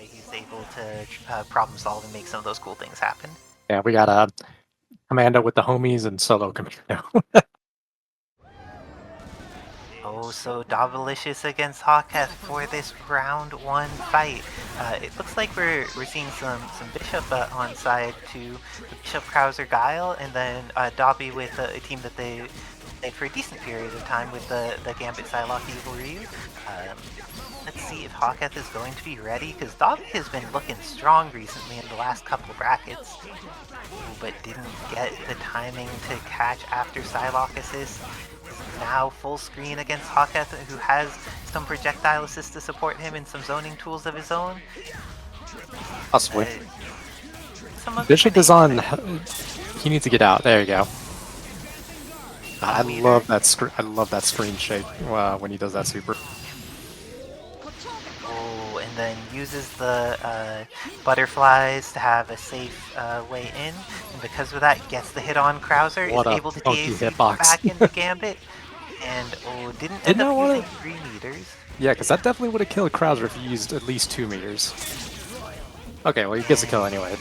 way he's able to problem solve and make some of those cool things happen. Yeah, we got Commando with the homies and solo Commando. Oh, so Davalicious against Hawketh for this round 1 fight. It looks like we're seeing some Bishop on side to the Bishop Krauser Guile, and then Dobby with a team that they played for a decent period of time with the Gambit Psylocke Evil Ryu. Let's see if Hawketh is going to be ready, because Dobby has been looking strong recently in the last couple brackets, but didn't get the timing to catch after Psylocke assist. Now full screen against Hawketh, who has some projectile assist to support him and some zoning tools of his own. Possibly. Bishop is on. He needs to get out. There you go. I love that screen shake when he does that super. Oh, and then uses the butterflies to have a safe way in, and because of that, gets the hit on Krauser. Is able to DAC back into Gambit. And didn't end up using 3 meters. Yeah, because that definitely would have killed Krauser if he used at least 2 meters. Okay, well he gets a kill anyway.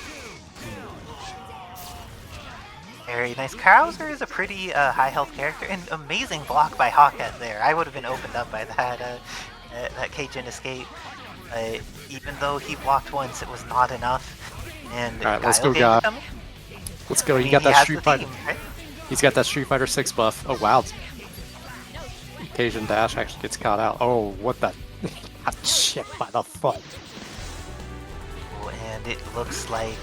Very nice. Krauser is a pretty high health character, and amazing block by Hawketh there. I would have been opened up by that Cajun escape. Even though he blocked once, it was not enough. And alright, let's go, God. Let's go. He got that Street Fighter. Right? He's got that Street Fighter 6 buff. Oh wow. Cajun dash actually gets caught out. Oh, what the? Shit by the foot. And it looks like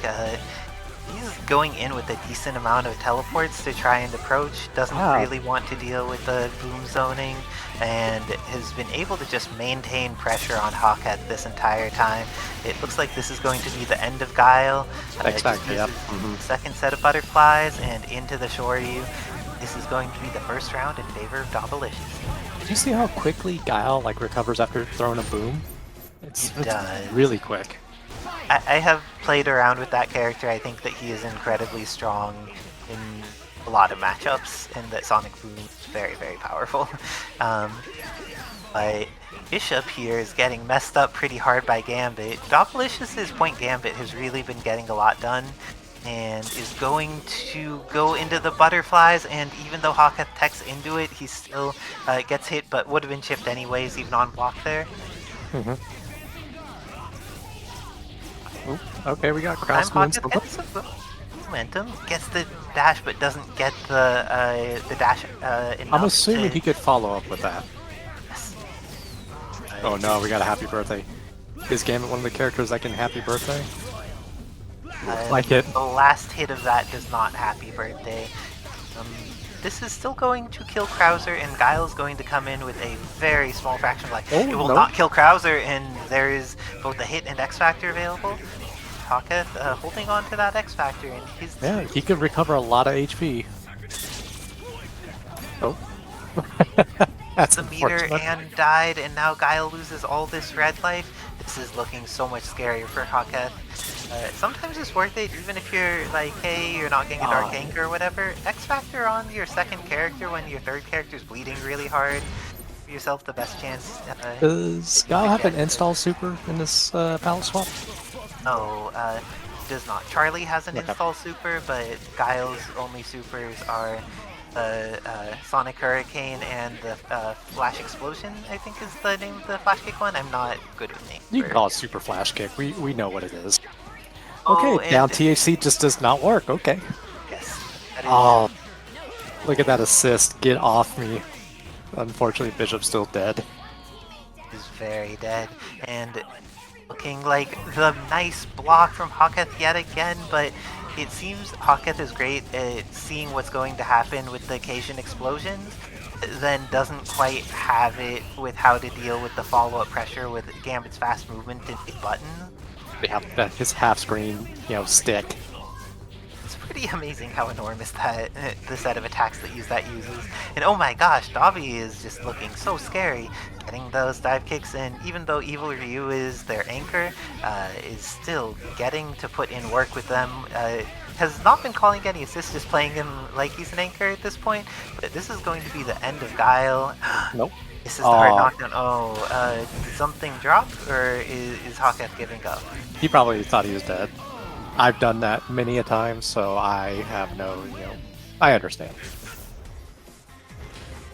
he's going in with a decent amount of teleports to try and approach. Doesn't really want to deal with the boom zoning, and has been able to just maintain pressure on Hawketh this entire time. It looks like this is going to be the end of Guile. Yep. Second set of butterflies and into the Shoryu. This is going to be the first round in favor of Davalicious. Did you see how quickly Guile recovers after throwing a boom? It's really quick. I have played around with that character. I think that he is incredibly strong in a lot of matchups, and that Sonic Boom is very, very powerful. But Bishop here is getting messed up pretty hard by Gambit. Davalicious' point Gambit has really been getting a lot done, and is going to go into the butterflies, and even though Hawketh techs into it, he still gets hit, but would have been chipped anyways, even on block there. Okay, we got cross momentum, gets the dash, but doesn't get the dash enough. I'm assuming he could follow up with that. Yes. Oh no, we got a happy birthday. Is Gambit one of the characters that can happy birthday? Like it. The last hit of that does not happy birthday. This is still going to kill Krauser, and Guile's going to come in with a very small fraction of it will not kill Krauser, and there is both the hit and X Factor available. Hawketh holding on to that X Factor, and his he could recover a lot of HP. Oh. That's the meter and died, and now Guile loses all this red life. This is looking so much scarier for Hawketh. Sometimes it's worth it, even if you're like, hey, you're not getting a Dark Anchor or whatever. X Factor on your second character when your third character's bleeding really hard. Give yourself the best chance. Does Guile have an install super in this palette swap? No, does not. Charlie has an install super, but Guile's only supers are the Sonic Hurricane and the Flash Explosion, I think is the name of the Flash Kick one. I'm not good with names. You can call it Super Flash Kick. We know what it is. Okay, down THC just does not work. Okay. Yes. Oh, look at that assist. Get off me. Unfortunately, Bishop's still dead. He's very dead. And looking like the nice block from Hawketh yet again, but it seems Hawketh is great at seeing what's going to happen with the occasion explosions, then doesn't quite have it with how to deal with the follow-up pressure with Gambit's fast movement and big button. Yeah, his half-screen, stick. It's pretty amazing how enormous that the set of attacks that use that uses. And oh my gosh, Dobby is just looking so scary, getting those dive kicks, and even though Evil Ryu is their anchor, is still getting to put in work with them. has not been calling any assists, just playing him like he's an anchor at this point. But this is going to be the end of Guile. Nope. This is the hard knockdown. Oh, did something drop, or is Hawketh giving up? He probably thought he was dead. I've done that many a time, so I have no, I understand.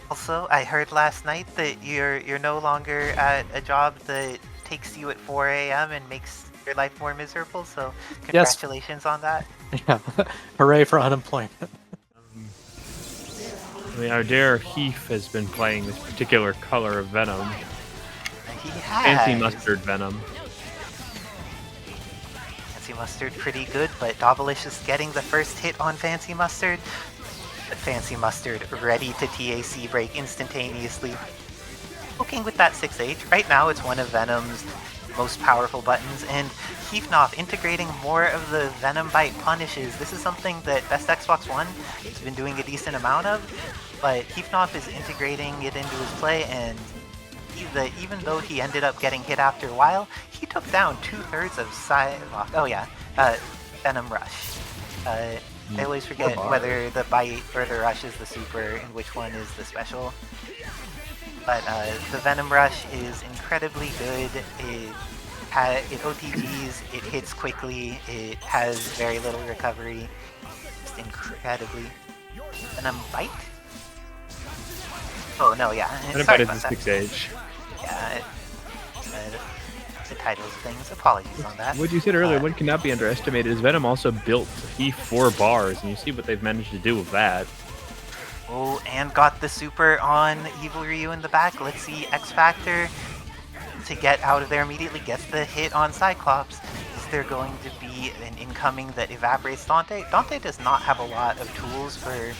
Also, I heard last night that you're no longer at a job that takes you at 4 a.m. and makes your life more miserable, so congratulations on that. Yeah, hooray for unemployment. I mean, our dear Heath has been playing this particular color of Venom. He has. Fancy mustard Venom. Fancy Mustard pretty good, but Davalicious getting the first hit on Fancy Mustard. But Fancy Mustard ready to TAC break instantaneously. Poking with that 6H. Right now it's one of Venom's most powerful buttons, and Heathnoff integrating more of the Venom Bite punishes. This is something that Best Xbox One has been doing a decent amount of, but Heathnoff is integrating it into his play, and even though he ended up getting hit after a while, he took down 2/3 of Psylocke. Oh yeah, Venom Rush. I always forget whether the Bite or the Rush is the super and which one is the special. But the Venom Rush is incredibly good. It OTGs, it hits quickly, it has very little recovery. Just incredibly. Venom Bite? Oh no, yeah. Venom Sorry Bite is about a that. 6H. Yeah, the titles things. Apologies on that. What you said earlier, what cannot be underestimated is Venom also built Heath 4 bars, and you see what they've managed to do with that. Oh, and got the super on Evil Ryu in the back. Let's see, X Factor to get out of there immediately, gets the hit on Cyclops. Is there going to be an incoming that evaporates Dante? Dante does not have a lot of tools for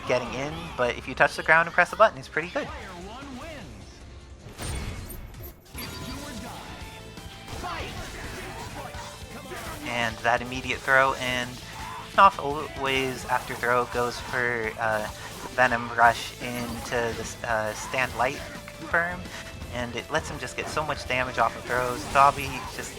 getting in, but if you touch the ground and press a button, it's pretty good. And that immediate throw, and Knopf always after throw goes for Venom Rush into the stand light confirm, and it lets him just get so much damage off of throws. Dobby just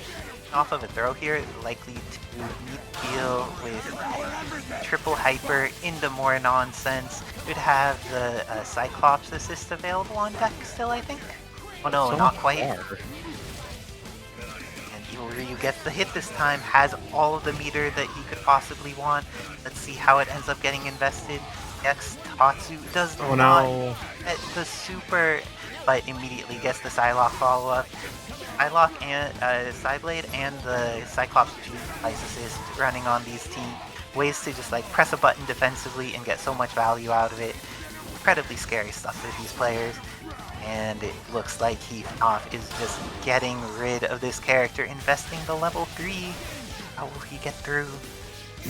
off of a throw here, likely to meet the deal with triple hyper into more nonsense. Could have the Cyclops assist available on deck still, I think. Oh no, So not quite. far. Evil Ryu gets the hit this time, has all of the meter that he could possibly want. Let's see how it ends up getting invested. X Tatsu does not get the super, but immediately gets the Psylocke follow-up. Psylocke and Psyblade and the Cyclops Ice Assist running on these teams. Ways to just like press a button defensively and get so much value out of it. Incredibly scary stuff for these players. And it looks like Heathnoff is just getting rid of this character, investing the level 3. How will he get through?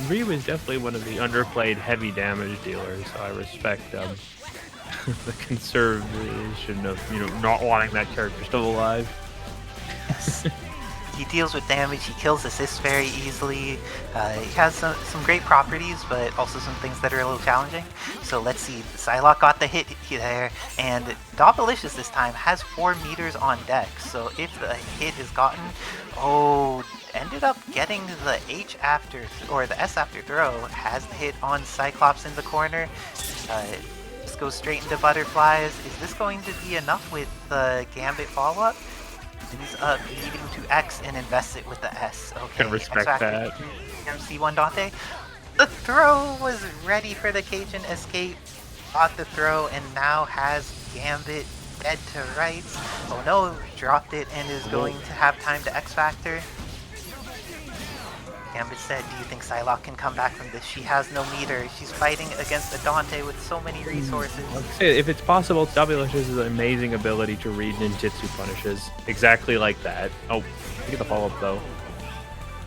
Ryu is definitely one of the underplayed heavy damage dealers, so I respect the conservation of not wanting that character still alive. He deals with damage, he kills assists very easily. He has some great properties, but also some things that are a little challenging. So let's see, Psylocke got the hit there, and Davalicious this time has 4 meters on deck. So if the hit is gotten, ended up getting the H after, or the S after throw, has the hit on Cyclops in the corner. Just goes straight into butterflies. Is this going to be enough with the Gambit follow-up? Ends up needing to X and invest it with the S. Okay, Can respect that. MC1 Dante. The throw was ready for the Cajun escape. Got the throw and now has Gambit dead to rights. Oh no, dropped it and is going to have time to X Factor. Gambit said, do you think Psylocke can come back from this? She has no meter. She's fighting against a Dante with so many resources. If it's possible, Davalicious has an amazing ability to read ninjutsu punishes. Exactly like that. Oh, look at the follow-up though.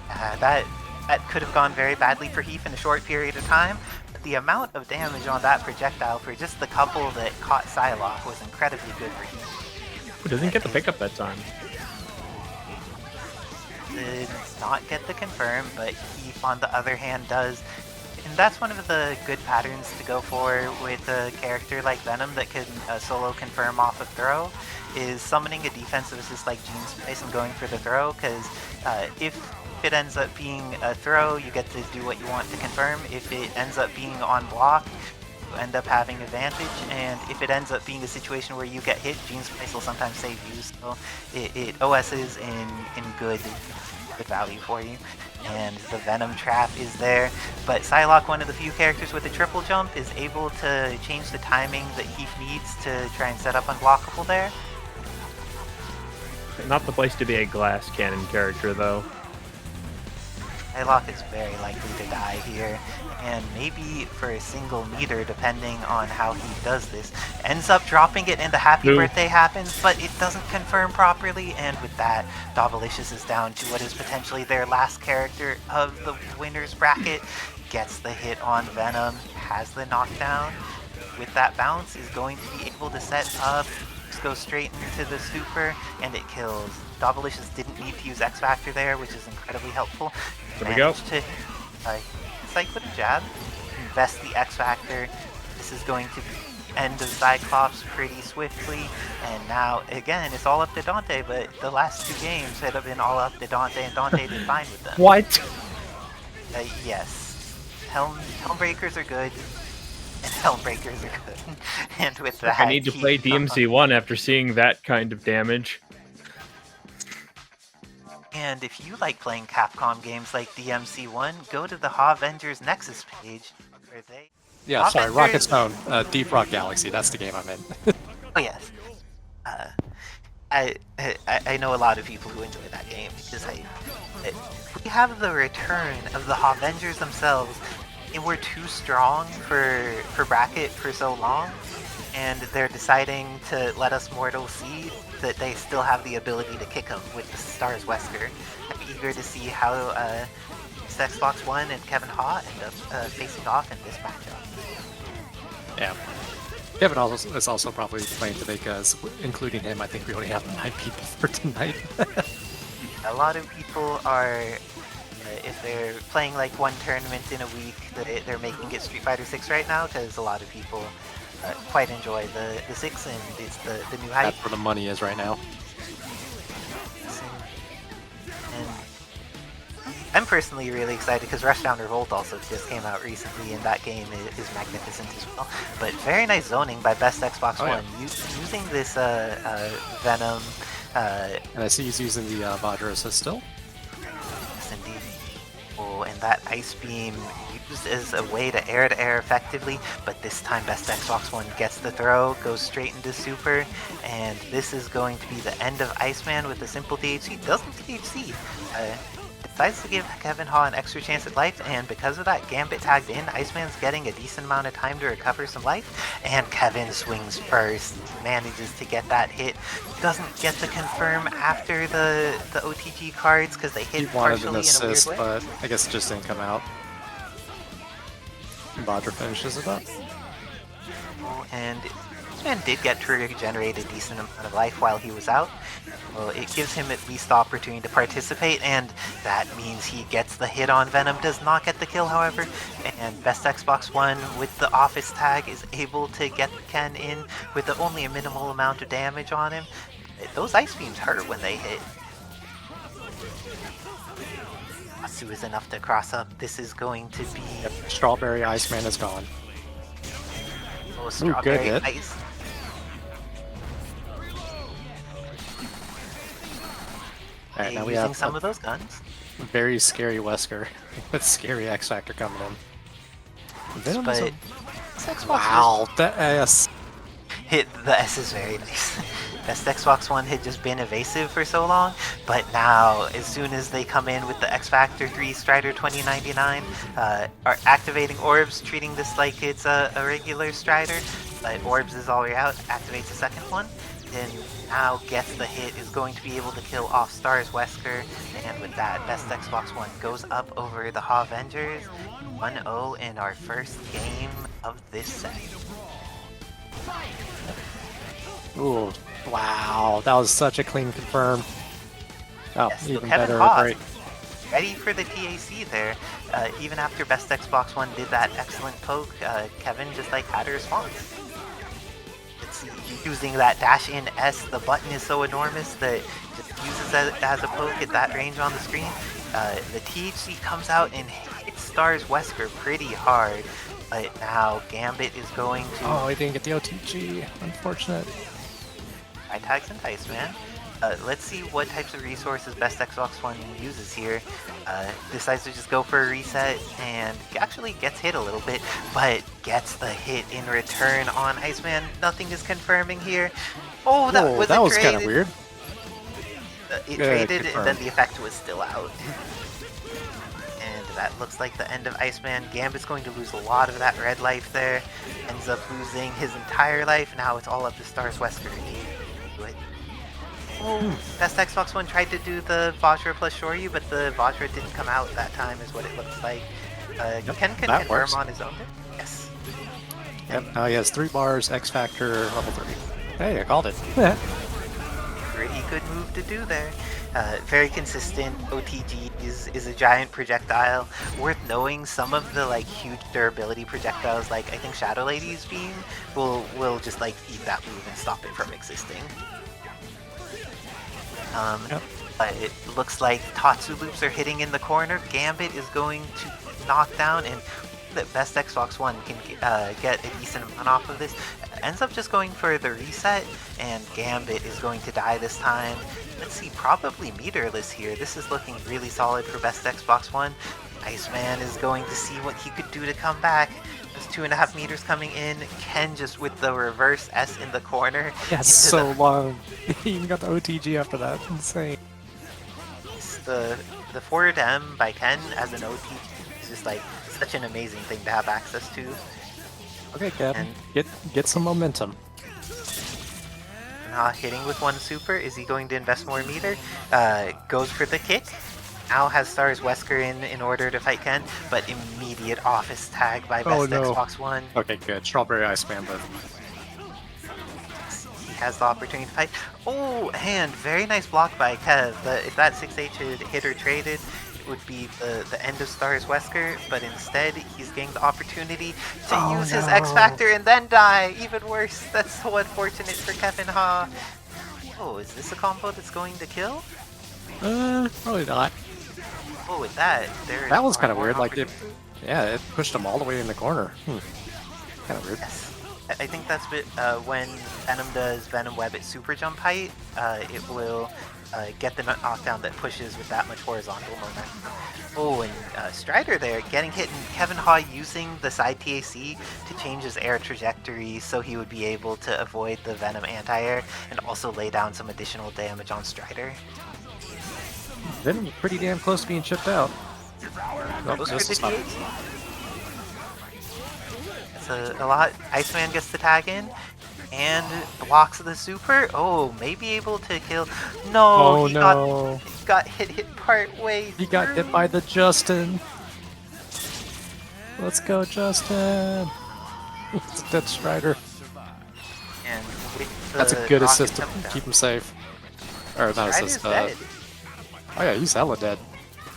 That could have gone very badly for Heath in a short period of time, but the amount of damage on that projectile for just the couple that caught Psylocke was incredibly good for Heath. Who doesn't get the pickup that time? Did not get the confirm, but Heath on the other hand does. And that's one of the good patterns to go for with a character like Venom that can solo confirm off a throw, is summoning a defensive assist like Gene Spice and going for the throw, because if If it ends up being a throw, you get to do what you want to confirm. If it ends up being on block, you end up having advantage. And if it ends up being a situation where you get hit, Gene Spice will sometimes save you. So it OS's in good value for you. And the Venom Trap is there. But Psylocke, one of the few characters with a triple jump, is able to change the timing that he needs to try and set up unblockable there. Not the place to be a glass cannon character, though. Psylocke is very likely to die here, and maybe for a single meter, depending on how he does this. Ends up dropping it and the happy birthday happens, but it doesn't confirm properly, and with that, Davalicious is down to what is potentially their last character of the winner's bracket. Gets the hit on Venom, has the knockdown. With that bounce, is going to be able to set up, go straight into the super, and it kills. Davalicious didn't need to use X Factor there, which is incredibly helpful. There we go. Psych with a jab, invest the X Factor. This is going to be end of Cyclops pretty swiftly, and now again it's all up to Dante, but the last 2 games had been all up to Dante, and Dante did fine with them. What? Yes. Helmbreakers are good, and Helmbreakers are good. And with that, I need to play DMC1 after seeing that kind of damage. And if you like playing Capcom games like DMC1, go to the HAVENGERS Nexus page, where they... Yeah, sorry, Rocket Stone, Deep Rock Galaxy, that's the game I'm in. Oh yes. I know a lot of people who enjoy that game, because we have the return of the HAVENGERS themselves. They were too strong for bracket for so long, and they're deciding to let us mortals see that they still have the ability to kick them with the Stars Wesker. I'm eager to see how Xbox One and Kevin Ha end up facing off in this matchup. Yeah. Kevin is also probably playing today because, including him, I think we only have 9 people for tonight. A lot of people are, if they're playing like one tournament in a week, they're making it Street Fighter 6 right now, because a lot of people quite enjoy the 6, and it's the new hype. That's where the money is right now. And I'm personally really excited because Rushdown Revolt also just came out recently, and that game is magnificent as well. But very nice zoning by Best Xbox One. Yeah. Using this Venom. And I see he's using the Vajra Assist still. Yes, indeed. Oh, and that Ice Beam used as a way to air effectively, but this time Best Xbox One gets the throw, goes straight into Super, and this is going to be the end of Iceman with the simple DHC. Doesn't DHC. Decides to give Kevin Ha an extra chance at life, and because of that, Gambit tagged in. Iceman's getting a decent amount of time to recover some life, and Kevin swings first, manages to get that hit. Doesn't get to confirm after the OTG cards because they hit partially in a assist, weird way. but I guess it just didn't come out. Vajra finishes it up. And Iceman did get to regenerate a decent amount of life while he was out. Well, it gives him at least the opportunity to participate, and that means he gets the hit on Venom, does not get the kill, however, and Best Xbox One with the Office tag is able to get Ken in with only a minimal amount of damage on him. Those ice beams hurt when they hit. Matsu is enough to cross up. This is going to be... Yep. Strawberry Iceman is gone. Oh, Strawberry good hit. Ice. Alright, now we using have some of those guns. very scary Wesker with scary X Factor coming in. Venom is Xbox wow, the S. The S is very nice. Best Xbox One had just been evasive for so long, but now, as soon as they come in with the X Factor 3 Strider 2099, are activating Orbs, treating this like it's a regular Strider, but Orbs is all the way out, activates the second one, then now gets the hit, is going to be able to kill off Stars Wesker, and with that, Best Xbox One goes up over the HAVENGERS, 1-0 in our first game of this set. Ooh, wow, that was such a clean confirm. Oh, Yes, so even Kevin better Ha, break. ready for the TAC there. Even after Best Xbox One did that excellent poke, Kevin just like had a response. It's using that dash in S, the button is so enormous that it just uses it as a poke at that range on the screen. The THC comes out and hits Stars Wesker pretty hard, but now Gambit is going to... Oh, he didn't get the OTG. Unfortunate. I tags and Dice, man. Let's see what types of resources Best Xbox One uses here. Decides to just go for a reset and actually gets hit a little bit, but gets the hit in return on Iceman. Nothing is confirming here. Oh, that was kind of weird. It traded and then the effect was still out. And that looks like the end of Iceman. Gambit's going to lose a lot of that red life there. Ends up losing his entire life. Now it's all up to Stars Wesker to do it. Oh, Best Xbox One tried to do the Vajra plus Shoryu, but the Vajra didn't come out that time is what it looks like. Ken can confirm works. on his own. Yes. Yep, now he has 3 bars, X Factor, level 3. Hey, I called it. Pretty good move to do there. Very consistent. OTG is a giant projectile. Worth knowing, some of the like huge durability projectiles, like I think Shadow Lady's beam, will just like eat that move and stop it from existing. It looks like Tatsu loops are hitting in the corner. Gambit is going to knock down, and the Best Xbox One can get a decent amount off of this. Ends up just going for the reset, and Gambit is going to die this time. Let's see, probably meterless here. This is looking really solid for Best Xbox One. Iceman is going to see what he could do to come back. There's 2.5 meters coming in. Ken just with the reverse S in the corner. Yeah, it's so long. He even got the OTG after that. Insane. The forward M by Ken as an OTG is just like such an amazing thing to have access to. Okay, Kevin, get some momentum. Not hitting with one super. Is he going to invest more meter? Goes for the kick. Now has Stars Wesker in order to fight Ken, but immediate office tag by Best Xbox One. Okay, good. Strawberry Iceman, but he has the opportunity to fight. Oh, and very nice block by Kev. But if that 6H had hit or traded, it would be the end of Stars Wesker, but instead he's getting the opportunity to use his X Factor and then die. Even worse. That's so unfortunate for Kevin Ha. Oh, is this a combo that's going to kill? Probably not. Oh, with that, that was kind of weird. Like, it pushed him all the way in the corner. Kind of weird. Yes. I think that's when Venom does Venom Web at super jump height. It will get the knockdown that pushes with that much horizontal momentum. Oh, and Strider there getting hit, and Kevin Ha using the side TAC to change his air trajectory so he would be able to avoid the Venom anti-air and also lay down some additional damage on Strider. Venom pretty damn close to being chipped out. Goes for the TAC. That's a lot. Iceman gets the tag in and blocks the super. Oh, maybe able to kill. No, he got hit part way through. He got hit by the Justin. Let's go, Justin. It's a dead Strider. And with that's a good assist to keep him safe. Or not assist. Oh yeah, he's hella dead.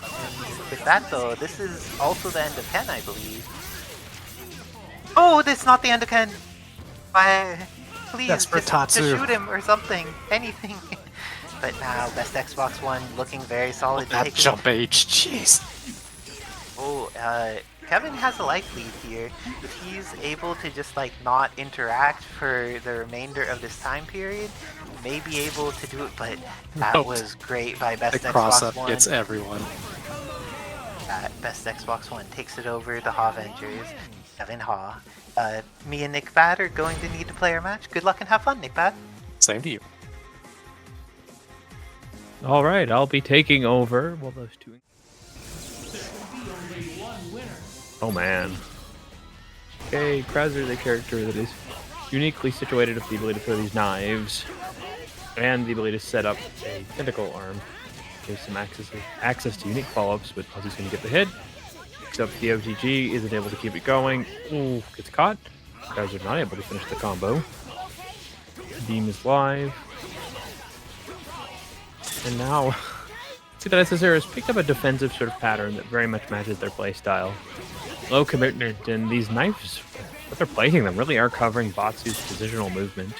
And with that though, this is also the end of Ken, I believe. Oh, this is not the end of Ken. Please, just shoot him or something. Anything. But now, Best Xbox One looking very solid. That jump H, jeez. Oh, Kevin has a life lead here. If he's able to just like not interact for the remainder of this time period, may be able to do it, but that was great by Best Xbox One. The cross-up gets everyone. Best Xbox One takes it over the HAVENGERS. Kevin Ha. Me and Nick Bad are going to need to play our match. Good luck and have fun, Nick Bad. Same to you. All right, I'll be taking over. Well, those two. Oh man. Okay, Krauser, the character that is uniquely situated with the ability to throw these knives and the ability to set up a tentacle arm. Gives some access to unique follow-ups, but Ozzy's going to get the hit. Picks up the OTG, isn't able to keep it going. Ooh, gets caught. Krauser not able to finish the combo. Beam is live. And now, see that SSR has picked up a defensive sort of pattern that very much matches their playstyle. Low commitment, and these knives, what they're placing them really are covering Batsu's positional movement.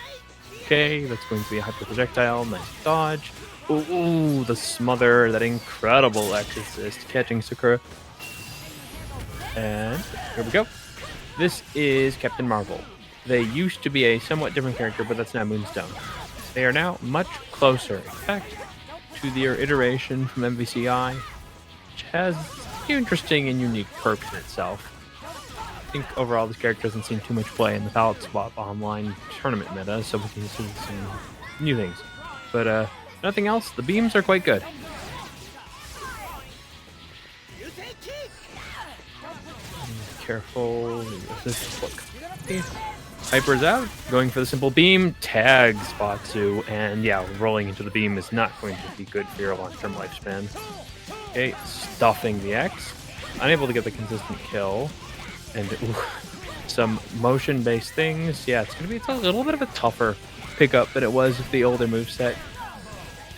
Okay, that's going to be a hyper projectile, nice dodge. Ooh, the smother, that incredible X-assist catching Sakura. And here we go. This is Captain Marvel. They used to be a somewhat different character, but that's now Moonstone. They are now much closer, in fact, to their iteration from MVCI, which has interesting and unique perks in itself. I think overall this character doesn't seem too much play in the ballot swap online tournament meta, so we can see some new things. But nothing else, the beams are quite good. Careful. Look. Hyper's out, going for the simple beam, tags Batsu, and yeah, rolling into the beam is not going to be good for your long-term lifespan. Okay, stuffing the X, unable to get the consistent kill, and some motion-based things. Yeah, it's a little bit of a tougher pickup than it was with the older moveset.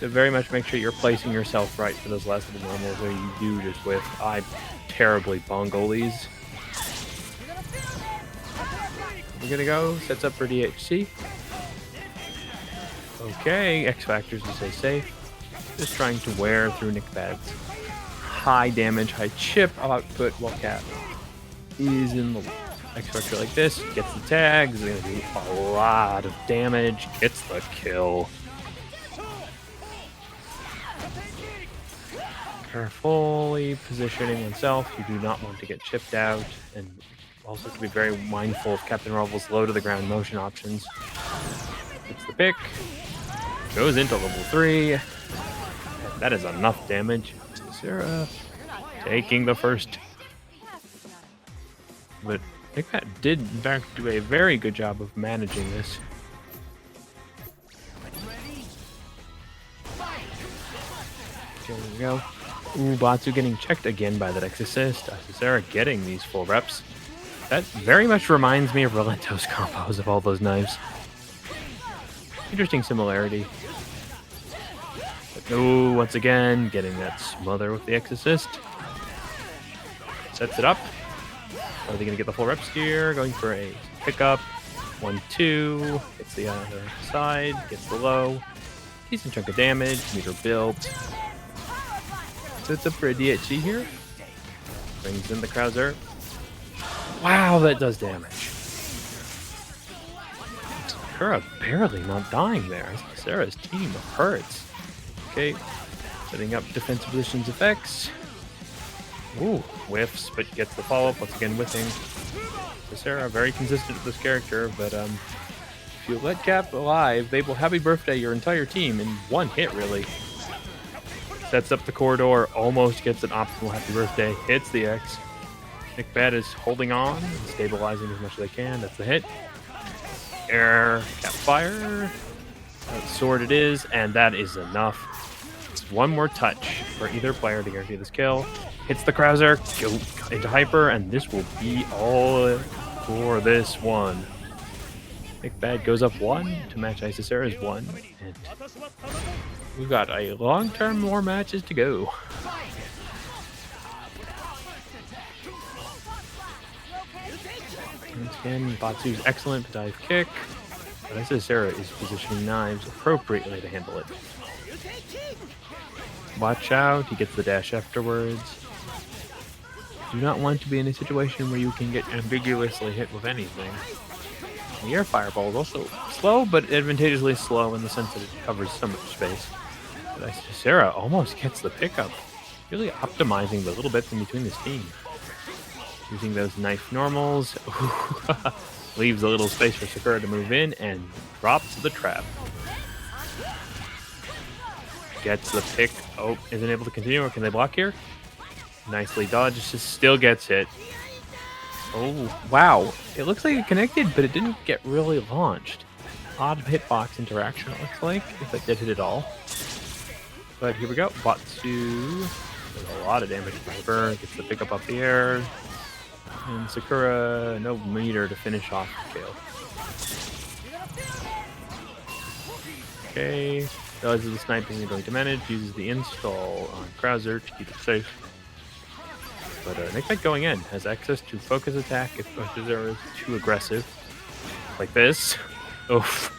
To very much make sure you're placing yourself right for those last little normals, or you do just with I terribly bungle these. We're gonna go, sets up for DHC. Okay, X Factors to stay safe. Just trying to wear through Nick Bad's high damage, high chip output while Cap is in the X Factor like this. Gets the tags, is gonna do a lot of damage, gets the kill. Carefully positioning oneself. You do not want to get chipped out, and also to be very mindful of Captain Marvel's low to the ground motion options. Gets the pick, goes into level 3. That is enough damage. Sarah taking the first. But Nick Pat did in fact do a very good job of managing this. There we go. Ooh, Batsu getting checked again by that X-assist. Sarah getting these full reps. That very much reminds me of Rolento's combos of all those knives. Interesting similarity. But ooh, once again, getting that smother with the X-assist. Sets it up. Are they going to get the full reps here? Going for a pickup. 1-2. Gets the other side. Gets the low. Decent chunk of damage. Meter built. Sets up for a DHC here. Brings in the Krauser. Wow, that does damage. Sakura barely not dying there. Sarah's team hurts. Okay, setting up defensive positions effects. Ooh, whiffs, but gets the follow-up. Once again, whiffing. So Sarah, very consistent with this character, but if you let Cap alive, they will happy birthday your entire team in one hit, really. Sets up the corridor, almost gets an optimal happy birthday, hits the X. Nick Bad is holding on, stabilizing as much as they can. That's the hit. Air, Cap fire. Sword it is, and that is enough. It's one more touch for either player to guarantee this kill. Hits the Krauser, go into hyper, and this will be all for this one. Nick Bad goes up 1 to match Isisara's 1. And we've got a long-term more matches to go. Once again, Batsu's excellent dive kick, but Isisara is positioning knives appropriately to handle it. Watch out, he gets the dash afterwards. Do not want to be in a situation where you can get ambiguously hit with anything. The air fireball is also slow, but advantageously slow in the sense that it covers so much space. But Sarah almost gets the pickup, really optimizing the little bits in between this team. Using those knife normals, leaves a little space for Sakura to move in and drops the trap. Gets the pick. Oh, isn't able to continue, or can they block here? Nicely dodged, just still gets hit. Oh, wow. It looks like it connected, but it didn't get really launched. Odd hitbox interaction, it looks like, if it did hit at all. But here we go. Batsu does a lot of damage to Hyper. Gets the pick up the air. And Sakura, no meter to finish off the kill. Okay. Realizes the sniping is going to manage. Uses the install on Krauser to keep it safe. But Nick Knight going in has access to focus attack if Krauser is too aggressive. Like this. Oof.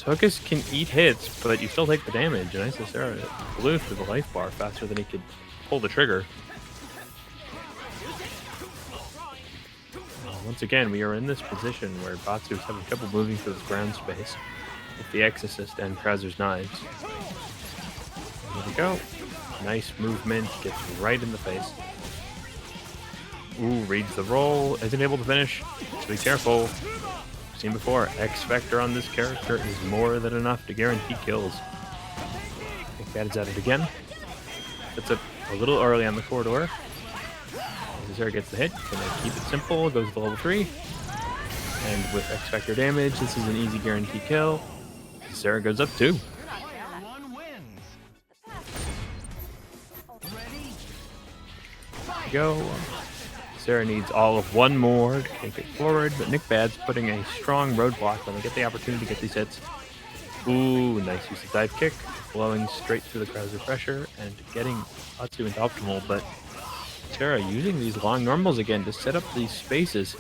Hookus can eat hits, but you still take the damage, and Isisera blew through the life bar faster than he could pull the trigger. Once again, we are in this position where Batsu is having trouble moving through this ground space with the Exorcist and Krauser's knives. There we go. Nice movement, gets right in the face. Ooh, reads the roll, isn't able to finish, so be careful. Seen before, X Factor on this character is more than enough to guarantee kills. I think that is at it again. That's a little early on the corridor. Zera gets the hit, gonna keep it simple, goes to level 3. And with X Factor damage, this is an easy guarantee kill. Zera goes up 2. Go. Zera needs all of one more to take it forward, but Nick Bad's putting a strong roadblock when they get the opportunity to get these hits. Ooh, nice use of dive kick, blowing straight through the Krauser pressure and getting Batsu into optimal, but Zera using these long normals again to set up these spaces.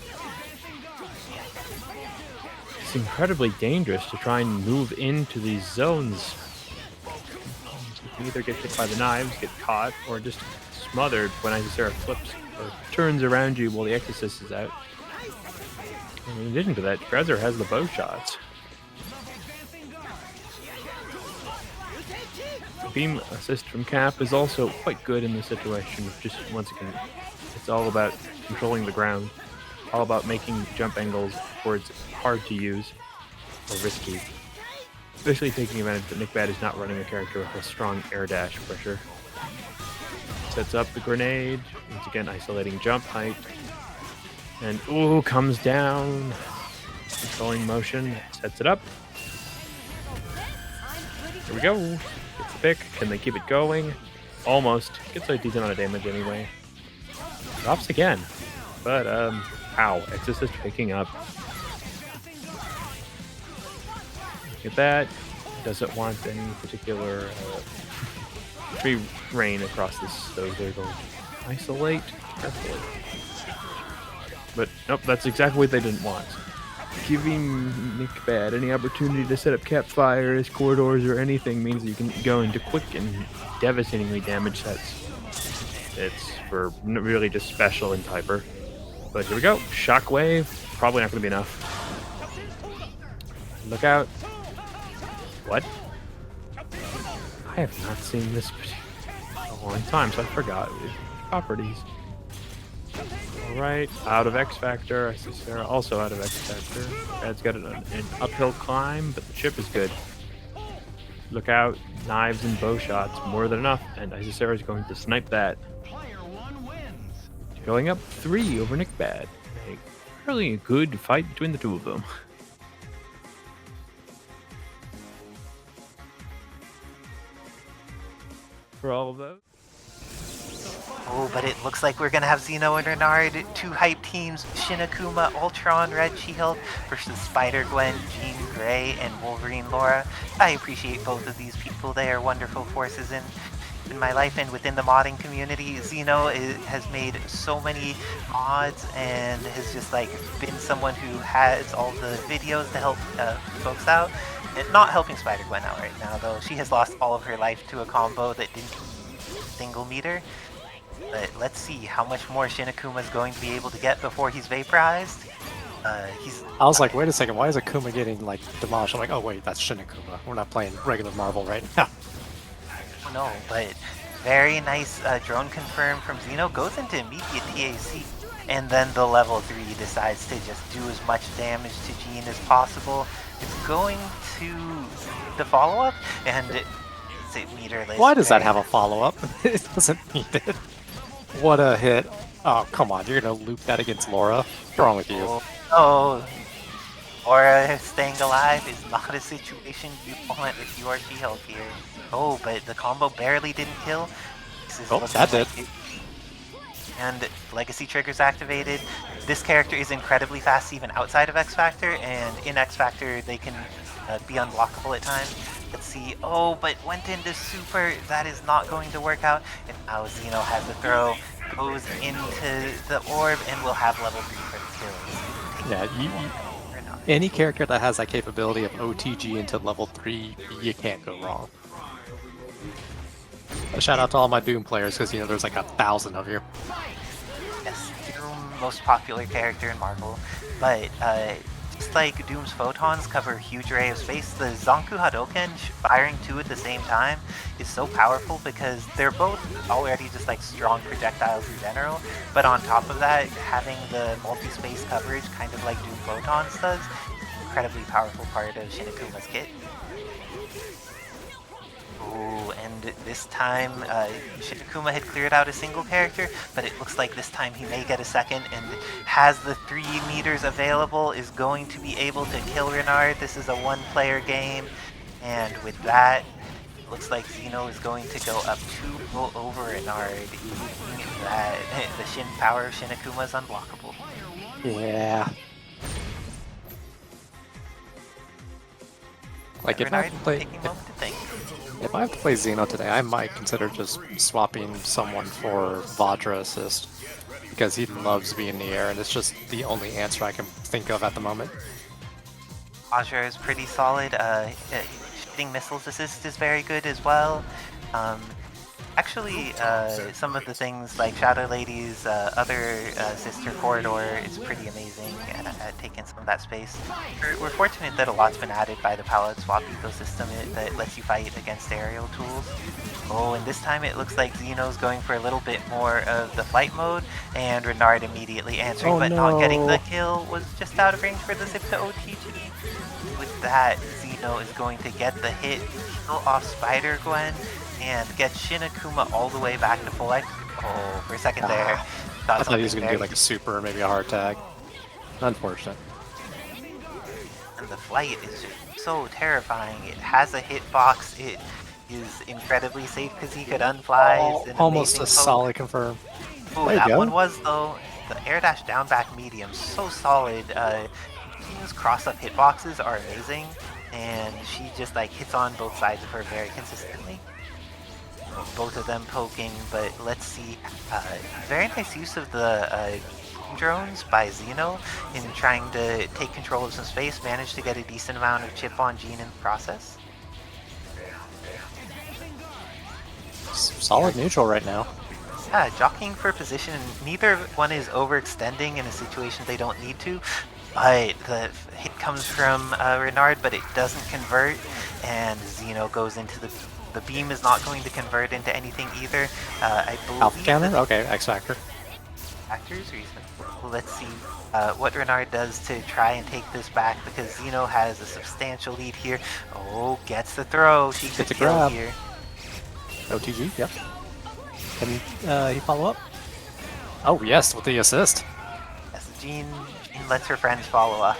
It's incredibly dangerous to try and move into these zones. You can either get hit by the knives, get caught, or just smothered when Isisera flips or turns around you while the Exorcist is out. And in addition to that, Krauser has the bow shots. Beam assist from Cap is also quite good in this situation. Just once again, it's all about controlling the ground, all about making jump angles where it's hard to use or risky. Especially taking advantage that Nick Bad is not running a character with a strong air dash pressure. Sets up the grenade, once again isolating jump height, and ooh, comes down, controlling motion, sets it up. Here we go. Gets the pick. Can they keep it going? Almost. Gets a decent amount of damage anyway. Drops again. But, ow. Exorcist picking up. Look at that. Doesn't want any particular free reign across this, so they're going to isolate carefully. But, nope, that's exactly what they didn't want. Giving Nick Bad any opportunity to set up campfires, corridors, or anything means that you can go into quick and devastatingly damage sets. It's for really just special in Typer. But here we go. Shockwave. Probably not going to be enough. Look out. What? I have not seen this in a long time, so I forgot properties. Alright, out of X Factor. I see Sarah also out of X Factor. Bad's got an uphill climb, but the chip is good. Look out, knives and bow shots, more than enough, and Isisera is going to snipe that. Going up 3 over Nick Bad. Really a good fight between the two of them. For all of those. Oh, but it looks like we're going to have Xeno and Renard, 2 hype teams, Shinakuma, Ultron, Red She-Hulk versus Spider-Gwen, Jean Grey, and Wolverine Laura. I appreciate both of these people. They are wonderful forces in my life and within the modding community. Xeno has made so many mods and has just like been someone who has all the videos to help folks out. And not helping Spider-Gwen out right now, though. She has lost all of her life to a combo that didn't single meter. But let's see how much more Shinakuma is going to be able to get before he's vaporized. I was like, wait a second, why is Akuma getting like demolished? I'm like, oh wait, that's Shinakuma. We're not playing regular Marvel right now. No, but very nice drone confirm from Xeno. Goes into immediate TAC. And then the level 3 decides to just do as much damage to Jean as possible. It's going to the follow-up, and it's a meterless. Why does that have a follow-up? It doesn't need it. What a hit. Oh, come on, you're going to loop that against Laura? What's wrong with you? Oh, Laura staying alive is not a situation you want if you are She-Hulk here. Oh, but the combo barely didn't kill. Oh, that did. And Legacy triggers activated. This character is incredibly fast even outside of X Factor, and in X Factor they can be unblockable at times. Let's see. Oh, but went into super. That is not going to work out. And now Xeno has the throw, goes into the orb, and will have level 3 for the kills. Yeah, Any character that has that capability of OTG into level 3, you can't go wrong. A shout out to all my Doom players, because, you know, there's like 1,000 of you. Yes, Doom, most popular character in Marvel, but just like Doom's photons cover a huge array of space, the Zanku Hadoken firing two at the same time is so powerful because they're both already just like strong projectiles in general, but on top of that, having the multi-space coverage kind of like Doom photons does, is an incredibly powerful part of Shinakuma's kit. Ooh, and this time Shinakuma had cleared out a single character, but it looks like this time he may get a second and has the 3 meters available, is going to be able to kill Renard. This is a one-player game, and with that, it looks like Xeno is going to go up 2-0 over Renard, meaning that the Shin power of Shinakuma is unblockable. Yeah. Like if I have to play, taking a moment to think. if I have to play Xeno today, I might consider just swapping someone for Vajra assist, because he loves being in the air, and it's just the only answer I can think of at the moment. Vajra is pretty solid. Shooting missiles assist is very good as well. Actually, some of the things like Shadow Lady's other sister corridor is pretty amazing at taking some of that space. We're fortunate that a lot's been added by the palette swap ecosystem that lets you fight against aerial tools. Oh, and this time it looks like Xeno's going for a little bit more of the flight mode, and Renard immediately answering, but not getting the kill, was just out of range for the zip to OTG. With that, Xeno is going to get the hit, kill off Spider-Gwen, and get Shinakuma all the way back to full life. Oh, for a second there. I thought he was going to do like a super, maybe a hard tag. Unfortunate. And the flight is just so terrifying. It has a hitbox. It is incredibly safe because he could unfly. Almost a solid confirm. Oh, that one was though. The air dash down back medium, so solid. King's cross-up hitboxes are amazing, and she just like hits on both sides of her very consistently. Both of them poking, but let's see. Very nice use of the drones by Xeno in trying to take control of some space. Managed to get a decent amount of chip on Jean in the process. Solid neutral right now. Yeah, jockeying for position. Neither one is overextending in a situation they don't need to. But the hit comes from Renard, but it doesn't convert, and Xeno goes into the beam is not going to convert into anything either. I believe Alpha cannon? Okay, X Factor. Factors reason. Let's see what Renard does to try and take this back, because Xeno has a substantial lead here. Oh, gets the throw. She could kill grab here. OTG, yep. Can he follow up? Oh yes, with the assist. Yes, Jean lets her friends follow up.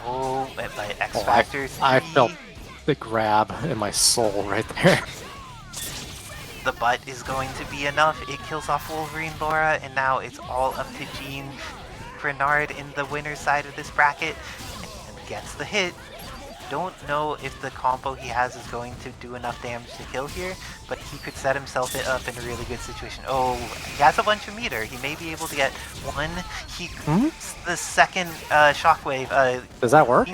Oh, but X Factor 3. I felt the grab in my soul right there. The butt is going to be enough. It kills off Wolverine Laura, and now it's all up to Jean. Renard in the winner's side of this bracket, and gets the hit. Don't know if the combo he has is going to do enough damage to kill here, but he could set himself up in a really good situation. Oh, he has a bunch of meter. He may be able to get one. He the second shockwave. Does that work?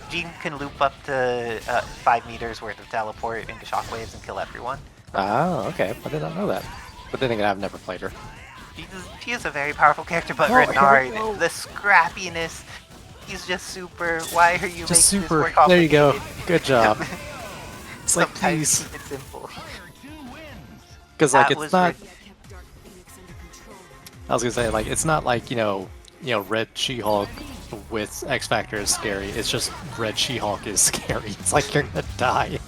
Jean can loop up to 5 meters worth of teleport into shockwaves and kill everyone. Oh, okay. I did not know that. But then again, I've never played her. She is a very powerful character, but Renard, the scrappiness, he's just super. Why are you just making super. This more there you go. Good job. It's like, Sometimes please. keep it simple. Because like That it's not. was I was gonna say like it's not like you know Red She-Hulk with X Factor is scary. It's just Red She-Hulk is scary. It's like you're gonna die.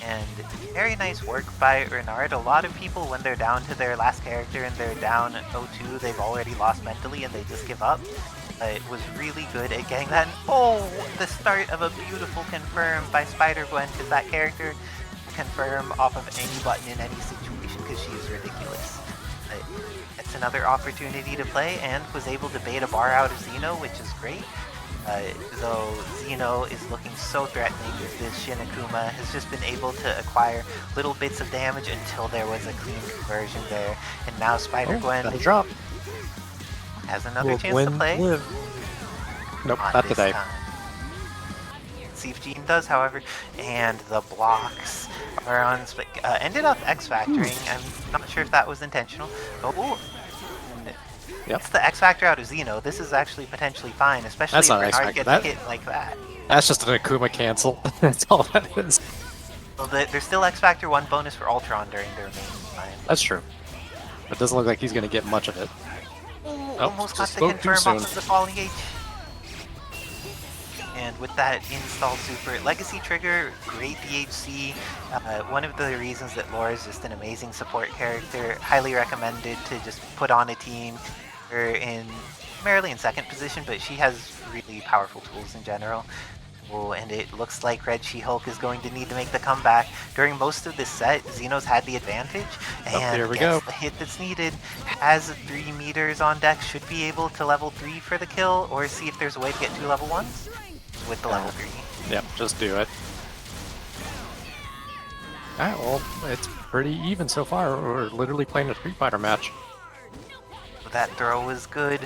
And very nice work by Renard. A lot of people, when they're down to their last character and they're down 0-2, they've already lost mentally and they just give up. It was really good at getting that. And, oh, the start of a beautiful confirm by Spider-Gwen, because that character can confirm off of any button in any situation because she is ridiculous. But it's another opportunity to play, and was able to bait a bar out of Xeno, which is great. Though Xeno is looking so threatening with this Shinakuma, has just been able to acquire little bits of damage until there was a clean conversion there. And now Spider-Gwen drop. has another chance to play. Nope, Not not this today. time. See if Jean does, however, and the blocks are on. Ended up X Factoring. I'm not sure if that was intentional. Oh, Yep. it's the X Factor out of Xeno. This is actually potentially fine, especially That's if not X Bernard Factor. gets hit like that. That's just an Akuma cancel. That's all that is. Well, there's still X Factor 1 bonus for Ultron during the remaining time. That's true. It doesn't look like he's going to get much of it. Almost got just the spoke too confirm off soon. of the falling H. And with that install super legacy trigger, great DHC. One of the reasons that Laura is just an amazing support character. Highly recommended to just put on a team. Primarily in second position, but she has really powerful tools in general. Oh, and it looks like Red She-Hulk is going to need to make the comeback. During most of this set, Xeno's had the advantage, and here we gets go. the hit that's needed. Has 3 meters on deck, should be able to level 3 for the kill, or see if there's a way to get 2 level 1s with the level 3. Yep, just do it. Alright, well, it's pretty even so far. We're literally playing a Street Fighter match. That throw was good,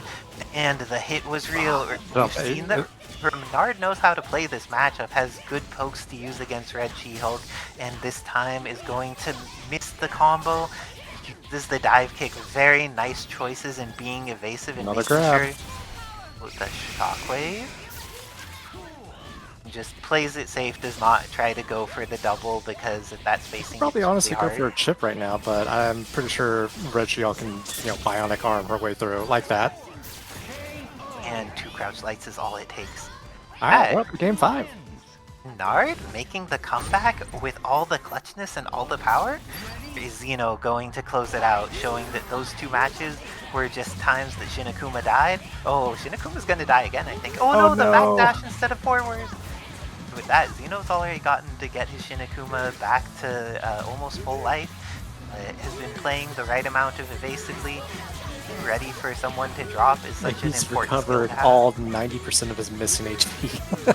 and the hit was real. Well, We've seen that Bernard knows how to play this matchup, has good pokes to use against Red She-Hulk, and this time is going to miss the combo. Uses the dive kick. Very nice choices in being evasive and Another making grab. sure with the shockwave. Just plays it safe, does not try to go for the double because that's facing Probably really honestly go hard. for a chip right now, but I'm pretty sure Red She-Hulk can, bionic arm her way through like that. And 2 crouch lights is all it takes. Alright, we're up to game 5. Nard making the comeback with all the clutchness and all the power? Is Xeno going to close it out, showing that those 2 matches were just times that Shinakuma died? Oh, Shinakuma's gonna die again, I think. Oh no, the backdash instead of forward! With that, Xeno's already gotten to get his Shinakuma back to almost full life. Has been playing the right amount of evasively. Ready for someone to drop is such an He's important skill recovered to have. all 90% of his missing HP.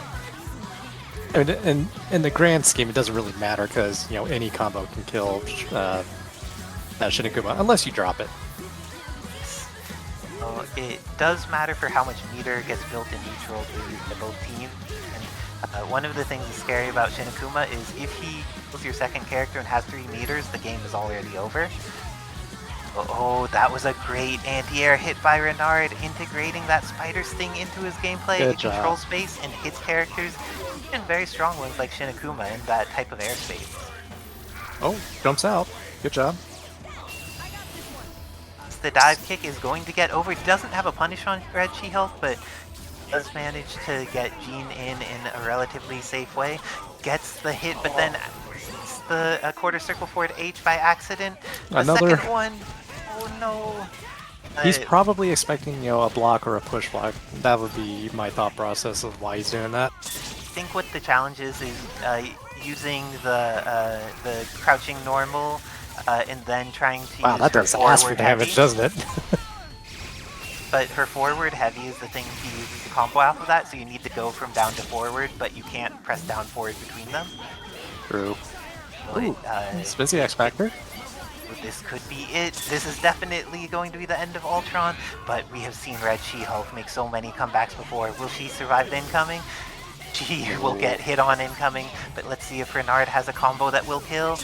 And in the grand scheme, it doesn't really matter because, any combo can kill that Shinakuma, unless you drop it. So it does matter for how much meter gets built in neutral to both teams. And one of the things that's scary about Shinakuma is if he kills your second character and has 3 meters, the game is already over. Oh, that was a great anti-air hit by Renard, integrating that spider sting into his gameplay. Good It controls job. space and hits characters, even very strong ones like Shinakuma in that type of airspace. Oh, jumps out. Good job. The dive kick is going to get over. He doesn't have a punish on Red She-Hulk, but does manage to get Jean in a relatively safe way. Gets the hit, but then hits the quarter circle forward H by accident. The second one, oh no. He's probably expecting, a block or a push block. That would be my thought process of why he's doing that. I think what the challenge is using the crouching normal and then trying to Wow, use that her does ass for forward damage, heavy. doesn't it? But her forward heavy is the thing he uses to combo off of that, so you need to go from down to forward, but you can't press down forward between them. True. So Ooh, Spizzy X Factor. this could be it. This is definitely going to be the end of Ultron, but we have seen Red She-Hulk make so many comebacks before. Will she survive the incoming? She will get hit on incoming, but let's see if Renard has a combo that will kill.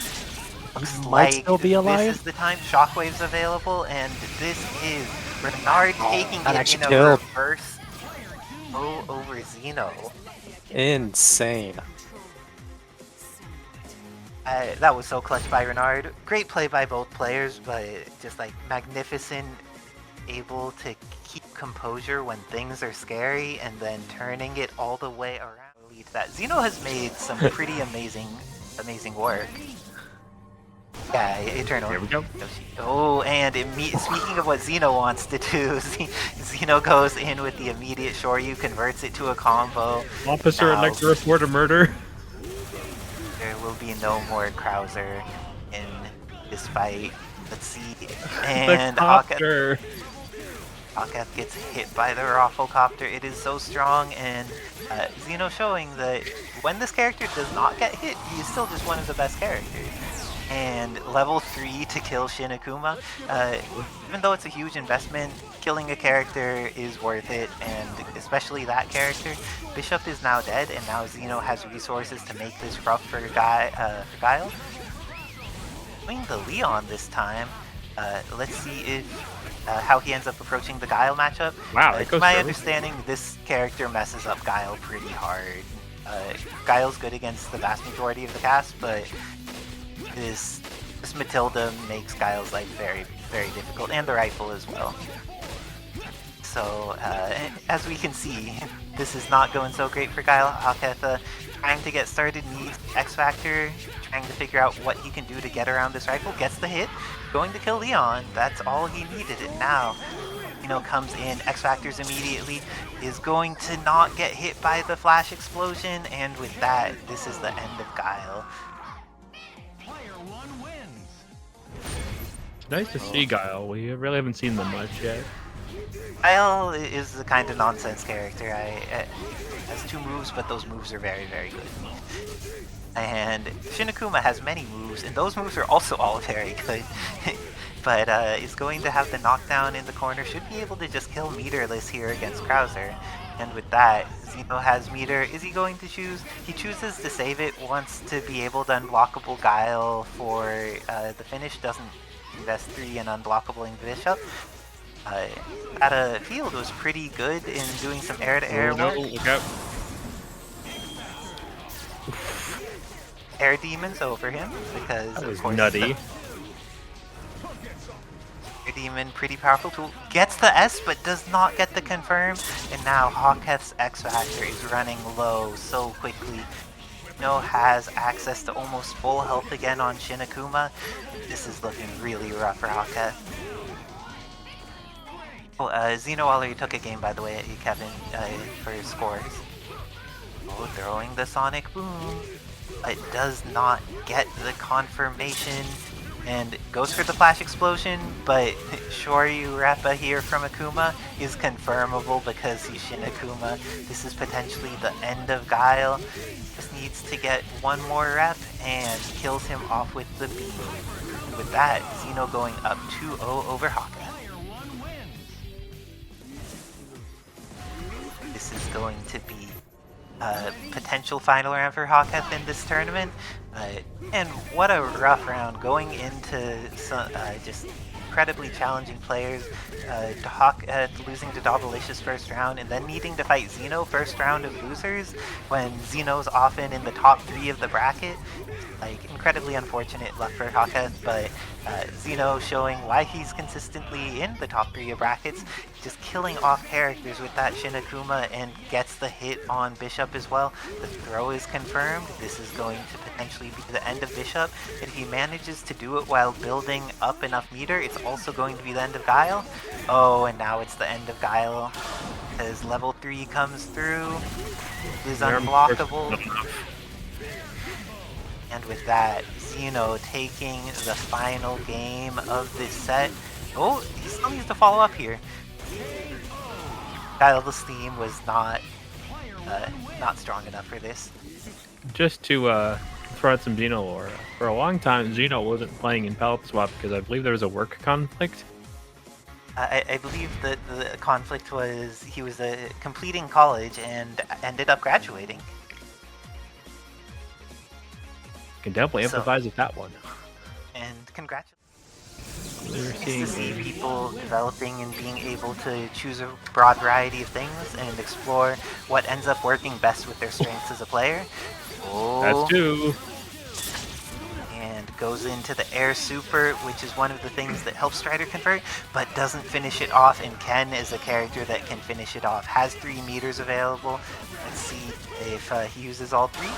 Looks like still be alive. this is the time. Shockwave's available, and this is Renard taking that it actually in a killed. reverse over Xeno. Insane. That was so clutch by Renard. Great play by both players, but just like magnificent, able to keep composure when things are scary and then turning it all the way around. That Xeno has made some pretty amazing work. Yeah, Eternal. Here we go. Oh, and speaking of what Xeno wants to do, Xeno goes in with the immediate Shoryu, converts it to a combo. Officer Now, elect to report a murder. there will be no more Krauser in this fight. Let's see. And The copter. Akef gets hit by the Rafflecopter. It is so strong, and Xeno showing that when this character does not get hit, he is still just one of the best characters. and level 3 to kill Shinakuma. Even though it's a huge investment, killing a character is worth it, and especially that character. Bishop is now dead, and now Xeno has resources to make this rough for Guile. Doing the Leon this time. Let's see if how he ends up approaching the Guile matchup. Wow, it To goes my early. understanding, this character messes up Guile pretty hard. Guile's good against the vast majority of the cast, but this Matilda makes Guile's life very, very difficult, and the rifle as well. So, as we can see, this is not going so great for Guile. Haketh trying to get started, needs X Factor, trying to figure out what he can do to get around this rifle, gets the hit, going to kill Leon. That's all he needed, and now comes in, X Factors immediately, is going to not get hit by the flash explosion, and with that, this is the end of Guile. Nice to see Guile. We really haven't seen them much yet. Guile is the kind of nonsense character. Has 2 moves, but those moves are very, very good. And Shinakuma has many moves, and those moves are also all very good. But is going to have the knockdown in the corner, should be able to just kill meterless here against Krauser. And with that, Xeno has meter. Is he going to choose? He chooses to save it, wants to be able to unblockable Guile for the finish, doesn't invest 3 in unblockable Bishop. Field was pretty good in doing some air-to-air work. Look out. Air Demon's over him because That of was course nutty. Air Demon, pretty powerful tool. Gets the S but does not get the confirm, and now Hawketh's X Factor is running low so quickly. Has access to almost full health again on Shinakuma. This is looking really rough for Hawketh. Oh, Xeno already took a game, by the way, Kevin, for scores. Oh, throwing the Sonic Boom. It does not get the confirmation, and goes for the flash explosion, but Shoryu Reppa here from Akuma is confirmable because he's Shinakuma. This is potentially the end of Guile. Just needs to get one more rep and kills him off with the beam. With that, Xeno going up 2-0 over Hawkeye. This is going to be a potential final round for Hawkeye in this tournament. And what a rough round going into some just incredibly challenging players. Losing to Dabalicious first round and then needing to fight Xeno first round of losers when Xeno's often in the top 3 of the bracket. Like, incredibly unfortunate luck for Hawkeye, but Xeno showing why he's consistently in the top 3 of brackets, just killing off characters with that Shinakuma and gets the hit on Bishop as well. The throw is confirmed. This is going to potentially be the end of Bishop. If he manages to do it while building up enough meter, it's also going to be the end of Guile. Oh, and now it's the end of Guile because level 3 comes through, is unblockable. And with that, Xeno taking the final game of this set. Oh, he still needs to follow up here. Guile's steam was not strong enough for this. Just to throw out some Xeno lore, for a long time Xeno wasn't playing in Palette Swap because I believe there was a work conflict. I believe that the conflict was he was completing college and ended up graduating. Can definitely empathize with that one. And congratulations. Nice To see people developing and being able to choose a broad variety of things and explore what ends up working best with their strengths as a player. Oh, That's 2. and goes into the air super, which is one of the things that helps Strider convert, but doesn't finish it off, and Ken is a character that can finish it off. Has 3 meters available. Let's see if he uses all 3.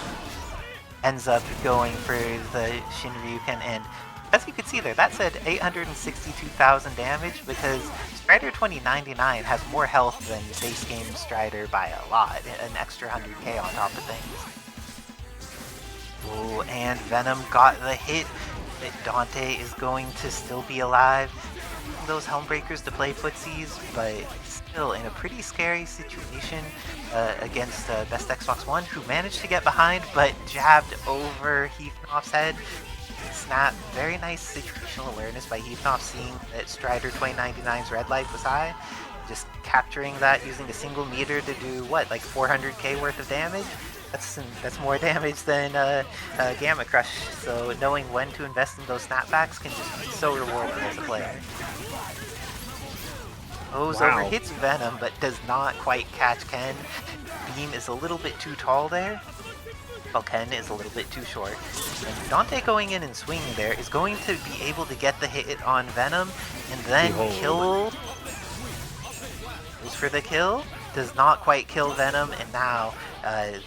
Ends up going for the Shinryuken, and as you can see there, that said 862,000 damage because Strider 2099 has more health than base game Strider by a lot, an extra 100k on top of things. Oh, and Venom got the hit. Dante is going to still be alive. Those Helmbreakers to play footsies, but still in a pretty scary situation against Best Xbox One, who managed to get behind but jabbed over Heathnoff's head. Snap, very nice situational awareness by Heathnoff, seeing that Strider 2099's red life was high. Just capturing that using a single meter to do what, like 400k worth of damage? That's more damage than Gamma Crush, so knowing when to invest in those snapbacks can just be so rewarding as a player. Goes over, hits Venom, but does not quite catch Ken. Beam is a little bit too tall there, while Ken is a little bit too short. And Dante going in and swinging there is going to be able to get the hit on Venom, and then kill. Goes for the kill, does not quite kill Venom, and now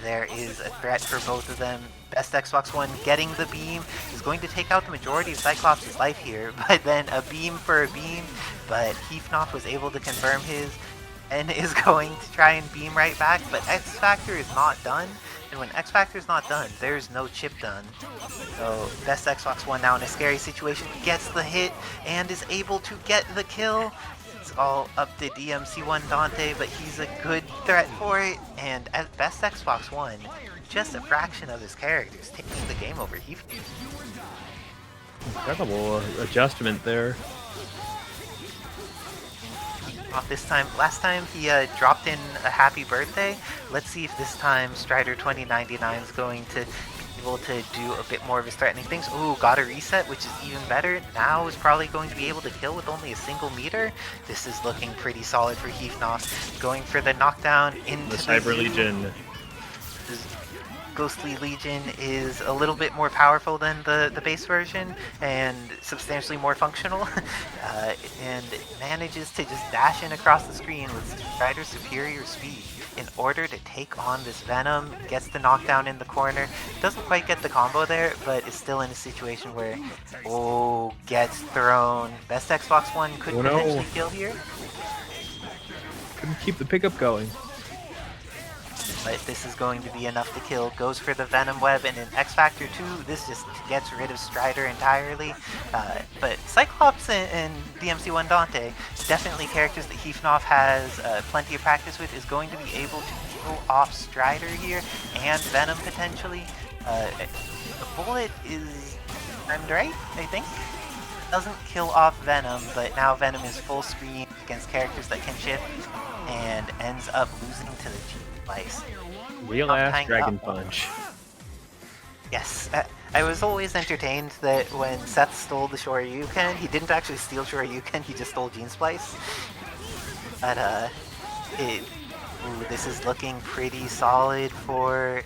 there is a threat for both of them. Best Xbox One getting the beam is going to take out the majority of Cyclops' life here, but then a beam for a beam, but Heathnoff was able to confirm his and is going to try and beam right back, but X Factor is not done, and when X Factor is not done, there's no chip done. So Best Xbox One now in a scary situation, gets the hit and is able to get the kill. It's all up to DMC1 Dante, but he's a good threat for it, and at Best Xbox One, just a fraction of his characters taking the game over Heathnoff. Incredible adjustment there. Off this time. Last time he dropped in a happy birthday. Let's see if this time Strider 2099 is going to be able to do a bit more of his threatening things. Ooh, got a reset, which is even better. Now is probably going to be able to kill with only a single meter. This is looking pretty solid for Heathnoff. Going for the knockdown into the Cyber Legion. Ghostly Legion is a little bit more powerful than the base version and substantially more functional, and manages to just dash in across the screen with Strider's superior speed in order to take on this Venom. Gets the knockdown in the corner, doesn't quite get the combo there, but is still in a situation where, oh, gets thrown. Best Xbox One could potentially kill here. Couldn't keep the pickup going. But this is going to be enough to kill. Goes for the Venom Web, and in X Factor 2, this just gets rid of Strider entirely. But Cyclops and DMC1 Dante, definitely characters that Heathnoff has plenty of practice with, is going to be able to kill off Strider here, and Venom potentially. The bullet is timed right, I think. Doesn't kill off Venom, but now Venom is full screen against characters that can shift, and ends up losing to the G-Slice. Real ass Dragon Punch. Yes, I was always entertained that when Seth stole the Shoryuken, he didn't actually steal Shoryuken, he just stole Gene Splice. But this is looking pretty solid for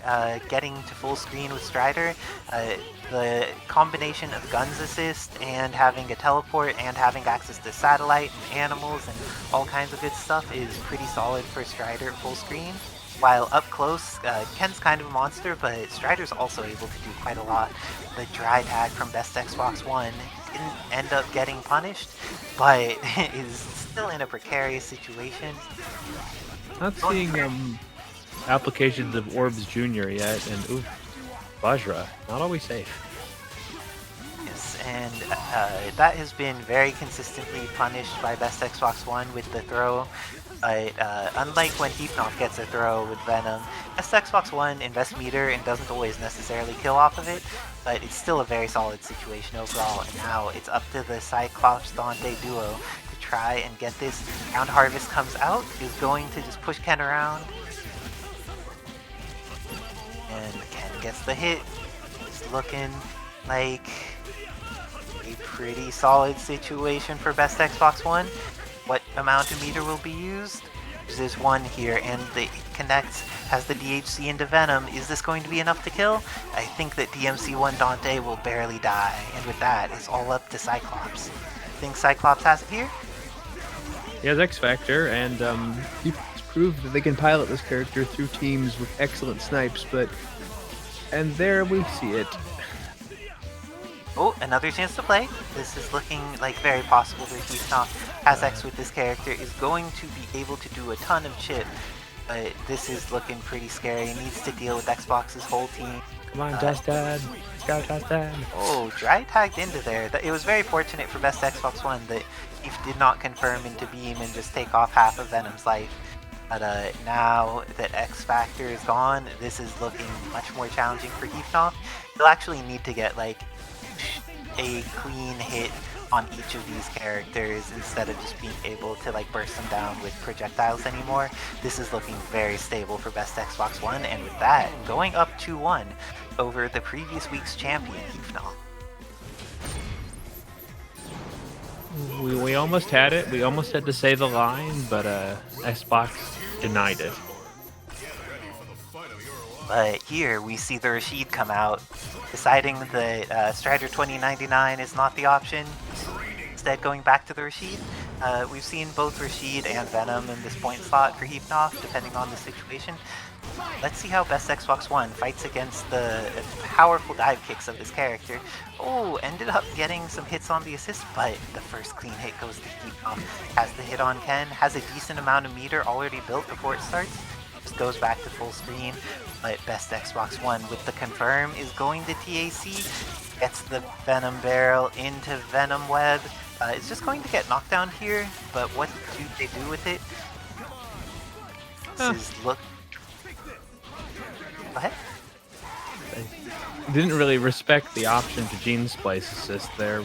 getting to full screen with Strider. The combination of guns assist and having a teleport and having access to satellite and animals and all kinds of good stuff is pretty solid for Strider full screen. While up close, Ken's kind of a monster, but Strider's also able to do quite a lot. The dry tag from Best Xbox One didn't end up getting punished, but is still in a precarious situation. Not seeing applications of Orbs Jr. yet, and ooh, Vajra, not always safe. Yes, and that has been very consistently punished by Best Xbox One with the throw. But unlike when Heathnoff gets a throw with Venom, Best Xbox One invests meter and doesn't always necessarily kill off of it, but it's still a very solid situation overall, and now it's up to the Cyclops Dante duo to try and get this. Ground Harvest comes out, is going to just push Ken around, and Ken gets the hit. It's looking like a pretty solid situation for Best Xbox One. What amount of meter will be used? There's one here, and it connects, has the DHC into Venom. Is this going to be enough to kill? I think that DMC1 Dante will barely die, and with that, it's all up to Cyclops. Think Cyclops has it here? He has X Factor, and he's proved that they can pilot this character through teams with excellent snipes, and there we see it. Oh, another chance to play. This is looking like very possible for Heathnoff. Has X with this character, is going to be able to do a ton of chip, but this is looking pretty scary. He needs to deal with Xbox's whole team. Come on, Justin. Let's go, Justin. Oh, dry tagged into there. It was very fortunate for Best Xbox One that he did not confirm into beam and just take off half of Venom's life. But now that X Factor is gone, this is looking much more challenging for Heathnoff. He'll actually need to get like a clean hit on each of these characters instead of just being able to like burst them down with projectiles anymore. This is looking very stable for best Xbox One, and with that, going up 2-1 over the previous week's champion, Hefnal. We almost had it. We almost had to say the line, but Xbox denied it. But here we see the Rashid come out, deciding that Strider 2099 is not the option, instead going back to the Rashid. We've seen both Rashid and Venom in this point slot for Hefnal, depending on the situation. Let's see how best Xbox One fights against the powerful dive kicks of this character. Oh, ended up getting some hits on the assist, but the first clean hit goes to Hefnal. Has the hit on Ken, has a decent amount of meter already built before it starts. Just goes back to full screen, but best Xbox One with the confirm is going to TAC. Gets the Venom barrel into Venom Web. It's just going to get knocked down here, but what do they do with it? This is look. Go ahead. I didn't really respect the option to Gene Splice assist there.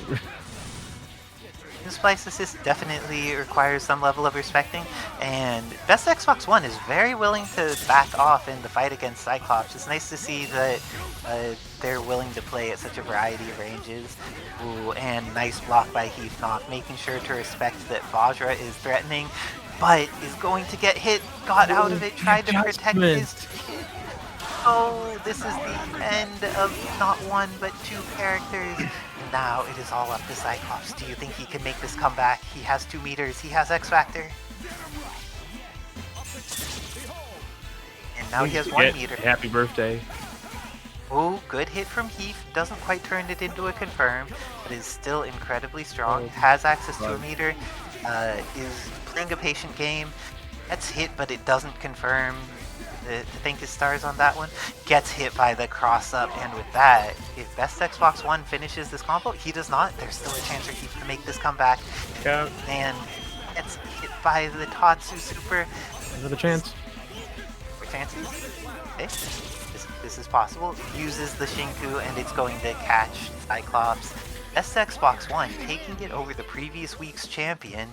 The Splice assist definitely requires some level of respecting, and best Xbox One is very willing to back off in the fight against Cyclops. It's nice to see that they're willing to play at such a variety of ranges. Ooh, and nice block by Hefnal, making sure to respect that Vajra is threatening, but is going to get hit, got out of it, tried to protect his kid. Oh, this is the end of not one but two characters. Now it is all up to Cyclops. Do you think he can make this comeback? He has 2 meters, he has X Factor. And now he has 1 meter. Happy birthday. Oh, good hit from Heath. Doesn't quite turn it into a confirm, but is still incredibly strong. Has access to a meter. Is playing a patient game. Gets hit, but it doesn't confirm. To think his stars on that one. Gets hit by the cross up, and with that, if best Xbox One finishes this combo, he does not. There's still a chance for Heath to make this comeback. Yeah. And gets hit by the Tatsu super. Another chance. More chances. Okay. This is possible. Uses the Shinku, and it's going to catch Cyclops. Best Xbox One taking it over the previous week's champion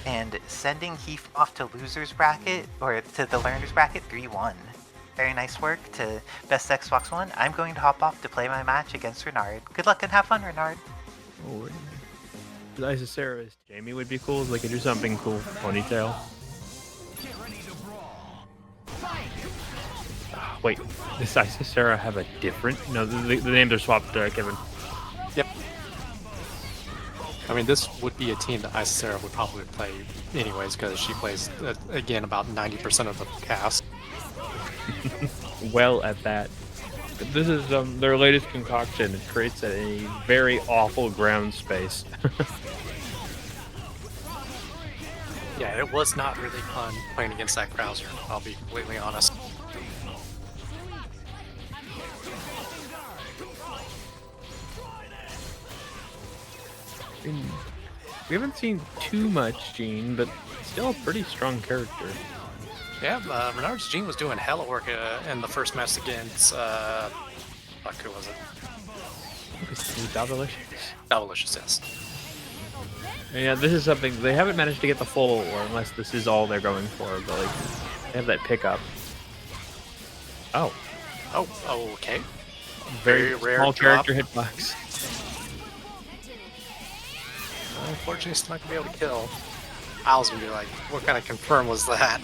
and sending Heath off to loser's bracket, or to the learner's bracket 3-1. Very nice work to best Xbox One. I'm going to hop off to play my match against Renard. Good luck and have fun, Renard. Oh, Isocera is Jamie would be cool. They could do something cool. Ponytail. Wait, does Isocera have a different? No, the names are swapped, Kevin. Yep. I mean, this would be a team that Isocera would probably play anyways, because she plays, again, about 90% of the cast. Well, at that. This is their latest concoction. It creates a very awful ground space. Yeah, it was not really fun playing against that Krauser, I'll be completely honest. We haven't seen too much Gene, but still a pretty strong character. Yeah, Renard's Gene was doing hella work in the first match against, fuck, who was it? Dabalicious. Dabalicious, yes. Yeah, this is something, they haven't managed to get the full, or unless this is all they're going for, but like, they have that pickup. Oh. Oh, okay. Very rare small drop. character hitbox. Unfortunately, it's not gonna be able to kill. I was gonna be like, what kind of confirm was that?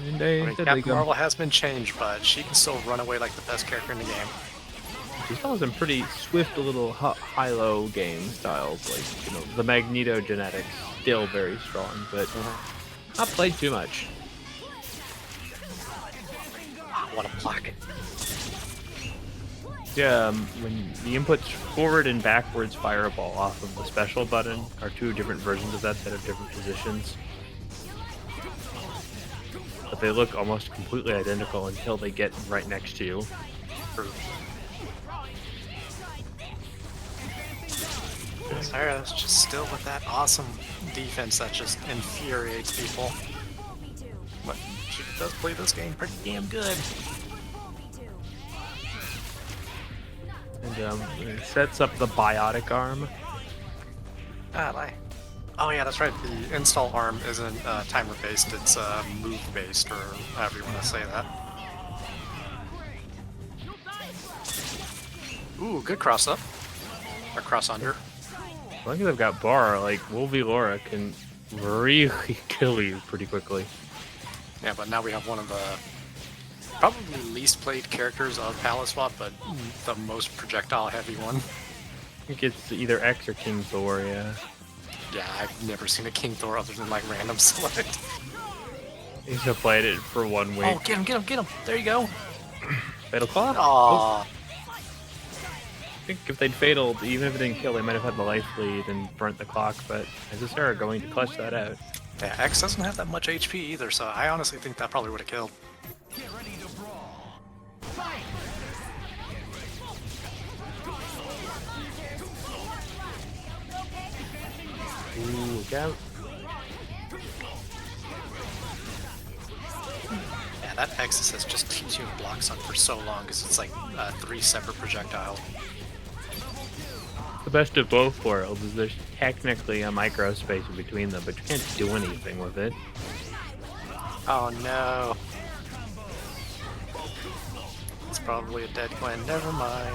And I mean, Captain Marvel has been changed, but she can still run away like the best character in the game. She's got some pretty swift little high-low game styles, like, you know, the Magneto genetics, still very strong, but not played too much. What a block. Yeah, when the inputs forward and backwards fireball off of the special button are 2 different versions of that set of different positions. But they look almost completely identical until they get right next to you. Sarah's just still with that awesome defense that just infuriates people. But she does play this game pretty damn good. and it sets up the biotic arm. Oh yeah, that's right. The install arm isn't timer based; it's move based, or however you want to say that. Ooh, good cross up or cross under. As long as I've got bar, like Wolvie Laura can really kill you pretty quickly. Yeah, but now we have one of the probably least played characters of Palace Swap, but the most projectile heavy one. I think it's either X or King Thor, yeah. Yeah, I've never seen a King Thor other than like random select. I used to play it for 1 week. Oh, get him, get him, get him! There you go! Fatal Claw? Aww. I think if they'd fataled, even if it didn't kill, they might have had the life lead and burnt the clock, but Azasara going to clutch that out. Yeah, X doesn't have that much HP either, so I honestly think that probably would have killed. Ooh, look out. Yeah, that X assist just keeps you in block stun for so long because it's like 3 separate projectiles. The best of both worlds is there's technically a micro space in between them, but you can't do anything with it. Oh no. It's probably a dead Gwen, never mind.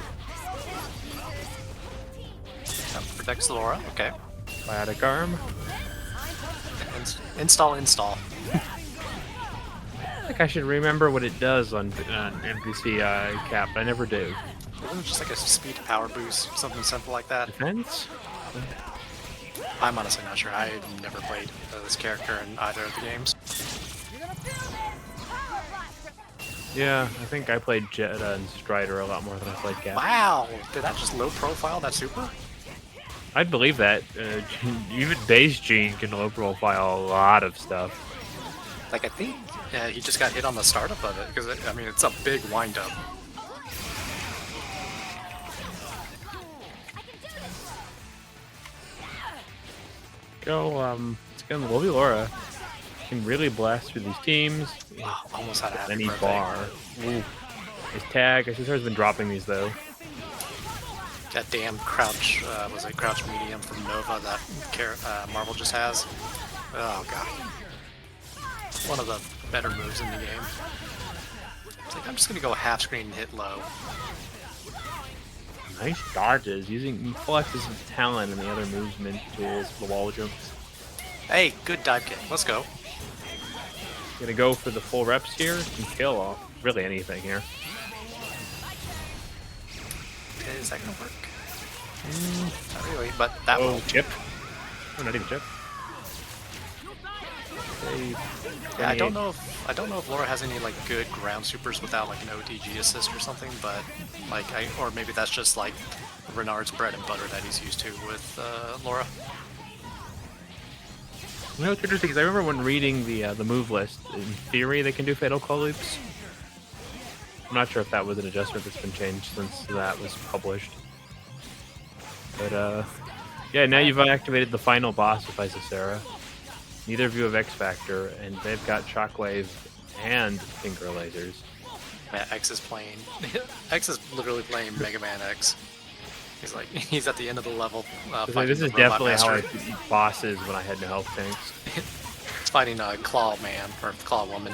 That protects Laura, okay. Biotic arm. Install. I think I should remember what it does on NPC cap, but I never do. Isn't it just like a speed power boost, something simple like that? Defense? I'm honestly not sure. I've never played this character in either of the games. Yeah, I think I played Jetta and Strider a lot more than I played Cap. Wow! Did that just low profile that super? I'd believe that. Even base Gene can low profile a lot of stuff. Like, I think he just got hit on the startup of it, because, I mean, it's a big wind-up. Let's go Wolvie Laura. Can really blast through these teams. Wow, almost had a happy Any birthday. bar. Ooh. His tag. Azasara's been dropping these, though. That damn crouch, was it crouch medium from Nova that Marvel just has? Oh god. One of the better moves in the game. It's like, I'm just gonna go half screen and hit low. Nice dodges, using flexes of talent and the other movement tools, the wall jumps. Hey, good dive kick. Let's go. Gonna go for the full reps here. Can kill off really anything here. Is that gonna work? Not really, but that will. Chip. Oh, not even chip. Yeah, I don't know if Laura has any like good ground supers without like an OTG assist or something, but like or maybe that's just like Renard's bread and butter that he's used to with Laura. You know what's interesting is I remember when reading the move list, in theory they can do Fatal Claw loops. I'm not sure if that was an adjustment that's been changed since that was published. But yeah, now you've activated the final boss with Azasara. Neither of you have X Factor, and they've got Shockwave and Finger Lasers. Yeah, X is playing. X is literally playing Mega Man X. He's at the end of the level. This is definitely how I beat bosses when I had no health tanks. It's fighting a Claw Man or Claw Woman.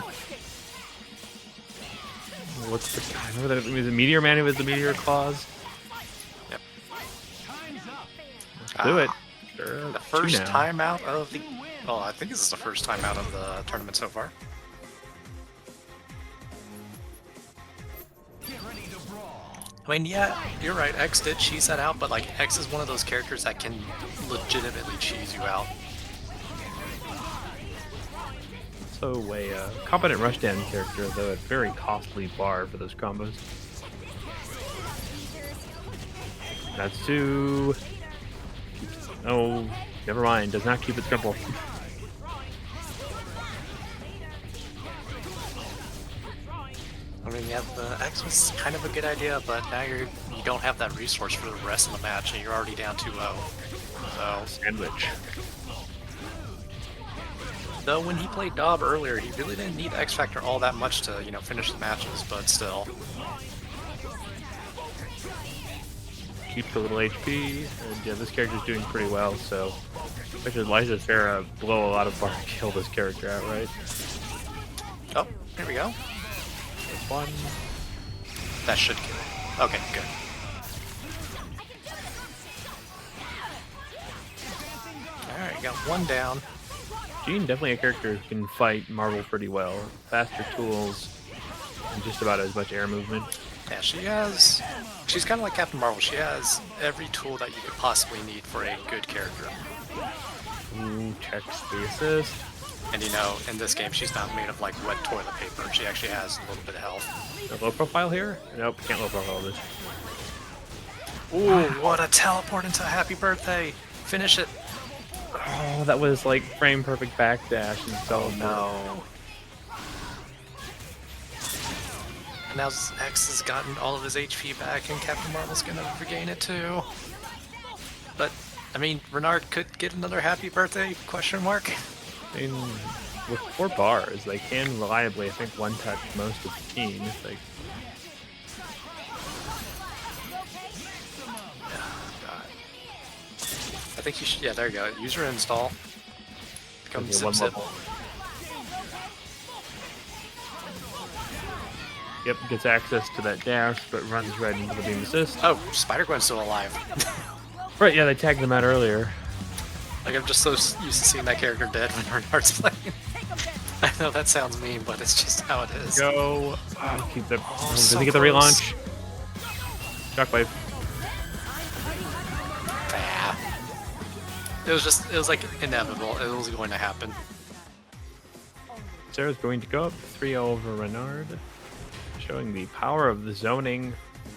What's the guy? Remember that it was a Meteor Man who was the Meteor Claws? Yep. Let's do it. Sure, The first time out of the. Well, I think this is the first time out of the tournament so far. I mean, yeah, you're right. X did cheese that out, but like X is one of those characters that can legitimately cheese you out. So a competent rushdown character, though a very costly bar for those combos. That's two. Oh, never mind. Does not keep it simple. I mean, yeah, the X was kind of a good idea, but now you don't have that resource for the rest of the match, and you're already down 2-0. So, Sandwich. though when he played Dob earlier, he really didn't need X Factor all that much to, finish the matches, but still. keeps a little HP, and yeah, this character's doing pretty well, so actually Liza Farah blow a lot of bar and kill this character outright. Oh, here we go. That's one. That should kill it. Okay, good. Alright, got one down. Jean definitely a character who can fight Marvel pretty well. Faster tools, and just about as much air movement. Yeah, she's kind of like Captain Marvel. She has every tool that you could possibly need for a good character. Ooh, checks the assist. And you know, in this game, she's not made of like wet toilet paper. She actually has a little bit of health. A low profile here? Nope, can't low profile this. Ooh, what a teleport into a happy birthday! Finish it! Oh, that was like frame perfect backdash and teleport. No. And now X has gotten all of his HP back, and Captain Marvel's gonna regain it too. But I mean, Renard could get another happy birthday? Question mark. I mean, with 4 bars, they can reliably, I think, one-touch most of the team. It's like, I think you should. Yeah, there you go. User install. Come okay, zip one zip. level. Yep, gets access to that dash, but runs right into the beam assist. Oh, Spider-Gwen's still alive. Right, yeah, they tagged them out earlier. Like, I'm just so used to seeing that character dead when Renard's playing. I know that sounds mean, but it's just how it is. Go. Keep the. Does so he get the close. relaunch? Shockwave. Bah. It was like inevitable. It was going to happen. Sarah's going to go up 3-0 over Renard, showing the power of the zoning,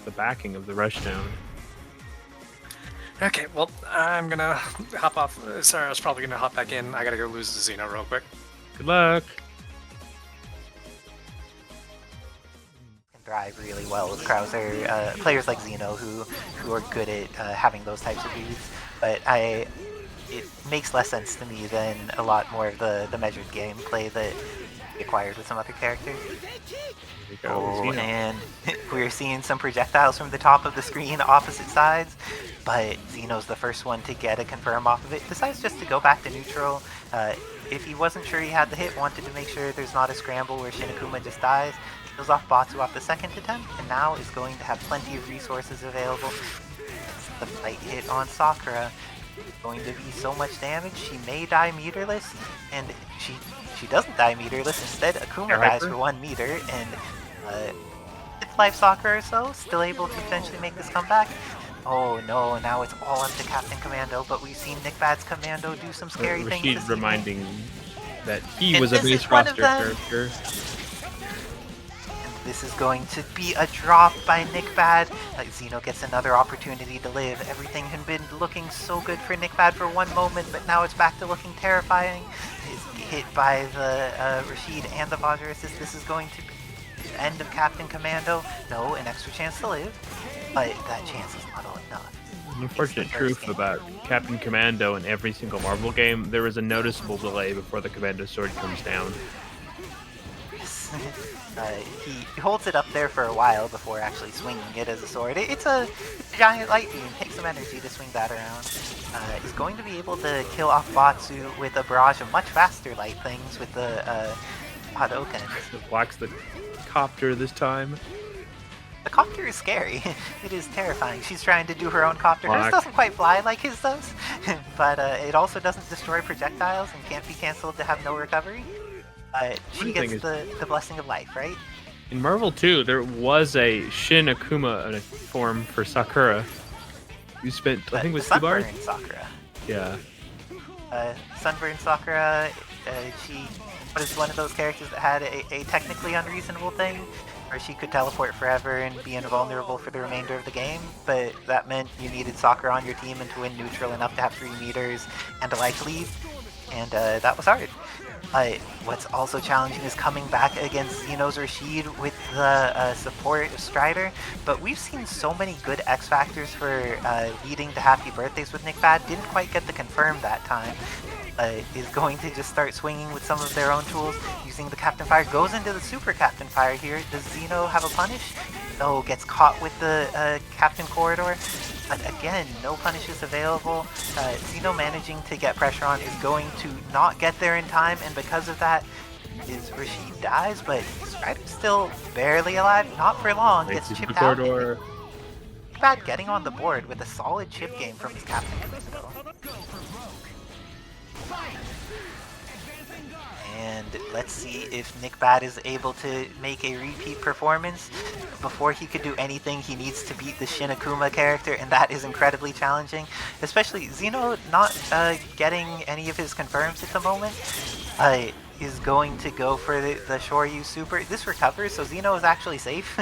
the backing of the rushdown. Okay, well, I'm gonna hop off. Sorry, I was probably gonna hop back in. I gotta go lose the Xeno real quick. Good luck. Can thrive really well with Krauser. Players like Xeno who are good at having those types of reads, but it makes less sense to me than a lot more of the measured gameplay that we acquired with some other characters. Oh, Xeno. and we're seeing some projectiles from the top of the screen opposite sides, but Xeno's the first one to get a confirm off of it. Decides just to go back to neutral. If he wasn't sure he had the hit, wanted to make sure there's not a scramble where Shinakuma just dies, kills off Batsu off the second attempt, and now is going to have plenty of resources available. The fight hit on Sakura. Going to be so much damage, she may die meterless, and she doesn't die meterless. Instead, Akuma dies for 1 meter, and 5th life Sakura or so, still able to potentially make this comeback. Oh no, now it's all up to Captain Commando, but we've seen Nick Bad's Commando do some scary things this Rashid reminding that he And was a this base is one roster of them. character. And this is going to be a drop by Nick Bad. Xeno gets another opportunity to live. Everything had been looking so good for Nick Bad for 1 moment, but now it's back to looking terrifying. Is hit by the Rashid and the Vajra assist. This is going to be the end of Captain Commando. No, an extra chance to live, but that chance is not enough. An unfortunate truth about Captain Commando in every single Marvel game, there is a noticeable delay before the Commando sword comes down. He holds it up there for a while before actually swinging it as a sword. It's a giant light beam. Takes some energy to swing that around. He's going to be able to kill off Batsu with a barrage of much faster light things with the Hadouken. It blocks the copter this time. The copter is scary. It is terrifying. She's trying to do her own copter. Hers Black. doesn't quite fly like his does, but it also doesn't destroy projectiles and can't be cancelled to have no recovery. She Funny gets thing is- the blessing of life, right? In Marvel 2, there was a Shin Akuma form for Sakura. You spent, I think it was 2 bars? Sunburn Sakura. Yeah. Sunburn Sakura, she was one of those characters that had a technically unreasonable thing, where she could teleport forever and be invulnerable for the remainder of the game, but that meant you needed Sakura on your team and to win neutral enough to have 3 meters and a life lead, and that was hard. What's also challenging is coming back against Xeno's Rashid with the support of Strider, but we've seen so many good X Factors for leading to happy birthdays with Nick Bad, didn't quite get the confirm that time. Is going to just start swinging with some of their own tools, using the Captain Fire, goes into the Super Captain Fire here. Does Xeno have a punish? Oh, gets caught with the Captain Corridor. But again, no punishes available. Xeno managing to get pressure on is going to not get there in time, and because of that, Rashid dies, but Strider's still barely alive, not for long, gets chipped out. Corridor. Bad getting on the board with a solid chip game from his Captain Commando. And let's see if Nick Bad is able to make a repeat performance. Before he could do anything, he needs to beat the Shin Akuma character, and that is incredibly challenging. Especially Xeno not getting any of his confirms at the moment. Is going to go for the Shoryu Super. This recovers, so Xeno is actually safe.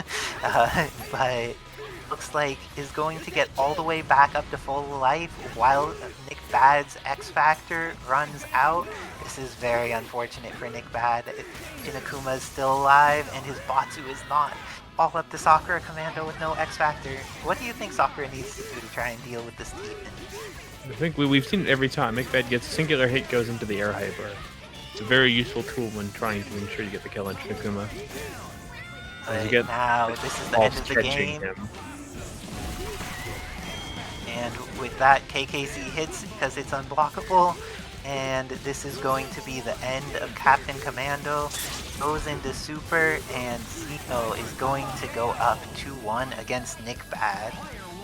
But looks like is going to get all the way back up to full life while Nick Bad's X Factor runs out. This is very unfortunate for Nick Bad. Inakuma is still alive and his Batsu is not. All up to Sakura Commando with no X Factor. What do you think Sakura needs to do to try and deal with this demon? I think we've seen it every time. Nick Bad gets a singular hit, goes into the air hyper. It's a very useful tool when trying to ensure you get the kill on Shinakuma. But now this is the end of the game. And with that, KKZ hits because it's unblockable. And this is going to be the end of Captain Commando. Goes into Super, and Xeno is going to go up 2-1 against Nick Bad.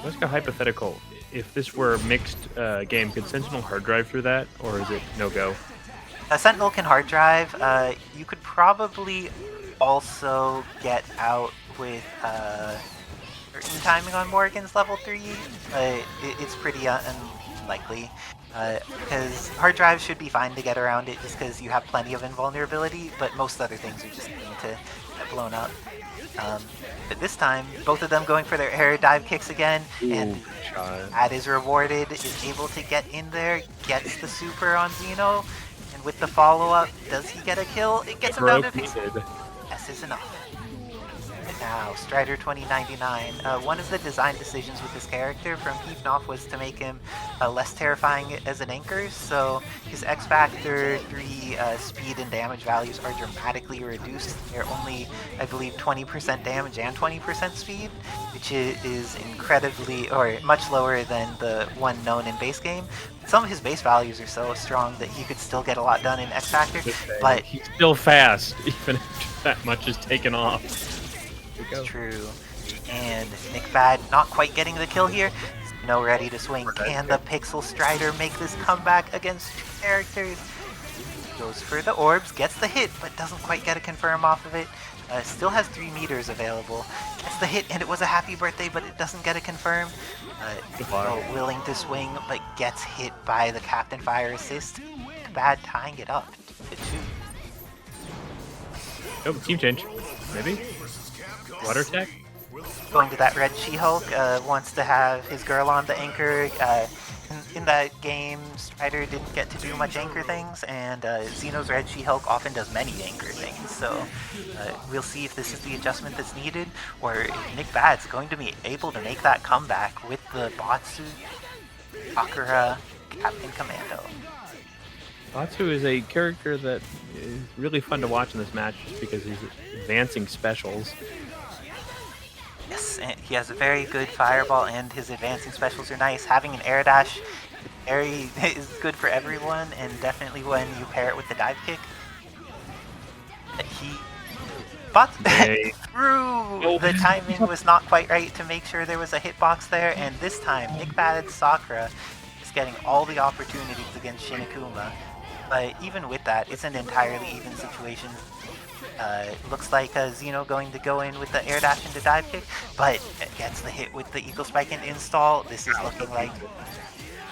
Let's go hypothetical. If this were a mixed game, could Sentinel hard drive through that, or is it no-go? Sentinel can hard drive. You could probably also get out with certain timing on Morgan's level 3. It's pretty unlikely. Because hard drive should be fine to get around it just because you have plenty of invulnerability, but most other things are just going to get blown up. But this time, both of them going for their air dive kicks again, and Bad is rewarded, is able to get in there, gets the super on Xeno, and with the follow-up, does he get a kill? It gets him down to pixel. S is enough. And now, Strider 2099. One of the design decisions with this character from Knopf was to make him less terrifying as an anchor, so his X Factor 3 speed and damage values are dramatically reduced. They're only, I believe, 20% damage and 20% speed, which is incredibly, or much lower than the one known in base game. Some of his base values are so strong that he could still get a lot done in X Factor, but he's still fast, even after that much is taken off. It's true. And Nick Bad not quite getting the kill here. No ready to swing. Can the Pixel Strider make this comeback against two characters? Goes for the orbs, gets the hit, but doesn't quite get a confirm off of it. Still has 3 meters available. Gets the hit, and it was a happy birthday, but it doesn't get a confirm. Willing to swing, but gets hit by the Captain Fire assist. Bad tying it up to 2. Oh, team change. Maybe? Water tech? Going to that red She-Hulk, wants to have his girl on the anchor. In that game, Strider didn't get to do much anchor things, and Xeno's red She-Hulk often does many anchor things, so we'll see if this is the adjustment that's needed, or if Nick Bad's going to be able to make that comeback with the Batsu, Sakura, Captain Commando. Batsu is a character that is really fun to watch in this match just because he's advancing specials. Yes, and he has a very good fireball, and his advancing specials are nice. Having an air dash is good for everyone, and definitely when you pair it with the dive kick. But through the timing was not quite right to make sure there was a hitbox there, and this time Nick Bad's Sakura is getting all the opportunities against Shinakuma. But even with that, it's an entirely even situation. Looks like Xeno going to go in with the air dash into dive kick, but gets the hit with the eagle spike and install. This is looking like a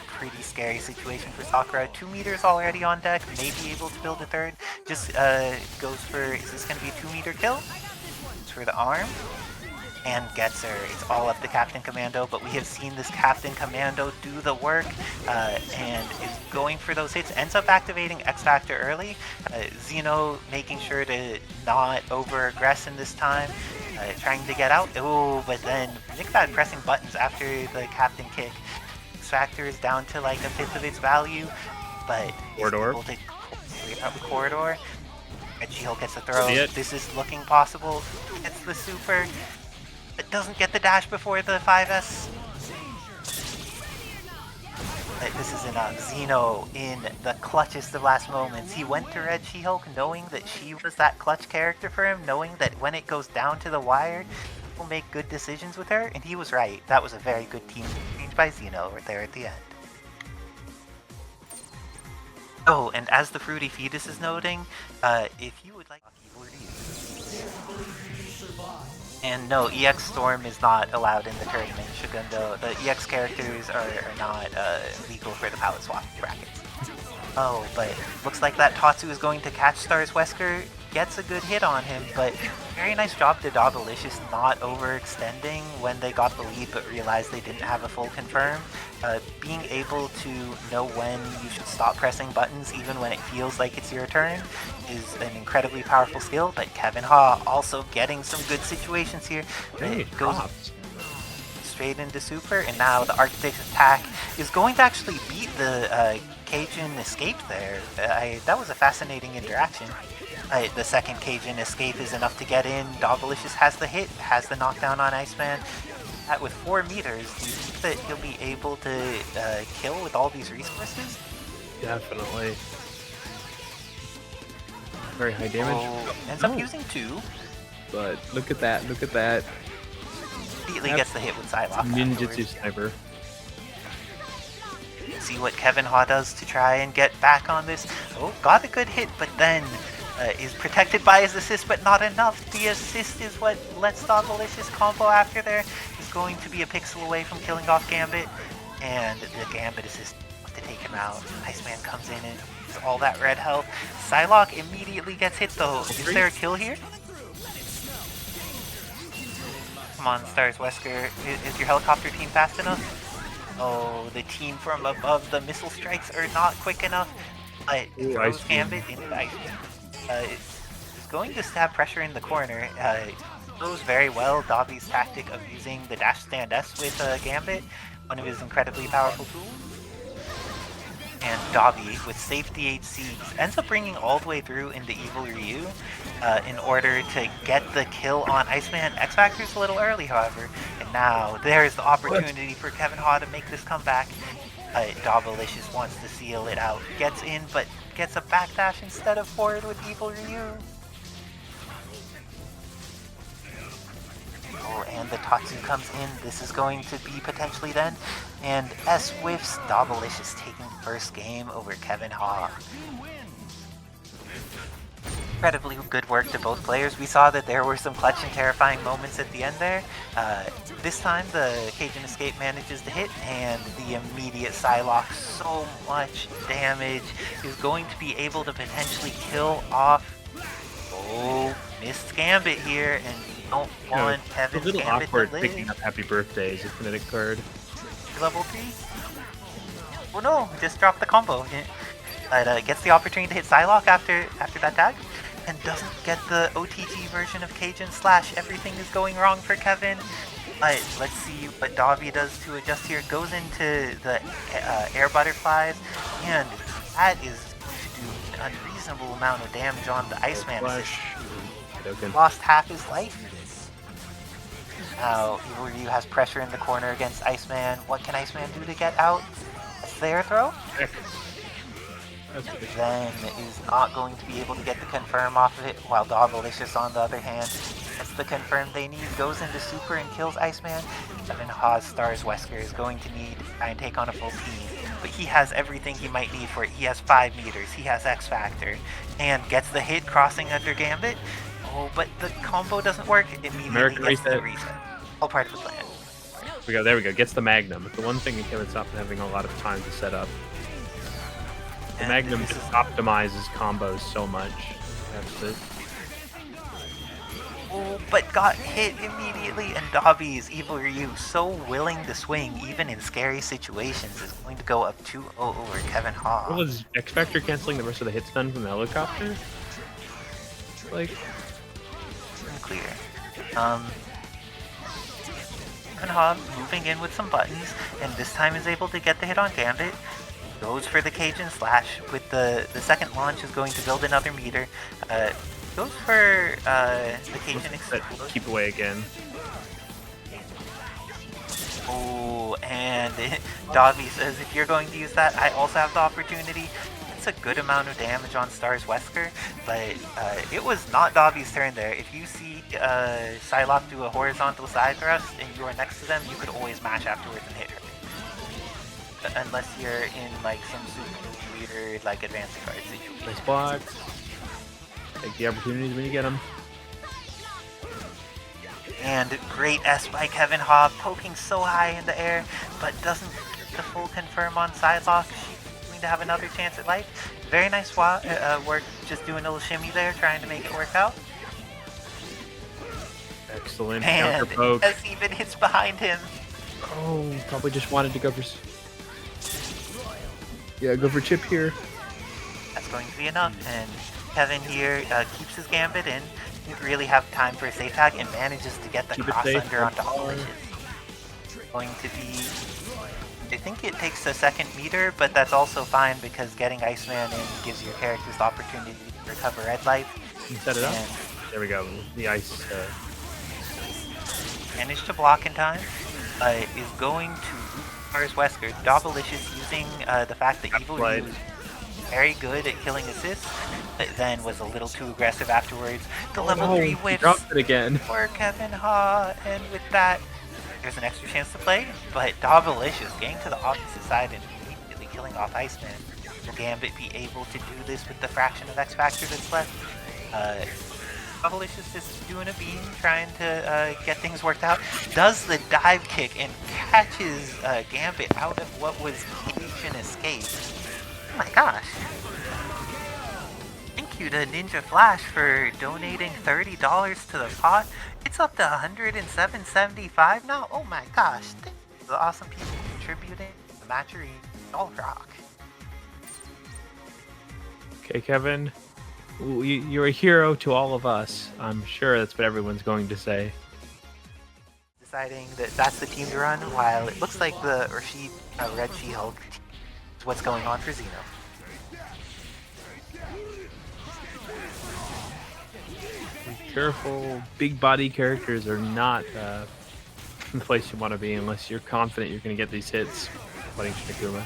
pretty scary situation for Sakura. 2 meters already on deck, may be able to build a third. Just goes for, is this going to be a 2-meter kill? It's for the arm. And gets her. It's all up to Captain Commando, but we have seen this Captain Commando do the work and is going for those hits. Ends up activating X Factor early. Xeno making sure to not over-aggress in this time, trying to get out. Oh, but then Nick Bad pressing buttons after the Captain kick. X Factor is down to like 1/5 of its value, but Corridor. able to clear out the corridor. Red She-Hulk gets the throw. This is looking possible. Gets the super. It doesn't get the dash before the 5S. This is enough. Xeno in the clutchest of last moments. He went to Red She-Hulk knowing that she was that clutch character for him, knowing that when it goes down to the wire, he'll make good decisions with her, and he was right. That was a very good team change by Xeno right there at the end. Oh, and as the Fruity Fetus is noting, if you would like evil reviews. And no, EX Storm is not allowed in the tournament, Shogundo. The EX characters are not legal for the palette swap brackets. Oh, but looks like that Tatsu is going to catch Stars Wesker, gets a good hit on him, but very nice job to Dabalicious not overextending when they got the lead but realized they didn't have a full confirm. Being able to know when you should stop pressing buttons even when it feels like it's your turn is an incredibly powerful skill, but Kevin Ha also getting some good situations here. Hey, it goes straight into super, and now the Architect's attack is going to actually beat the Cajun escape there. That was a fascinating interaction. The second Cajun escape is enough to get in. Dabalicious has the hit, has the knockdown on Iceman. With 4 meters, do you think that he'll be able to kill with all these resources? Definitely. Very high damage. Oh, ends up using 2. But look at that, look at that. Immediately gets the hit with Psylocke. Ninjutsu sniper. See what Kevin Ha does to try and get back on this. Oh, got a good hit, but then is protected by his assist, but not enough. The assist is what lets Dabalicious combo after there. Is going to be a pixel away from killing off Gambit, and the Gambit assist to take him out. Iceman comes in and is all that red health. Psylocke immediately gets hit though. Is there a kill here? Come on, Stars Wesker. Is your helicopter team fast enough? Oh, the team from above, the missile strikes are not quick enough. Throws Gambit into the ice. Is going to stab pressure in the corner. Knows very well Dobby's tactic of using the dash stand S with Gambit, one of his incredibly powerful tools. And Dobby, with safety HCs, ends up bringing all the way through into Evil Ryu in order to get the kill on Iceman. X-Factor's a little early, however, and now there's the opportunity for Kevin Ha to make this comeback. Dabalicious wants to seal it out, gets in, but gets a backdash instead of forward with Evil Ryu. Oh, and the Tatsu comes in. This is going to be potentially then. And S whiffs. Dabalicious taking the first game over Kevin Ha. Incredibly good work to both players. We saw that there were some clutch and terrifying moments at the end there. This time the Cajun escape manages to hit, and the immediate Psylocke, so much damage, is going to be able to potentially kill off. Oh, missed Gambit here, and don't want Kevin's Gambit. It's a little Gambit awkward to live. picking up Happy Birthday as a kinetic card. Level 3? Oh no, just dropped the combo. It gets the opportunity to hit Psylocke after that tag, and doesn't get the OTG version of Cajun Slash. Everything is going wrong for Kevin. Let's see what Dobby does to adjust here. Goes into the air butterflies, and that is going to do an unreasonable amount of damage on the Iceman. Lost half his life. Now, Evil Ryu has pressure in the corner against Iceman. What can Iceman do to get out? A Slayer throw? Then is not going to be able to get the confirm off of it, while Dabalicious, on the other hand, gets the confirm they need, goes into super and kills Iceman. Kevin Ha's Stars Wesker is going to need to try and take on a full team, but he has everything he might need for it. He has 5 meters, he has X Factor, and gets the hit crossing under Gambit. Oh, but the combo doesn't work. Immediately American gets the reset. reset. All part of the plan. There we go. Gets the Magnum. It's the one thing that Kevin's not having a lot of time to set up. The Magnum just optimizes combos so much. That's it. Oh, but got hit immediately, and Dobby's Evil Ryu, so willing to swing even in scary situations, is going to go up 2-0 over Kevin Ha. What was X Factor canceling the rest of the hit stun from the helicopter? Like, Unclear. Kevin Ha moving in with some buttons, and this time is able to get the hit on Gambit. Goes for the Cajun Slash with the second launch, is going to build another meter. Goes for the Cajun Explosion. keep away again. Oh, And Davi says, if you're going to use that, I also have the opportunity. It's a good amount of damage on Star's Wesker, but it was not Davi's turn there. If you see Psylocke do a horizontal side thrust and you are next to them, you could always mash afterwards and hit her. Unless you're in like some super weird like advancing card situation. Nice blocks. Take the opportunities when you get them. And great S by Kevin Hobb, poking so high in the air, but doesn't get the full confirm on Psylocke. She's going to have another chance at life. Very nice work, just doing a little shimmy there, trying to make it work out. Excellent And counter poke. S even hits behind him. Oh, probably just wanted to go for... Yeah, go for chip here. That's going to be enough, and Kevin here keeps his gambit in. Didn't really have time for a safe tag and manages to get the Keep it cross safe, under on don't fall. Delicious. Going to be... I think it takes a second meter, but that's also fine because getting Iceman in gives your characters the opportunity to recover red life. You set it up. And There we go. The ice. managed to block in time. Is going to Mars Wesker. Davalicious using the fact that Evil Right. was very good at killing assists, but then was a little too aggressive afterwards. The level 3 he whips dropped it again. for Kevin Ha, and with that, there's an extra chance to play, but Davalicious getting to the opposite side and immediately killing off Iceman. Will Gambit be able to do this with the fraction of X Factor that's left? Davalicious just doing a beam, trying to get things worked out. Does the dive kick and catches Gambit out of what was Asian escape. Oh my gosh. Thank you to Ninja Flash for donating $30 to the pot. It's up to $107.75 now. Oh my gosh. Thank you to the awesome people contributing. The matchery all rock. Okay, Kevin. You're a hero to all of us. I'm sure that's what everyone's going to say. Deciding that that's the team to run, while it looks like the Rashid Red She-Hulk is what's going on for Xeno. Be careful. Big body characters are not the place you want to be unless you're confident you're going to get these hits fighting Shinakuma.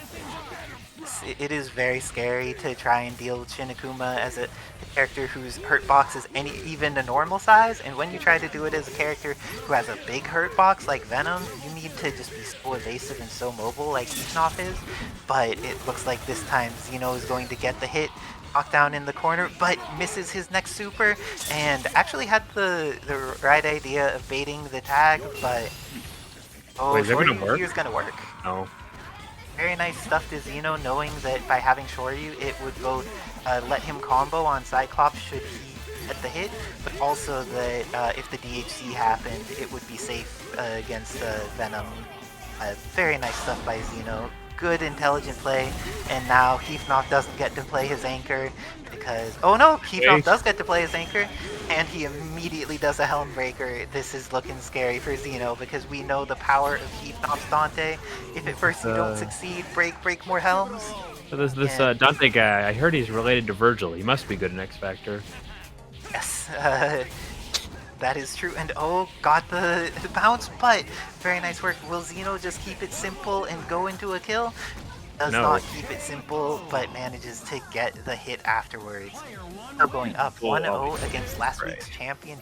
It is very scary to try and deal with Shinakuma as a character whose hurt box is even a normal size, and when you try to do it as a character who has a big hurt box like Venom, you need to just be so evasive and so mobile like Eatnoff is. But it looks like this time Xeno is going to get the hit, knockdown in the corner, but misses his next super, and actually had the right idea of baiting the tag, but Wait, is that gonna work? Here's gonna work. No. Very nice stuff to Xeno, knowing that by having Shoryu, it would both let him combo on Cyclops should he get the hit, but also that if the DHC happened, it would be safe against Venom. Very nice stuff by Xeno. Good intelligent play, and now Heathnoff doesn't get to play his anchor because... Oh no! Heathnoff does get to play his anchor, and he immediately does a Helm Breaker. This is looking scary for Xeno because we know the power of Heathnoff's Dante. If at first you don't succeed, break more Helms. So this Dante guy, I heard he's related to Virgil. He must be good in X Factor. Yes, that is true, and oh, got the bounce, but very nice work. Will Xeno just keep it simple and go into a kill? Does not keep it simple, but manages to get the hit afterwards. Now going up 1-0 against last week's champion.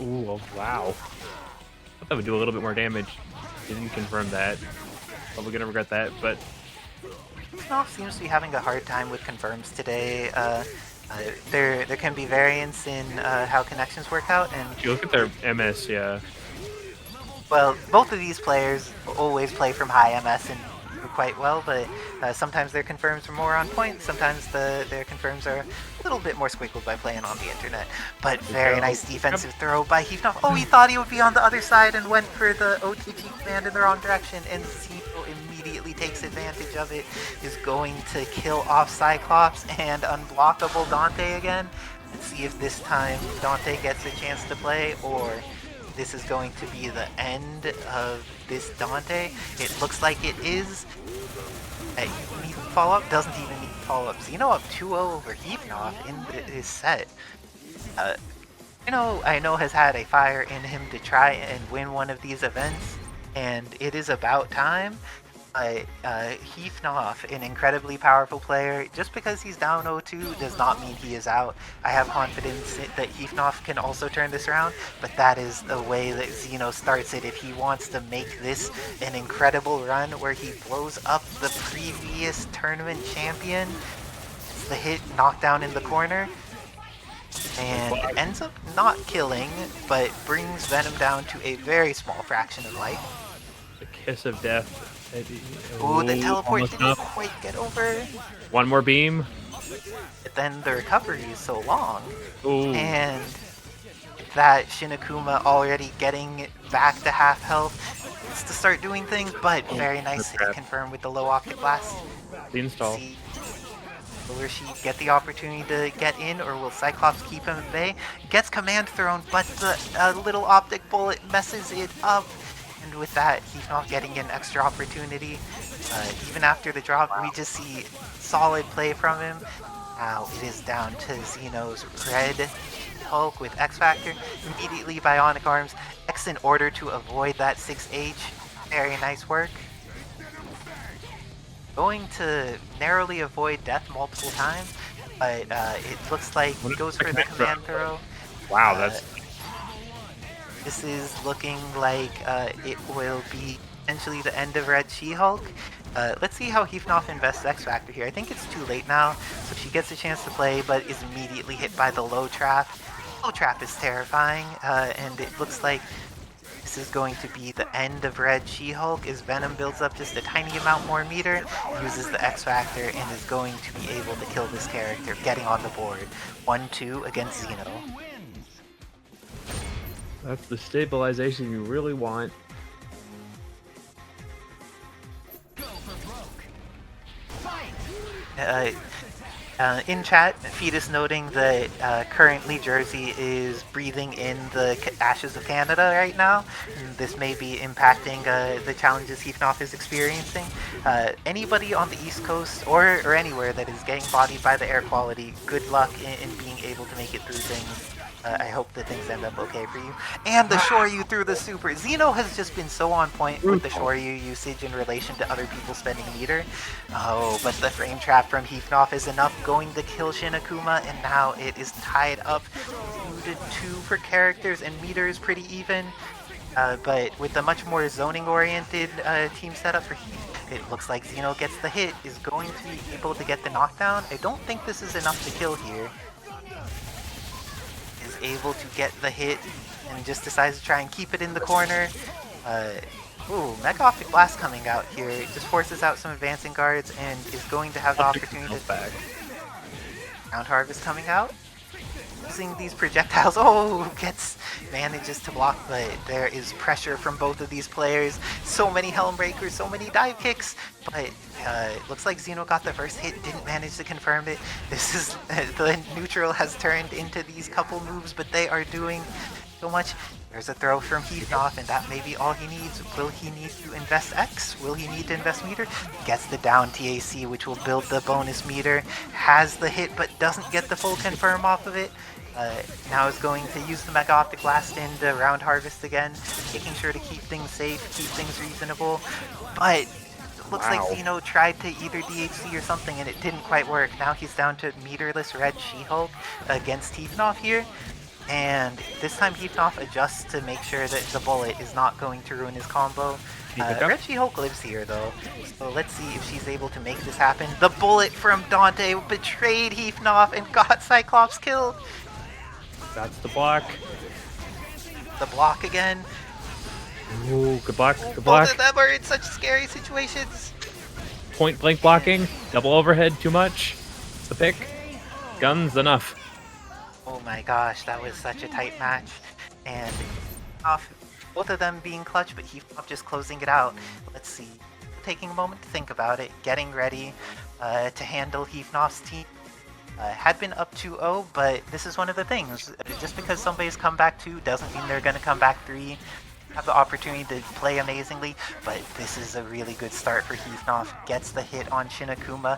Ooh, oh, wow. I thought that would do a little bit more damage. Didn't confirm that. Probably gonna regret that, but... Heathnoff seems to be having a hard time with confirms today. There can be variance in how connections work out, and If you look at their MS, yeah. well, both of these players always play from high MS and do quite well, but sometimes their confirms are more on point, sometimes their confirms are a little bit more squiggled by playing on the internet. But very nice defensive throw by Heathnoff. Oh, he thought he would be on the other side and went for the OTG command in the wrong direction, and Xeno immediately takes advantage of it, is going to kill off Cyclops and unblockable Dante again. Let's see if this time Dante gets a chance to play, or this is going to be the end of this Dante. It looks like it is. Need follow-up? Doesn't even need follow-up. Xeno up 2-0 over Heathnoff in his set. I know has had a fire in him to try and win one of these events, and it is about time. Heathnoff, an incredibly powerful player, just because he's down 0-2 does not mean he is out. I have confidence that Heathnoff can also turn this around, but that is the way that Xeno starts it. If he wants to make this an incredible run where he blows up the previous tournament champion, the hit knockdown in the corner, and ends up not killing, but brings Venom down to a very small fraction of life. The kiss of death. Ooh, the teleport almost didn't enough. quite get over. One more beam. But then the recovery is so long. Ooh. And that Shinakuma already getting back to half health. It's to start doing things, but very nice hit confirmed with the low Optic Blast. The install. See, will she get the opportunity to get in, or will Cyclops keep him at bay? Gets command thrown, but the little Optic Bullet messes it up. And with that, he's not getting an extra opportunity. Even after the drop, we just see solid play from him. Now it is down to Xeno's Red Hulk with X Factor. Immediately Bionic Arms. X in order to avoid that 6H. Very nice work. Going to narrowly avoid death multiple times, but it looks like he goes for the command throw. Wow, that's... This is looking like it will be potentially the end of Red She-Hulk. Let's see how Heathnoff invests X Factor here. I think it's too late now, so she gets a chance to play, but is immediately hit by the low trap. Low trap is terrifying, and it looks like this is going to be the end of Red She-Hulk as Venom builds up just a tiny amount more meter, uses the X Factor, and is going to be able to kill this character, getting on the board. 1-2 against Xeno. That's the stabilization you really want. In chat, Fetus noting that currently Jersey is breathing in the ashes of Canada right now. And this may be impacting the challenges Heathnoff is experiencing. Anybody on the East Coast or anywhere that is getting bodied by the air quality, good luck in being able to make it through things. I hope that things end up okay for you. And the Shoryu through the super. Xeno has just been so on point with the Shoryu usage in relation to other people spending meter. Oh, but the frame trap from Heathnoff is enough, going to kill Shinakuma, and now it is tied up 2-2 for characters, and meter is pretty even. But with a much more zoning-oriented team setup for Heath, it looks like Xeno gets the hit, is going to be able to get the knockdown. I don't think this is enough to kill here. Able to get the hit and just decides to try and keep it in the corner. Ooh, Mega Optic Blast coming out here. It just forces out some advancing guards and is going to have the opportunity to... Ground Harvest coming out. Using these projectiles. Oh, manages to block, but there is pressure from both of these players. So many Helm Breakers, so many dive kicks, but it looks like Xeno got the first hit, didn't manage to confirm it. This is, the neutral has turned into these couple moves, but they are doing so much. There's a throw from Heathnoff, and that may be all he needs. Will he need to invest X? Will he need to invest meter? Gets the down TAC, which will build the bonus meter. Has the hit, but doesn't get the full confirm off of it. Now is going to use the Mega Optic Blast into Round Harvest again, making sure to keep things safe, keep things reasonable. But it looks like Xeno tried to either DHC or something, and it didn't quite work. Now he's down to meterless Red She-Hulk against Heathnoff here. And this time Heathnoff adjusts to make sure that the bullet is not going to ruin his combo. Red She-Hulk lives here though, so let's see if she's able to make this happen. The bullet from Dante betrayed Heathnoff and got Cyclops killed. That's the block. The block again. Ooh, good block, good block. Both of them are in such scary situations. Point blank blocking, double overhead too much. It's the pick. Guns enough. Oh my gosh, that was such a tight match. And both of them being clutch, but Heathnoff just closing it out. Let's see. Taking a moment to think about it, getting ready to handle Heathnoff's team. Had been up 2-0, but this is one of the things. Just because somebody's come back 2 doesn't mean they're going to come back 3. Have the opportunity to play amazingly, but this is a really good start for Heathnoff. Gets the hit on Shinakuma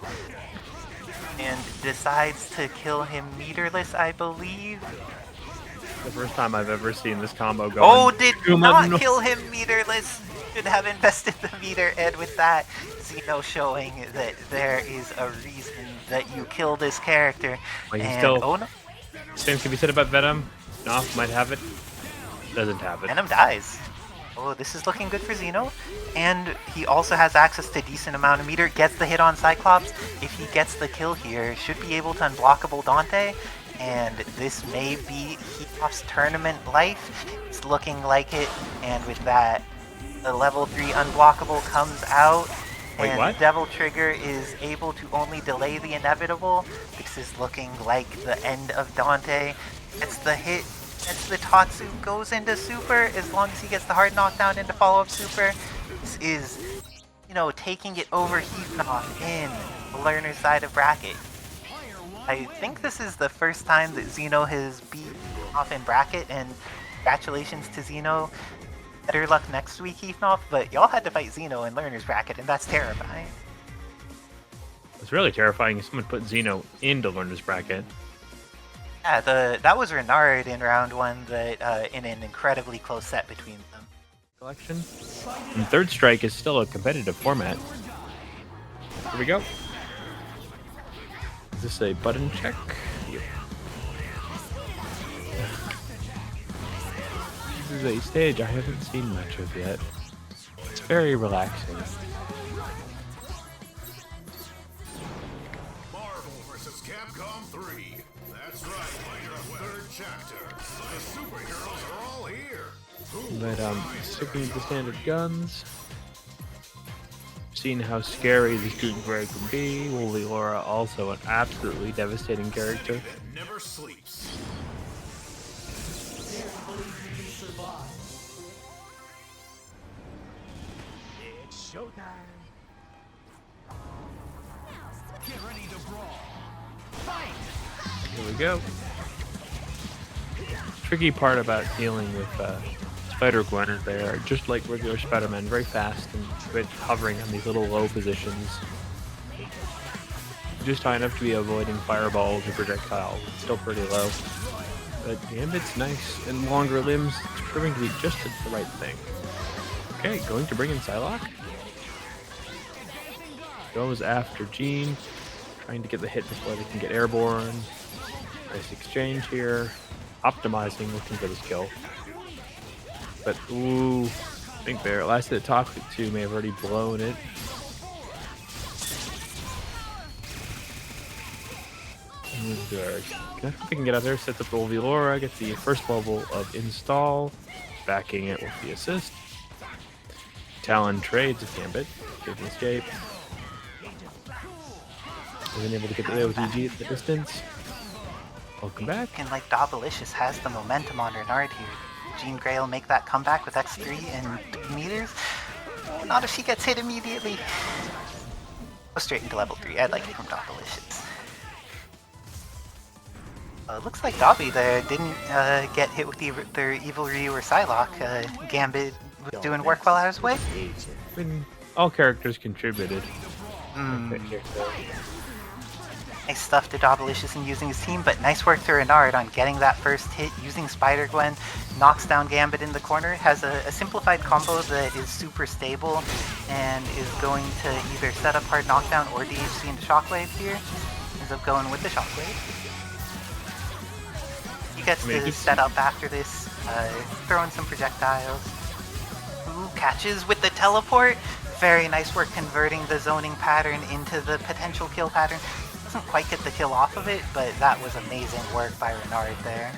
and decides to kill him meterless, I believe. The first time I've ever seen this combo go. Oh, did not kill him meterless. Should have invested the meter, and with that, Xeno showing that there is a reason that you kill this character. Like and still, oh no, same can be said about Venom. Knopf might have it. Doesn't have it. Venom dies. Oh, this is looking good for Xeno. And he also has access to a decent amount of meter. Gets the hit on Cyclops. If he gets the kill here, should be able to unblockable Dante. And this may be Heatmoff's tournament life. It's looking like it. And with that, the level 3 unblockable comes out. Wait, and what? Devil Trigger is able to only delay the inevitable. This is looking like the end of Dante. Gets the hit. Gets the Tatsu, goes into super, as long as he gets the hard knockdown into follow-up super. This is, you know, taking it over Heatnoff in the learner's side of bracket. I think this is the first time that Xeno has beat off in bracket, and congratulations to Xeno. Better luck next week, Heatnoff, but y'all had to fight Xeno in learner's bracket, and that's terrifying. It's really terrifying if someone put Xeno into learner's bracket. Yeah, that was Renard in round 1 that in an incredibly close set between them. Collection. And Third Strike is still a competitive format. Here we go. Is this a button check? Yep. This is a stage I haven't seen much of yet. It's very relaxing. Marvel vs. Capcom 3. That's right, third chapter. The superheroes are all here. But sticking to the standard guns. Seeing how scary this Gutenberg can be. Woolly Laura also an absolutely devastating character. That never sleeps. It's showtime. Get ready to brawl. Fight! Here we go. Tricky part about dealing with Spider-Gwen is they are just like regular Spider-Man, very fast and good, hovering on these little low positions. Just high enough to be avoiding fireballs or projectiles. It's still pretty low. But Gambit's nice and longer limbs. It's proving to be just the right thing. Okay, going to bring in Psylocke. Goes after Jean, trying to get the hit before they can get airborne. Nice exchange here. Optimizing, looking for this kill. But, ooh, I think their last hit Toxic 2 may have already blown it. If they can get out there, sets up Volvilora, gets the first level of install, backing it with the assist. Talon trades with Gambit, gives an escape. Isn't able to get there with EG at the distance. Welcome back. And like Dobalicious has the momentum on Renard here. Jean Grey will make that comeback with X3 and 3 meters. Oh, not if she gets hit immediately. Go straight into level 3. I'd like it from Dobalicious. Looks like Dobby there didn't get hit with either Evil Ryu or Psylocke. Gambit was doing work while I was away. I mean, all characters contributed. Nice stuff to Dobalicious in using his team, but nice work to Renard on getting that first hit, using Spider-Gwen, knocks down Gambit in the corner, has a simplified combo that is super stable, and is going to either set up hard knockdown or DHC into Shockwave here. Ends up going with the Shockwave. He gets to set up after this, throwing some projectiles. Ooh, catches with the teleport. Very nice work converting the zoning pattern into the potential kill pattern. Doesn't quite get the kill off of it, but that was amazing work by Renard there.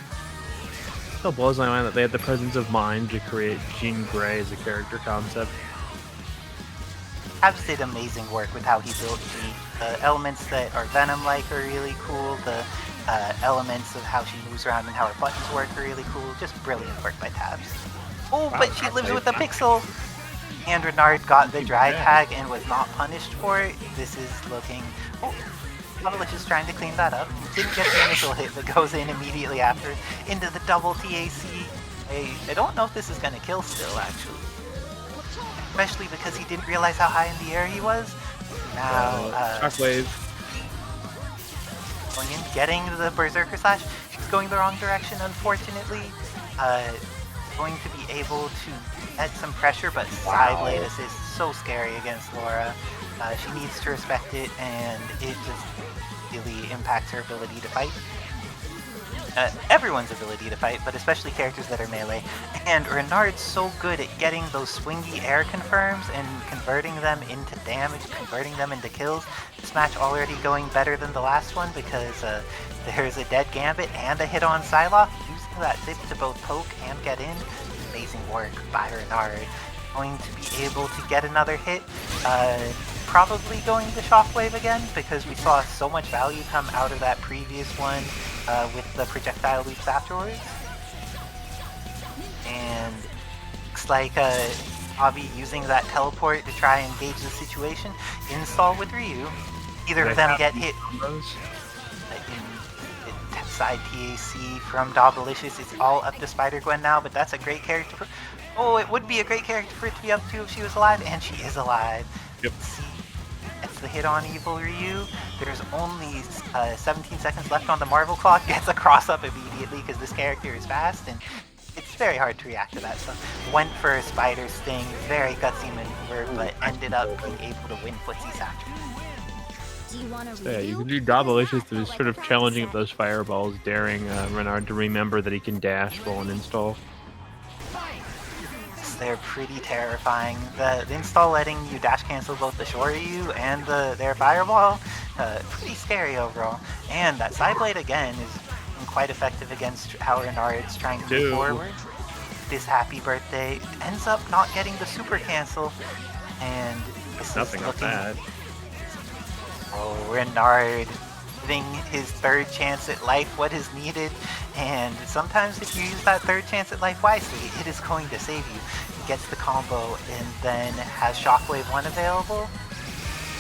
Still blows my mind that they had the presence of mind to create Jean Grey as a character concept. Habs did amazing work with how he built Jean. The elements that are Venom-like are really cool. The elements of how she moves around and how her buttons work are really cool. Just brilliant work by Tabs. Oh, Wow, but she lives with a pixel! And Renard got the dry tag and was not punished for it. This is looking... Oh, Dobalicious trying to clean that up. Didn't get the initial hit, but goes in immediately after into the double TAC. I don't know if this is going to kill still, actually. Especially because he didn't realize how high in the air he was. Now, Shockwave. going in, getting the Berserker Slash. going the wrong direction, unfortunately. Going to be able to get some pressure, but side lattice is so scary against Laura. She needs to respect it, and it just really impacts her ability to fight. Everyone's ability to fight, but especially characters that are melee. And Renard's so good at getting those swingy air confirms and converting them into damage, converting them into kills. This match already going better than the last one because there's a dead Gambit and a hit on Psylocke. Using that zip to both poke and get in. Amazing work by Renard. Going to be able to get another hit. Probably going to Shockwave again because we saw so much value come out of that previous one with the projectile loops afterwards. And looks like Avi using that teleport to try and gauge the situation. Install with Ryu. Either of them get hit. Side TAC from Dabalicious. It's all up to Spider-Gwen now, but that's a great character for... Oh, it would be a great character for it to be up to if she was alive, and she is alive. Yep. That's the hit on Evil Ryu. There's only 17 seconds left on the Marvel clock. Gets a cross-up immediately because this character is fast, and it's very hard to react to that stuff. Went for a Spider Sting, very gutsy maneuver, but ended up being able to win footsies after. Yeah, you can do Dabalicious to sort of challenging up those fireballs, daring Renard to remember that he can dash, roll, and install. They're pretty terrifying. The install letting you dash cancel both the Shoryu and their fireball, pretty scary overall. And that side blade again is quite effective against how Renard's trying to move forward. This happy birthday ends up not getting the super cancel, and this Nothing is like looking... that. Oh, Renard giving his third chance at life what is needed, and sometimes if you use that third chance at life wisely, it is going to save you. He gets the combo and then has Shockwave 1 available.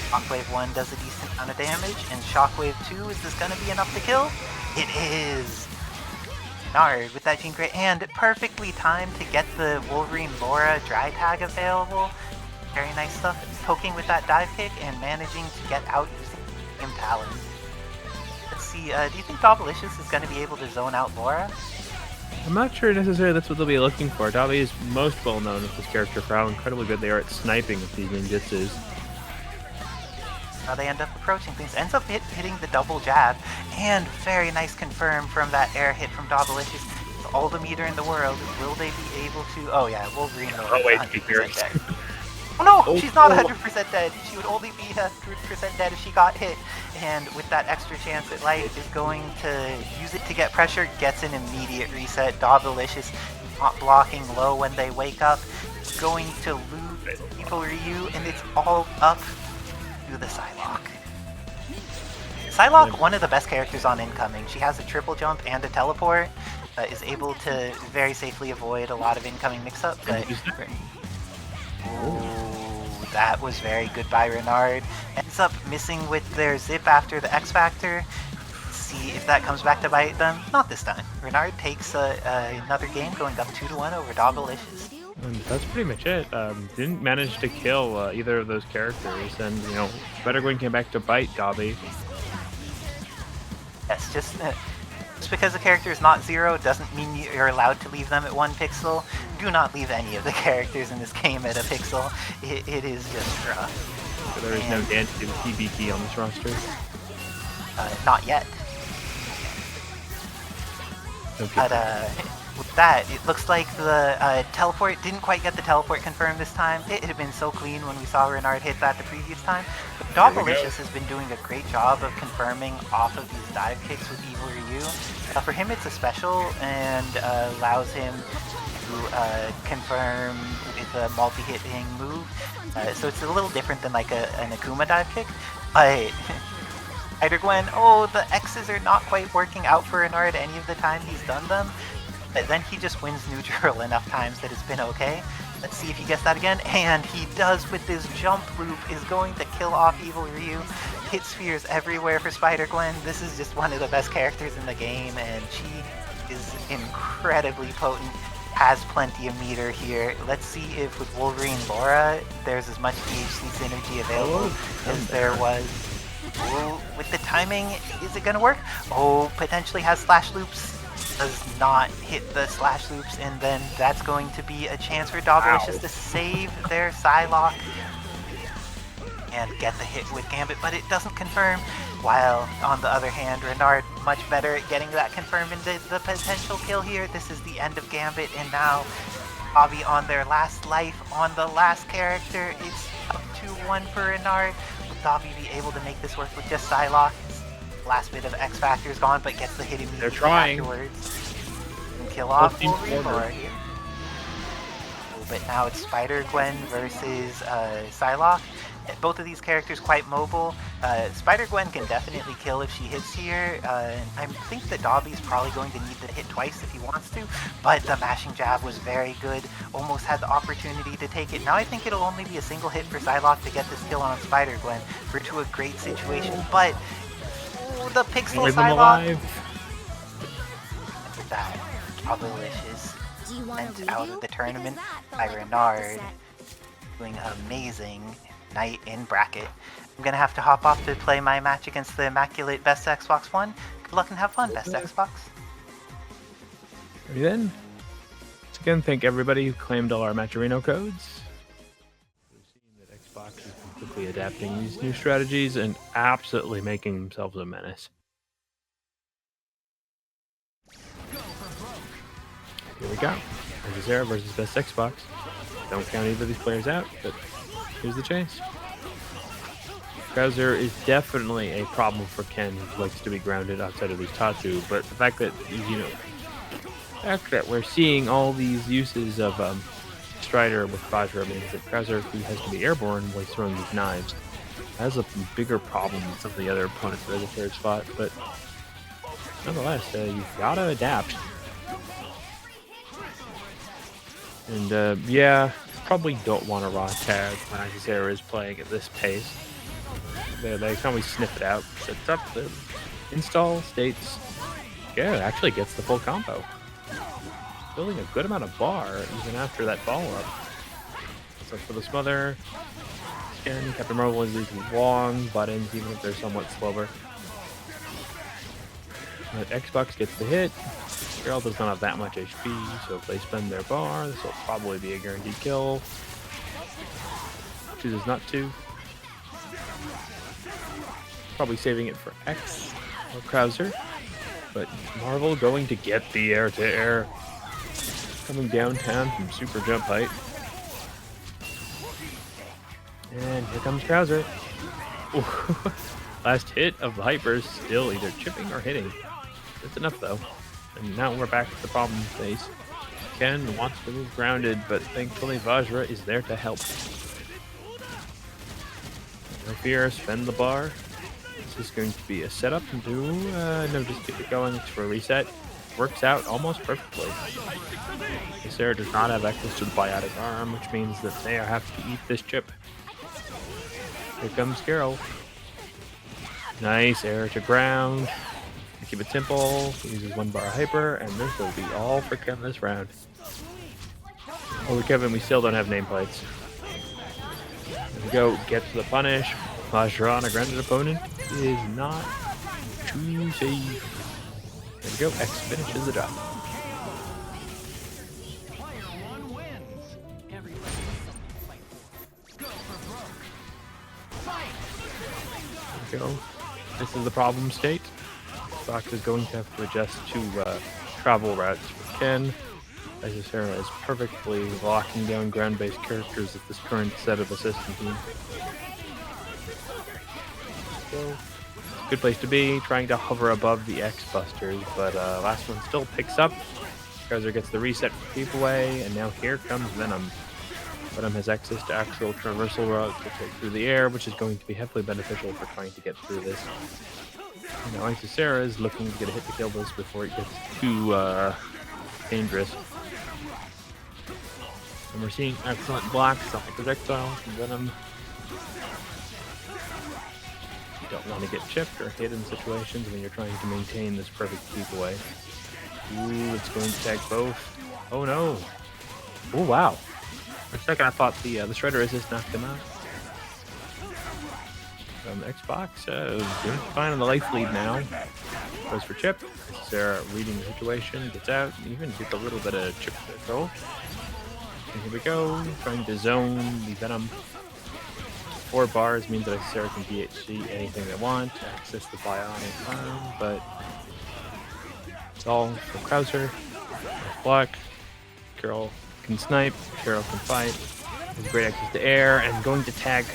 Shockwave 1 does a decent amount of damage, and Shockwave 2, is this going to be enough to kill? It is! Renard with that Jean Grey, and perfectly timed to get the Wolverine Laura dry tag available. Very nice stuff. Poking with that dive kick and managing to get out using Game Talon. Let's see, do you think Dabalicious is going to be able to zone out Laura? I'm not sure necessarily that's what they'll be looking for. Dabi is most well known as this character for how incredibly good they are at sniping with these ninjutsus. Now they end up approaching things. Ends up hitting the double jab, and very nice confirm from that air hit from Dabalicious. All the meter in the world. Will they be able to... Oh yeah, Wolverine will Oh wait, 100% dead. Oh no! She's not 100% dead. She would only be 100% dead if she got hit. And with that extra chance at life, is going to use it to get pressure. Gets an immediate reset. Dabalicious not blocking low when they wake up. Going to lose Evil Ryu, and it's all up to the Psylocke. Psylocke, one of the best characters on incoming. She has a triple jump and a teleport. Is able to very safely avoid a lot of incoming mix-up, but... Ooh, that was very good by Renard. Ends up missing with their zip after the X Factor. See if that comes back to bite them. Not this time. Renard takes another game, going up 2-1 over Dabalicious. And that's pretty much it. Didn't manage to kill either of those characters, and you know, Spider-Gwen came back to bite Dabi. Yes, just because the character is not 0 doesn't mean you're allowed to leave them at 1 pixel. Do not leave any of the characters in this game at a pixel. It is just rough. So there is no dance to the TBT on this roster. Not yet. Okay. But with that, it looks like the teleport didn't quite get the teleport confirmed this time. It had been so clean when we saw Renard hit that the previous time. But Dabalicious has been doing a great job of confirming off of these dive kicks with Evil Ryu. For him, it's a special and allows him to confirm with a multi-hitting move. So it's a little different than like an Akuma dive kick. But Spider-Gwen, oh, the X's are not quite working out for Renard any of the time he's done them. But then he just wins neutral enough times that it's been okay. Let's see if he gets that again. And he does with this jump loop, is going to kill off Evil Ryu. Hit spheres everywhere for Spider-Gwen. This is just one of the best characters in the game, and she is incredibly potent. Has plenty of meter here. Let's see if with Wolverine Laura, there's as much DHC synergy available as there was. Ooh, with the timing, is it gonna work? Oh, potentially has slash loops. does not hit the slash loops, and then that's going to be a chance for Dogalicious to save their Psylocke and get the hit with Gambit, but it doesn't confirm. While on the other hand, Renard much better at getting that confirmed into the potential kill here. This is the end of Gambit, and now Bobby on their last life on the last character. It's up 2-1 for Renard. Will Dobby be able to make this work with just Psylocke? Last bit of X Factor is gone, but gets the hit immediately afterwards. And kill off will Rebar here. But now it's Spider-Gwen versus Psylocke. Both of these characters quite mobile. Spider-Gwen can definitely kill if she hits here. And I think that Dobby's probably going to need to hit twice if he wants to, but the mashing jab was very good. Almost had the opportunity to take it. Now I think it'll only be a single hit for Psylocke to get this kill on Spider-Gwen. We're to a great situation, but the pixel Psylocke. With that, Dogalicious sent out of the tournament by Renard, doing amazing night in bracket. I'm gonna have to hop off to play my match against the immaculate Best Xbox One. Good luck and have fun, Best Xbox. Ready then? Once again, thank everybody who claimed all our Matcherino codes. We've seen that Xbox is quickly adapting these new strategies and absolutely making themselves a menace. Here we go. Zera versus Best Xbox. Don't count either of these players out, but here's the chase. Krauser is definitely a problem for Ken, who likes to be grounded outside of his Tatsu, but the fact that, we're seeing all these uses of Strider with Vajra means that Krauser, who has to be airborne while he's throwing these knives, has a bigger problem than some of the other opponents that are the third spot, but nonetheless, you've got to adapt. And yeah, probably don't want a raw tag when Zera is playing at this pace. They can always snip it out. Sets up the install, states. Yeah, it actually gets the full combo. Building a good amount of bar even after that follow-up. So for the smother, again, Captain Marvel is these long buttons even if they're somewhat slower. But Xbox gets the hit. Girl does not have that much HP, so if they spend their bar, this will probably be a guaranteed kill. Chooses not to. Probably saving it for X or Krauser. But Marvel going to get the air-to-air. Coming downtown from super jump height. And here comes Krauser. Last hit of the Hypers, still either chipping or hitting. That's enough though. And now we're back to the problem phase. Ken wants to move grounded, but thankfully Vajra is there to help. No fear, spend the bar. This is going to be a setup and no, just keep it going. It's for a reset. Works out almost perfectly. Sarah does not have access to the biotic arm, which means that they have to eat this chip. Here comes Carol. Nice air to ground. Keep it simple. Uses one bar hyper, and this will be all for Kevin this round. Oh, Kevin, we still don't have nameplates. There we go. Get to the punish. Vajra on a grounded opponent is not too safe. There we go. X finishes the job. There we go. This is the problem state. Fox is going to have to adjust to travel routes for Ken, as Sarah is perfectly locking down ground-based characters at this current set of assistant team. So, good place to be, trying to hover above the X-Busters, but last one still picks up. Krauser gets the reset for keep away, and now here comes Venom. Venom has access to actual traversal routes to take through the air, which is going to be heavily beneficial for trying to get through this. Now Isisera is looking to get a hit to kill this before it gets too dangerous. And we're seeing excellent blocks on the projectile from Venom. You don't want to get chipped or hit in situations when you're trying to maintain this perfect keep away. Ooh, it's going to tag both. Oh no! Oh wow! For a second I thought the Shredder Assist knocked him out. Xbox doing fine on the life lead now. Goes for Chip. Sarah reading the situation, gets out, even gets a little bit of Chip control. And here we go, trying to zone the Venom. 4 bars means that Sarah can PhD anything they want, access the bionic arm, but it's all for Krauser. Nice block. Carol can snipe, Carol can fight. Has great access to air, and going to tag.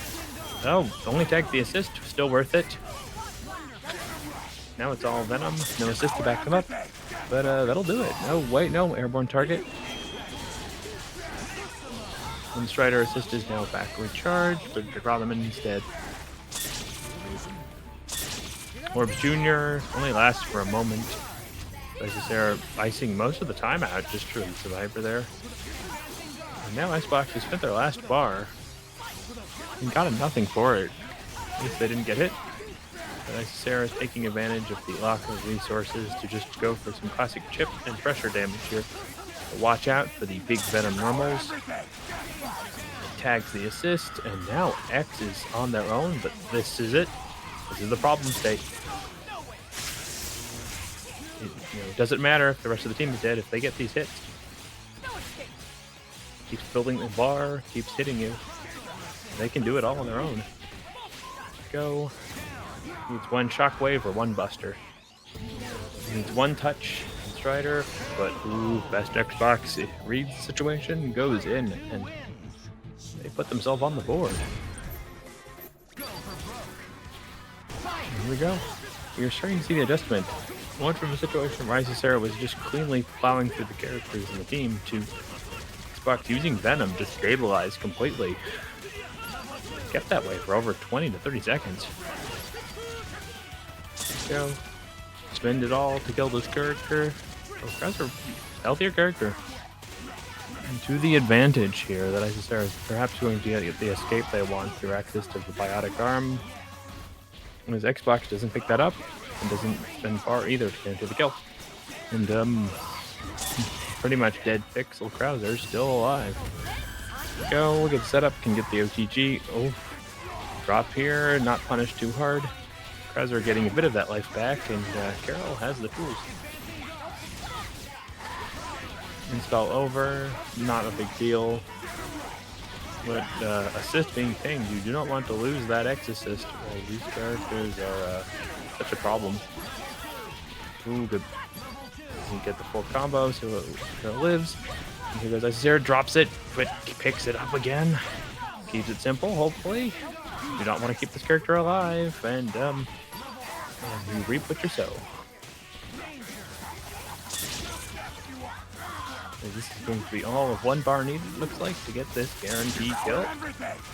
Oh, only tagged the assist, still worth it. Now it's all Venom, no assist to back him up, but that'll do it. No, wait, no, airborne target. And Strider assist is now back recharged, but Grotherman instead. Orbs Jr. only lasts for a moment. They're icing most of the time out just for the Survivor there. And now Icebox has spent their last bar and got nothing for it. At least they didn't get hit. But Sarah is taking advantage of the lack of resources to just go for some classic chip and pressure damage here. But watch out for the big Venom normals. Tags the assist, and now X is on their own, but this is it. This is the problem state. It doesn't matter if the rest of the team is dead if they get these hits. Keeps building the bar, keeps hitting you. They can do it all on their own. Go. Needs one shockwave or one buster. Needs one touch and Strider, but ooh, best Xbox reads the situation, goes in, and they put themselves on the board. Here we go. You're starting to see the adjustment. One from a situation where Sarah was just cleanly plowing through the characters in the team to Xbox using Venom to stabilize completely. Kept that way for over 20 to 30 seconds. Go. Spend it all to kill this character. Oh, Krauser, healthier character. And to the advantage here that Sarah is perhaps going to get the escape they want through access to the biotic arm. And his Xbox doesn't pick that up and doesn't spend far either to get into the kill. And pretty much dead Pixel Krauser still alive. Go, we'll get set up, can get the OTG. Oh, drop here, not punished too hard. Krauser getting a bit of that life back, and Carol has the tools. Install over, not a big deal. But assist being pinged, you do not want to lose that X assist. Well, these characters are such a problem. Ooh, good. Doesn't get the full combo, so Carol lives. And here goes Sarah, drops it, but picks it up again. Keeps it simple, hopefully. You don't want to keep this character alive, and you reap what you sow. This is going to be all of 1 bar needed, it looks like, to get this guaranteed kill.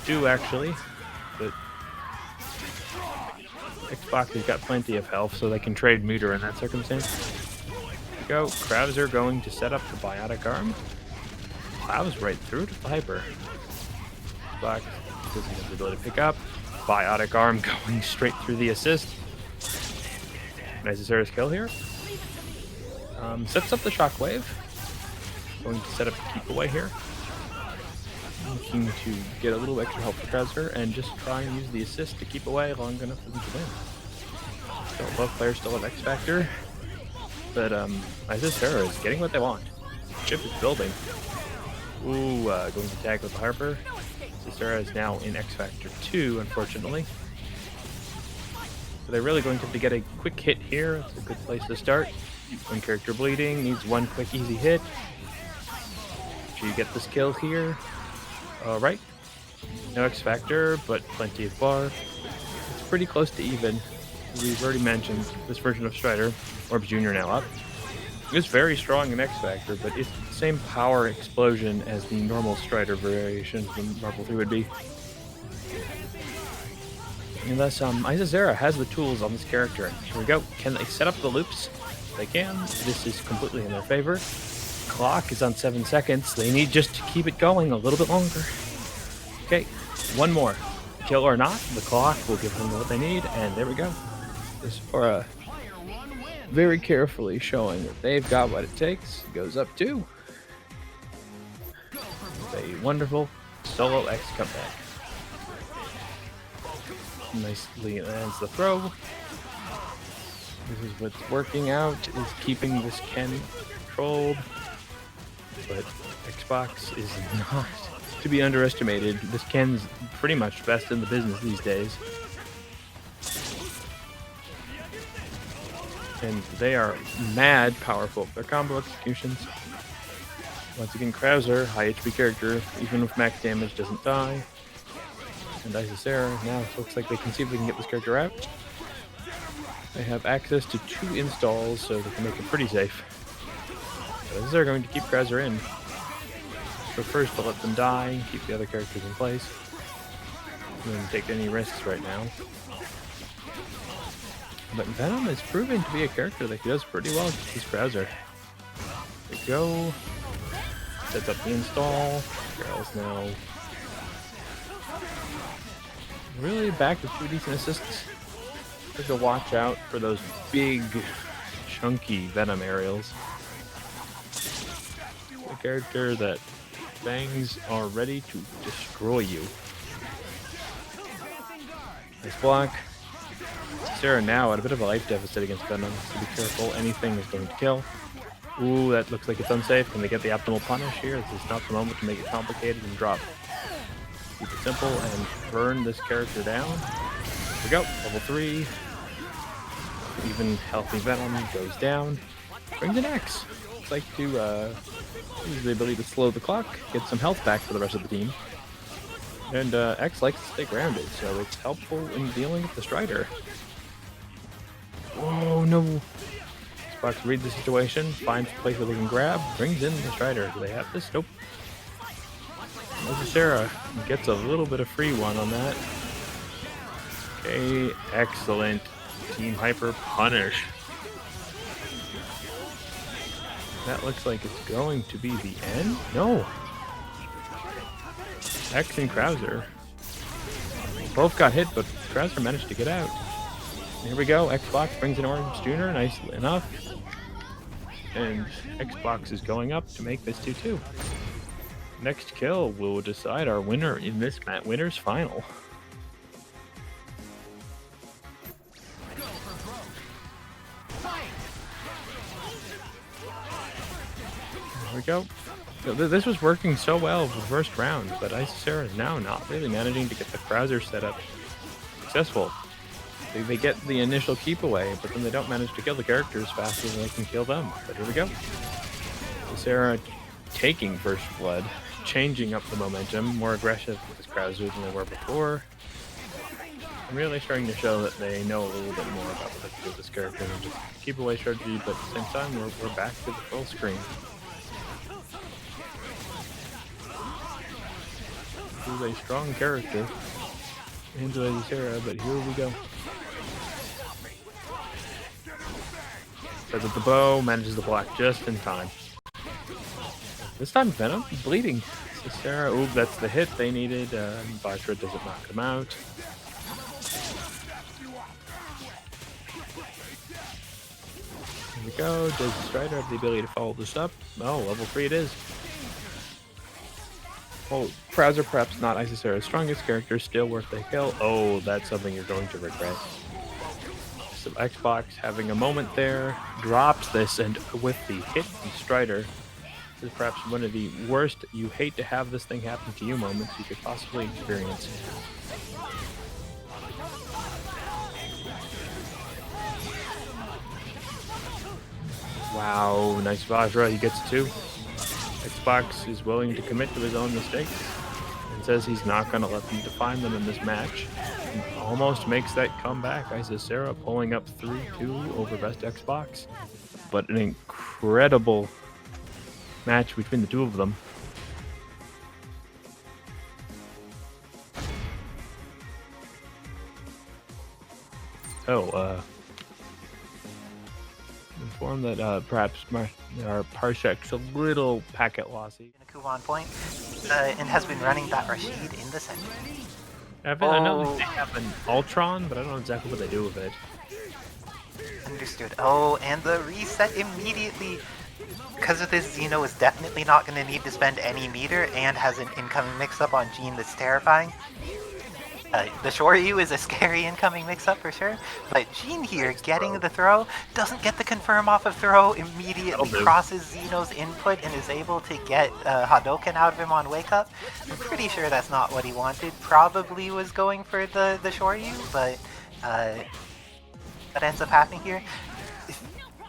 2 actually, but Xbox has got plenty of health, so they can trade meter in that circumstance. Here we go. Krauser going to set up the biotic arm. Plows right through to Viper. Xbox doesn't have the ability to pick up. Biotic arm going straight through the assist. Nice Sarah's kill here. Sets up the shockwave. Going to set up a keep away here. Looking to get a little extra help for Krauser and just try and use the assist to keep away long enough for them to win. Still, both players still have X Factor, but Sarah is getting what they want. Chip is building. Ooh, going to tag with Harper. Sarah is now in X Factor 2, unfortunately. So they're really going to have to get a quick hit here. It's a good place to start. One character bleeding, needs one quick easy hit. You get this kill here. Alright. No X Factor, but plenty of bar. It's pretty close to even. We've already mentioned this version of Strider, Orbs Jr. now up. It's very strong in X Factor, but it's the same power explosion as the normal Strider variation from Marvel 3 would be. And thus, Sarah has the tools on this character. Here we go. Can they set up the loops? They can. This is completely in their favor. Clock is on 7 seconds. They need just to keep it going a little bit longer. Okay, 1 more. Kill or not, the clock will give them what they need, and there we go. This Aura very carefully showing that they've got what it takes. Goes up 2. A wonderful solo X comeback. nicely lands the throw. This is what's working out, is keeping this Ken controlled. But Xbox is not to be underestimated. This Ken's pretty much best in the business these days. And they are mad powerful. Their combo executions. Once again, Krauser, high HP character, even with max damage, doesn't die. And Isisera now looks like they can see if they can get this character out. They have access to 2 installs, so they can make it pretty safe. So they're going to keep Krauser in. But first, to let them die, keep the other characters in place. They don't take any risks right now. But Venom is proving to be a character that he does pretty well against his Krauser. There we go. Sets up the install. Girls now really back with 2 decent assists. Have to watch out for those big, chunky Venom aerials. A character that bangs are ready to destroy you. Nice block. Sarah now at a bit of a life deficit against Venom, so be careful. Anything is going to kill. Ooh, that looks like it's unsafe. Can they get the optimal punish here? This is not the moment to make it complicated and drop. Keep it simple and burn this character down. Here we go. Level 3. Even healthy Venom goes down. Brings an X. Looks like to use the ability to slow the clock, get some health back for the rest of the team. And X likes to stay grounded, so it's helpful in dealing with the Strider. Whoa, no. Xbox reads the situation, finds a place where they can grab, brings in the Strider. Do they have this? Nope. Sarah gets a little bit of free one on that. Okay, excellent. Team Hyper punish. That looks like it's going to be the end? No. X and Krauser both got hit, but Krauser managed to get out. Here we go. Xbox brings an Orange Tuner. Nice enough. And Xbox is going up to make this 2-2. Next kill will decide our winner in this winner's final. There we go. This was working so well for the first round, but Isisera is now not really managing to get the Krauser set up successful. They get the initial keep away, but then they don't manage to kill the characters faster than they can kill them. But here we go. Isisera taking first blood, changing up the momentum, more aggressive with his Krauser than they were before. I'm really starting to show that they know a little bit more about what they can do with this character than just keep away strategy, but at the same time we're back to the full screen. This is a strong character. Angela Isisera, but here we go. Sets up the bow, manages the block just in time. This time Venom bleeding. Isisera, ooh, that's the hit they needed. Batra doesn't knock him out. Here we go. Does the Strider have the ability to follow this up? Oh, level 3 it is. Oh, Krauser perhaps not Isisera's strongest character, still worth the kill. Oh, that's something you're going to regret. So Xbox having a moment there, drops this, and with the hit from Strider, this is perhaps one of the worst you hate to have this thing happen to you moments you could possibly experience. Wow, nice Vajra, he gets 2. Xbox is willing to commit to his own mistakes and says he's not going to let them define them in this match. And almost makes that comeback. Isisera pulling up 3-2 over best Xbox. But an incredible match between the two of them. Inform that perhaps our Parshek's a little packet lossy. On point, and has been running that Rashid in the center. I know they have an Ultron, but I don't know exactly what they do with it. Understood. Oh, and the reset immediately. Because of this, Xeno is definitely not going to need to spend any meter and has an incoming mix-up on Jean that's terrifying. The Shoryu is a scary incoming mix-up for sure, but Jean here getting the throw, doesn't get the confirm off of throw, immediately crosses Xeno's input and is able to get Hadoken out of him on wake up. I'm pretty sure that's not what he wanted, probably was going for the Shoryu, but that ends up happening here.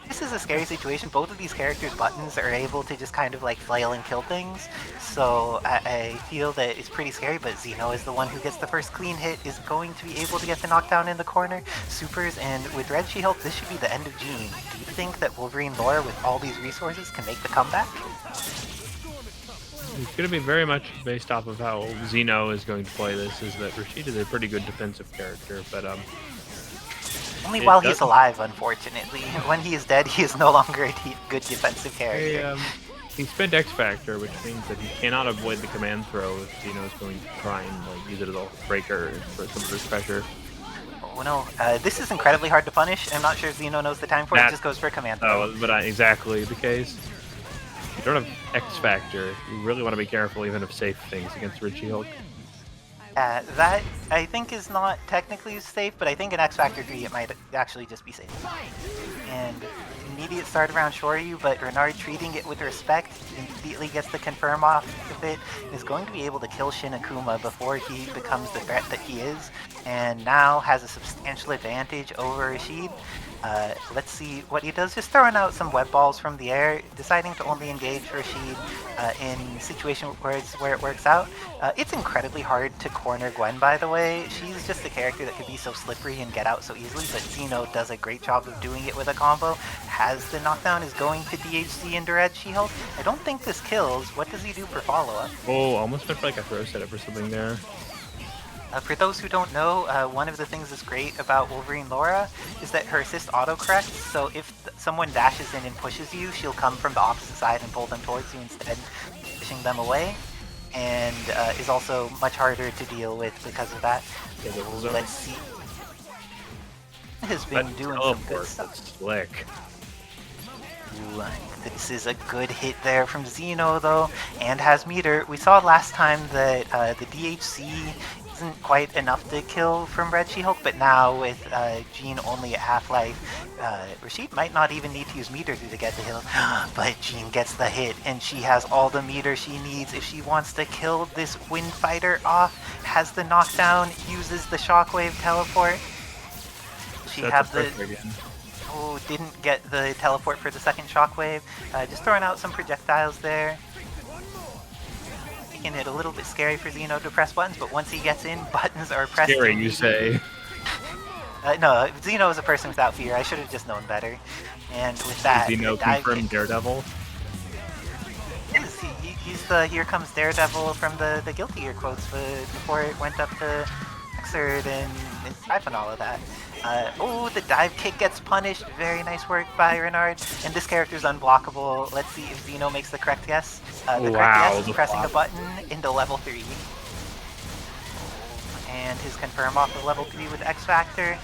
This is a scary situation. Both of these characters' buttons are able to just kind of like flail and kill things, so I feel that it's pretty scary, but Xeno is the one who gets the first clean hit, is going to be able to get the knockdown in the corner. Supers, and with Red She-Hulk, this should be the end of Jean. Do you think that Wolverine Laura, with all these resources, can make the comeback? It's going to be very much based off of how Xeno is going to play this, is that Rashid is a pretty good defensive character, but only while he's alive, unfortunately. When he is dead, he is no longer a good defensive character. He spent X Factor, which means that he cannot avoid the command throw if Xeno is going to try and like use it as a breaker for some of his pressure. Oh no, this is incredibly hard to punish. I'm not sure if Xeno knows the time for it, just goes for command throw. Oh, but exactly the case. If you don't have X Factor, you really want to be careful even of safe things against Red She-Hulk. That, I think, is not technically safe, but I think in X Factor 3 it might actually just be safe. And immediate start around Shoryu, but Renard treating it with respect, immediately gets the confirm off of it, is going to be able to kill Shin Akuma before he becomes the threat that he is, and now has a substantial advantage over Rashid. Let's see what he does, just throwing out some web balls from the air, deciding to only engage Rashid in situations where it works out. It's incredibly hard to corner Gwen, by the way. She's just a character that could be so slippery and get out so easily, but Xeno does a great job of doing it with a combo. Has the knockdown, is going to DHC into Red She-Hulk. I don't think this kills. What does he do for follow-up? Oh, almost went for like a throw setup or something there. For those who don't know, one of the things that's great about Wolverine Laura is that her assist autocorrects, so if someone dashes in and pushes you, she'll come from the opposite side and pull them towards you instead, pushing them away, and is also much harder to deal with because of that. Let's see. Has been doing some good stuff. Slick. Ooh, this is a good hit there from Xeno though, and has meter. We saw last time that the DHC isn't quite enough to kill from Red She-Hulk, but now with Jean only at half-life, Rashid might not even need to use meter to get the hill, but Jean gets the hit, and she has all the meter she needs if she wants to kill this Wind Fighter off, has the knockdown, uses the Shockwave teleport. She has the... Oh, didn't get the teleport for the second Shockwave, just throwing out some projectiles there. Making it a little bit scary for Xeno to press buttons, but once he gets in, buttons are pressed. Scary, you say? No, Xeno is a person without fear. I should have just known better. And with that, Xeno confirmed Daredevil? Yes, he's the Here Comes Daredevil from the Guilty Gear quotes before it went up to Xrd and Strife and all of that. Oh, the dive kick gets punished. Very nice work by Renard. And this character is unblockable. Let's see if Xeno makes the correct guess. The correct guess is pressing a button into level 3. And his confirm off of level 3 with X Factor.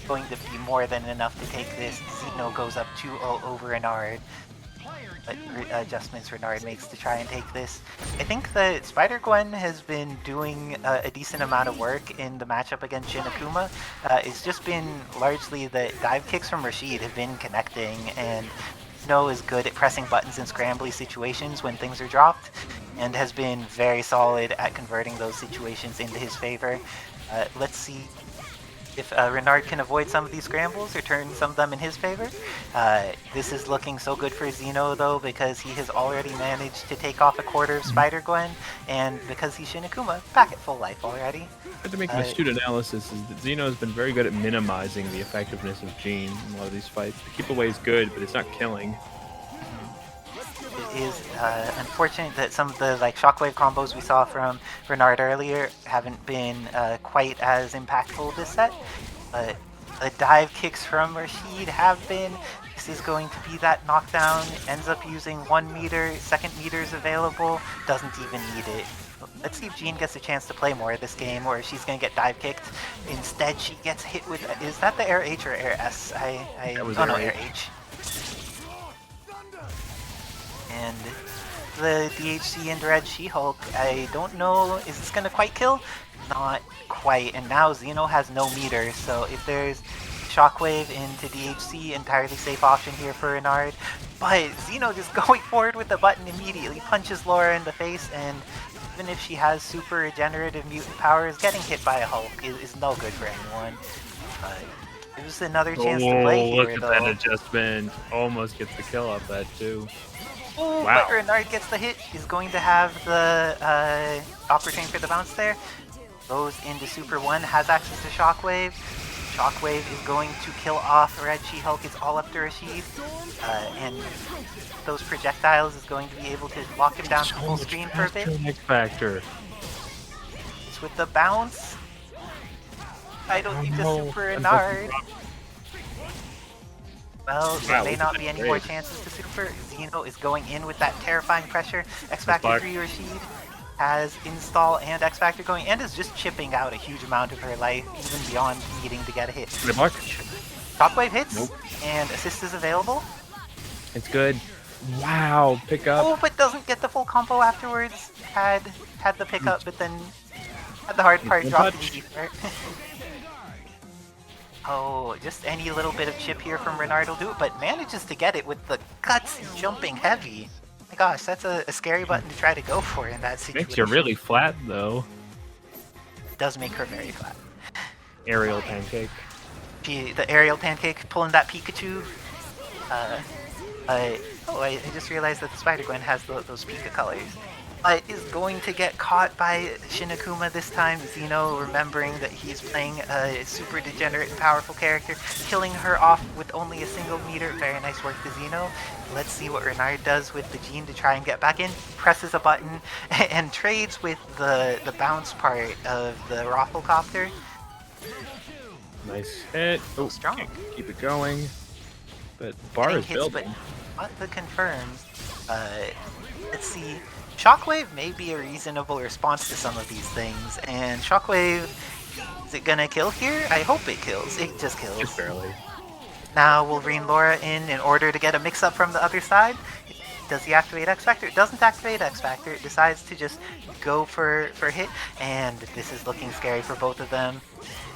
Going to be more than enough to take this. Xeno goes up 2-0 over Renard. But adjustments Renard makes to try and take this. I think that Spider-Gwen has been doing a decent amount of work in the matchup against Shin Akuma. It's just been largely the dive kicks from Rashid have been connecting, and Snow is good at pressing buttons in scrambly situations when things are dropped, and has been very solid at converting those situations into his favor. Let's see if Renard can avoid some of these scrambles or turn some of them in his favor. This is looking so good for Xeno though, because he has already managed to take off a quarter of Spider-Gwen, and because he's Shin Akuma, back at full life already. I have to make an astute analysis is that Xeno has been very good at minimizing the effectiveness of Jean in a lot of these fights. The keep away is good, but it's not killing. It is unfortunate that some of the shockwave combos we saw from Renard earlier haven't been quite as impactful this set. But the dive kicks from Rashid have been. This is going to be that knockdown. Ends up using 1 meter. Second meter is available. Doesn't even need it. Let's see if Jean gets a chance to play more of this game, or if she's going to get dive kicked. Instead, she gets hit with... Is that the Air H or Air S? That was Air Air H. And the DHC into Red She-Hulk. I don't know, is this gonna quite kill? Not quite, and now Xeno has no meter, so if there's Shockwave into DHC, entirely safe option here for Renard. But Xeno just going forward with the button immediately, punches Laura in the face, and even if she has super regenerative mutant powers, getting hit by a Hulk is no good for anyone. It was another chance to play here, look at though. that adjustment. Almost gets the kill off that, too. Ooh, Wow. but Renard gets the hit. He's going to have the opportunity for the bounce there. Goes into Super 1, has access to Shockwave. Shockwave is going to kill off Red She-Hulk. It's all up to Rashid. And those projectiles is going to be able to lock him down full screen for a bit. X-Factor. It's with the bounce. I don't think the no. Super Renard. Well, there Wow, may look not at be that any more grade. chances to Super. Xeno is going in with that terrifying pressure. X-Factor Fuck. 3 Rashid has install and X-Factor going, and is just chipping out a huge amount of her life, even beyond needing to get a hit. Good luck. Shockwave hits, Nope. and assist is available. It's good. Wow, pick up. Oh, but doesn't get the full combo afterwards. Had the pickup, but then had the hard part, Good dropped the touch. easy part. Oh, just any little bit of chip here from Renard will do it, but manages to get it with the guts jumping heavy. My gosh, that's a scary button to try to go for in that situation. Makes you really flat, though. Does make her very flat. Aerial pancake. The aerial pancake pulling that Pikachu. I just realized that the Spider-Gwen has those Pika colors. Is going to get caught by Shinakuma this time. Xeno remembering that he's playing a super degenerate and powerful character, killing her off with only a single meter. Very nice work to Xeno. Let's see what Renard does with the Gene to try and get back in. Presses a button and trades with the bounce part of the Rafflecopter. Nice hit. Oh, Strong. can't keep it going. But bar Getting is hits, building. but not the confirms. Let's see. Shockwave may be a reasonable response to some of these things, and Shockwave, is it gonna kill here? I hope it kills. It just kills. Just barely. Now Wolverine Laura in order to get a mix-up from the other side. Does he activate X-Factor? It doesn't activate X-Factor. It decides to just go for hit, and this is looking scary for both of them.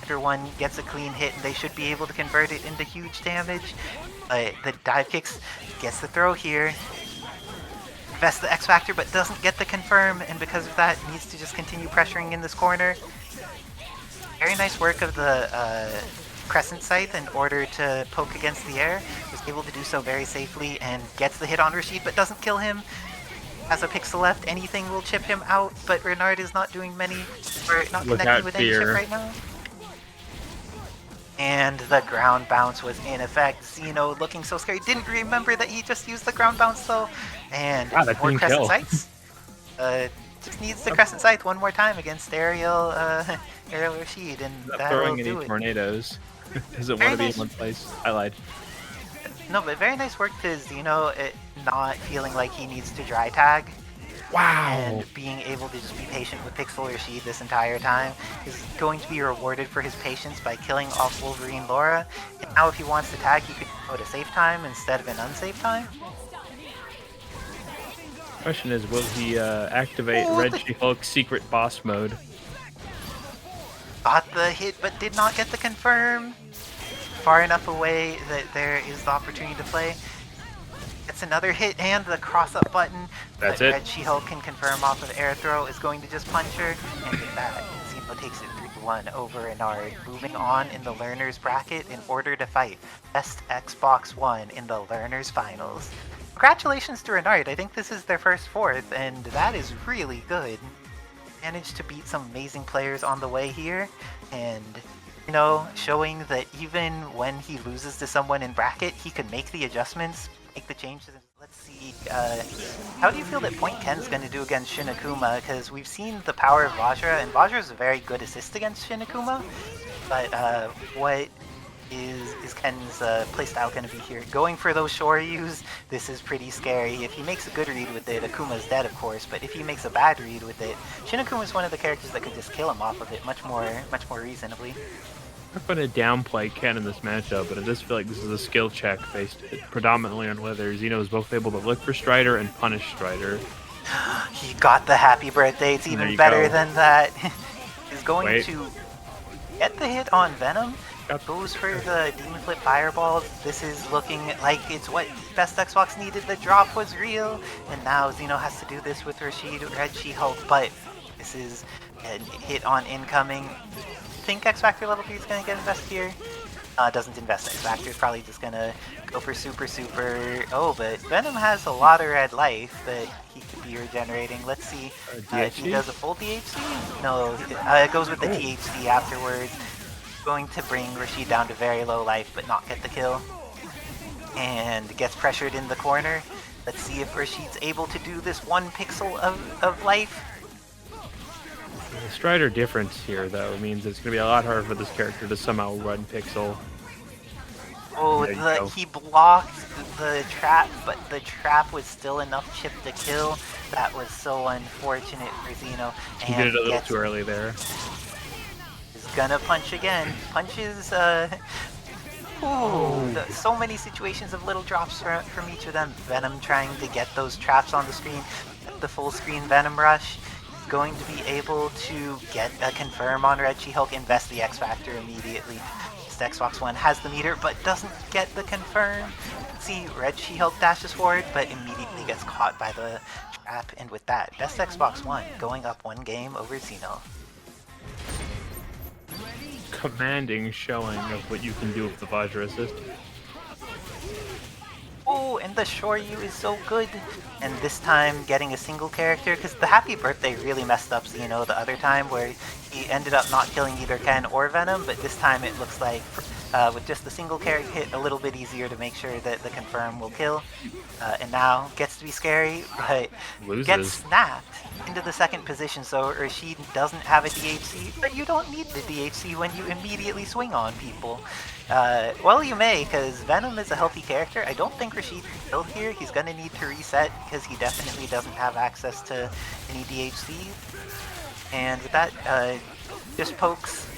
Everyone gets a clean hit, and they should be able to convert it into huge damage. The dive kicks, gets the throw here. Invests the X-Factor, but doesn't get the confirm, and because of that, needs to just continue pressuring in this corner. Very nice work of the Crescent Scythe in order to poke against the air. Was able to do so very safely and gets the hit on Rashid, but doesn't kill him. Has a pixel left, anything will chip him out, but Renard is not doing many, or not Look connecting out, with any chip fear. right now. And the ground bounce was in effect. Xeno looking so scary. Didn't remember that he just used the ground bounce though. And Wow, that more clean Crescent kill. Scythes. Just needs the Crescent Scythe one more time against Ariel Rashid, and Not that'll throwing any do it. tornadoes. Doesn't Very want to be nice. in one place. I lied. No, but very nice work to Xeno, not feeling like he needs to dry tag. Wow. And being able to just be patient with Pixel Rashid this entire time is going to be rewarded for his patience by killing off Wolverine Laura. And now if he wants to tag, he could go to safe time instead of an unsafe time. Question is, will he activate Oh, Red the- She-Hulk secret boss mode? Got the hit, but did not get the confirm. Far enough away that there is the opportunity to play. Gets another hit and the cross-up button. That's but it. Red She-Hulk can confirm off of air throw, is going to just punch her. And with that, Xeno takes it 3-1 over Renard. Moving on in the Learners bracket in order to fight Best Xbox One in the Learners Finals. Congratulations to Renard. I think this is their first fourth, and that is really good. Managed to beat some amazing players on the way here, and you know, showing that even when he loses to someone in bracket, he can make the adjustments, make the changes. Let's see, how do you feel that Point Ken's going to do against Shinakuma? Because we've seen the power of Vajra, and Vajra is a very good assist against Shinakuma, but what is Ken's playstyle going to be here? Going for those Shoryus, this is pretty scary. If he makes a good read with it, Akuma's dead of course, but if he makes a bad read with it, Shinakuma is one of the characters that could just kill him off of it much more reasonably. I'm not going to downplay Ken in this matchup, but I just feel like this is a skill check based predominantly on whether Xeno is both able to look for Strider and punish Strider. He got the happy birthday. It's There even you better go. than that. He's going Wait. to get the hit on Venom. Yep. Goes for the Demon Flip Fireball. This is looking like it's what best Xbox needed. The drop was real. And now Xeno has to do this with Rashid Red She-Hulk. But this is a hit on incoming. Think X Factor level 3 is going to get invested here. Doesn't invest X Factor. Is probably just going to go for super. Oh, but Venom has a lot of red life that he could be regenerating. Let's see if he does a full DHC. No, it goes with the THC afterwards. Going to bring Rashid down to very low life, but not get the kill. And gets pressured in the corner. Let's see if Rashid's able to do this 1 pixel of life. The Strider difference here, though, means it's going to be a lot harder for this character to somehow run pixel. Oh, There you go. he blocked the trap, but the trap was still enough chip to kill. That was so unfortunate for Xeno. He did it a little too early there. Is gonna punch again. Punches, so many situations of little drops from each of them. Venom trying to get those traps on the screen. The full screen Venom Rush. Going to be able to get a confirm on Red She-Hulk, invest the X Factor immediately. This Xbox One has the meter, but doesn't get the confirm. See, Red She-Hulk dashes forward, but immediately gets caught by the trap, and with that, best Xbox One going up 1 game over Xeno. Commanding showing of what you can do with the Vajra Assist. Oh, and the Shoryu is so good. And this time getting a single character, because the Happy Birthday really messed up Xeno the other time, where he ended up not killing either Ken or Venom, but this time it looks like with just the single character hit, a little bit easier to make sure that the confirm will kill. And now gets to be scary, but gets snapped into the 2nd position, so Rashid doesn't have a DHC, but you don't need the DHC when you immediately swing on people. Well, you may, because Venom is a healthy character. I don't think Rashid can kill here. He's going to need to reset, because he definitely doesn't have access to any DHC. And with that, just pokes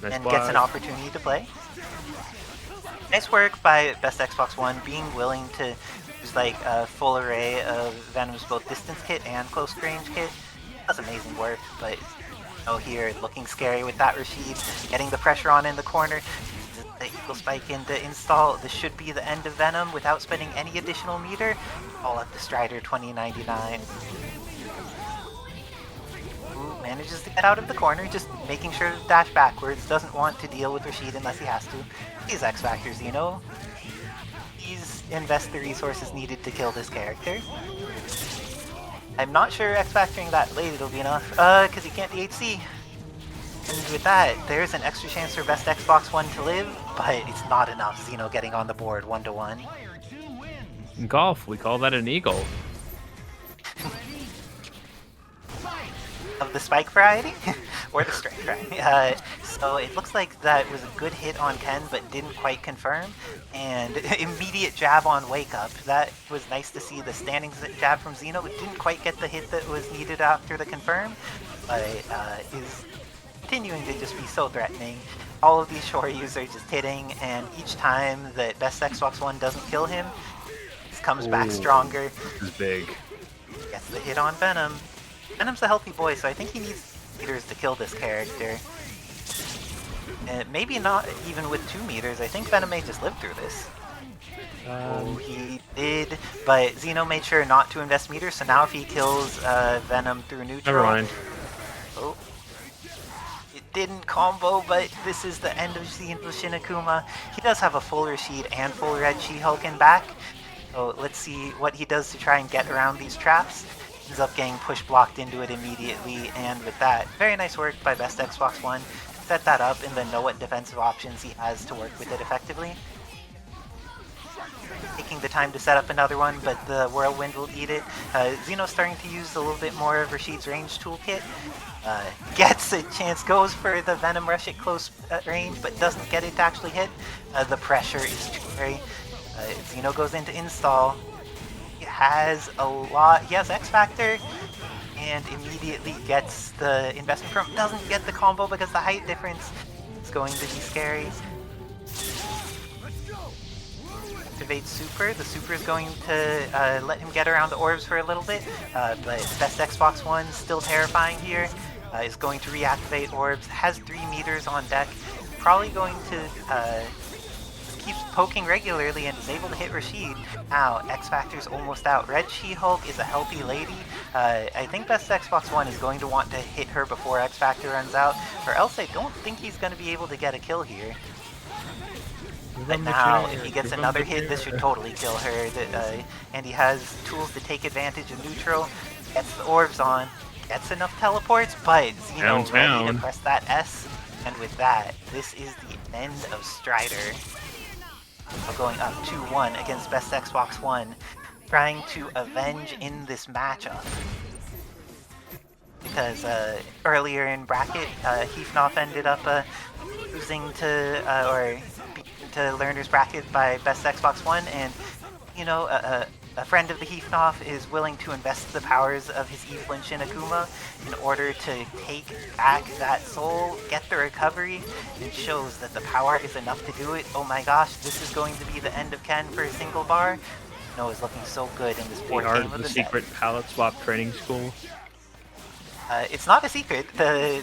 and gets an opportunity to play. Nice work by Best Xbox One, being willing to use like a full array of Venom's both distance kit and close range kit. That's amazing work, but here looking scary with that Rashid, getting the pressure on in the corner. The Eagle Spike in to install. This should be the end of Venom without spending any additional meter. All up the Strider 2099. Manages to get out of the corner, just making sure to dash backwards, doesn't want to deal with Rashid unless he has to. He's X Factors, He's invest the resources needed to kill this character. I'm not sure X Factoring that late it'll be enough, because he can't DHC. And with that, there's an extra chance for best Xbox One to live, but it's not enough. Xeno getting on the board 1-1. In golf, we call that an eagle. Of the spike variety? Or the strike variety. So it looks like that was a good hit on Ken, but didn't quite confirm. And immediate jab on Wake Up. That was nice to see. The standing jab from Xeno. It didn't quite get the hit that was needed after the confirm, but is continuing to just be so threatening. All of these Shoryus are just hitting, and each time that best Xbox One doesn't kill him, he comes back stronger. This is big. Gets the hit on Venom. Venom's a healthy boy, so I think he needs meters to kill this character. And maybe not even with 2 meters. I think Venom may just live through this. He did, but Xeno made sure not to invest meters, so now if he kills Venom through neutral... Never mind. Oh. It didn't combo, but this is the end of Xeno Shinakuma. He does have a full Rashid and full Red She-Hulk in back. So let's see what he does to try and get around these traps. Ends up getting push blocked into it immediately, and with that, very nice work by Best Xbox One. Set that up and then know what defensive options he has to work with it effectively. Taking the time to set up another one, but the Whirlwind will eat it. Xeno's starting to use a little bit more of Rashid's range toolkit. Gets a chance, goes for the Venom Rush at close range, but doesn't get it to actually hit. The pressure is too very... Xeno goes into install. He has a lot... He has X Factor, and immediately gets the investment from... Doesn't get the combo because the height difference is going to be scary. activates Super. The Super is going to let him get around the orbs for a little bit, but best Xbox One, still terrifying here, is going to reactivate orbs, has 3 meters on deck, probably going to keeps poking regularly and is able to hit Rashid. Now, X Factor's almost out. Red She-Hulk is a healthy lady. I think best Xbox One is going to want to hit her before X Factor runs out, or else I don't think he's going to be able to get a kill here. But now, if he gets another hit, this should totally kill her. And he has tools to take advantage of neutral, gets the orbs on, gets enough teleports, but Xeno ready to press that S. And with that, this is the end of Strider. Going up 2-1 against best Xbox One, trying to avenge in this matchup. Because earlier in bracket, Hefnoff ended up losing to Lerner's bracket by best Xbox One, and a friend of the Hefnoff is willing to invest the powers of his Evelyn Shin Akuma in order to take back that soul, get the recovery, and shows that the power is enough to do it. Oh my gosh, this is going to be the end of Ken for a single bar. Noah's looking so good in this fourth game of the secret palette swap training school. It's not a secret. A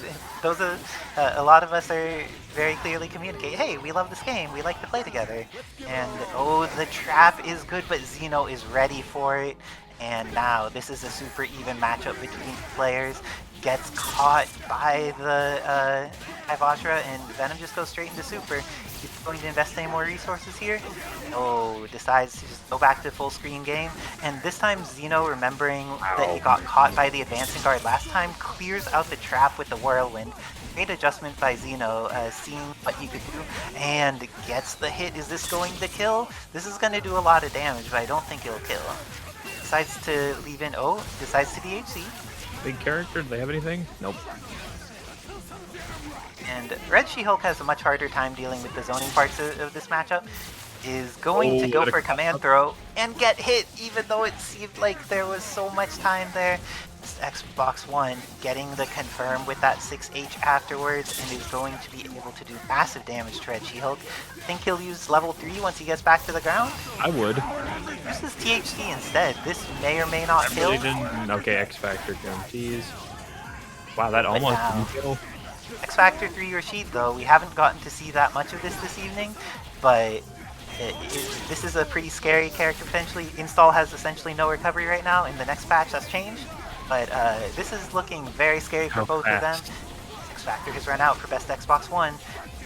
lot of us are very clearly communicate, hey, we love this game, we like to play together. And oh, the trap is good, but Xeno is ready for it. And now this is a super even matchup between players. Gets caught by the Vajra, and Venom just goes straight into super. He's going to invest any more resources here. Oh, decides to just go back to full screen game. And this time Xeno, remembering that he got caught by the advancing guard last time, clears out the trap with the whirlwind. Great adjustment by Xeno, seeing what he could do, and gets the hit. Is this going to kill? This is going to do a lot of damage, but I don't think it'll kill. Decides to leave in, decides to DHC. Big character, do they have anything? Nope. And Red She-Hulk has a much harder time dealing with the zoning parts of this matchup. Is going to go for a command throw and get hit, even though it seemed like there was so much time there. Xbox One getting the confirm with that 6H afterwards, and is going to be able to do massive damage to Red She-Hulk. I think he'll use level 3 once he gets back to the ground. I would. Uses THC instead. This may or may not kill. Okay, X Factor guarantees. Wow, that almost didn't kill. X Factor 3 Rashid, though, we haven't gotten to see that much of this evening, but this is a pretty scary character potentially. Install has essentially no recovery right now. In the next patch, that's changed. But this is looking very scary for both of them. X Factor has run out for best Xbox One.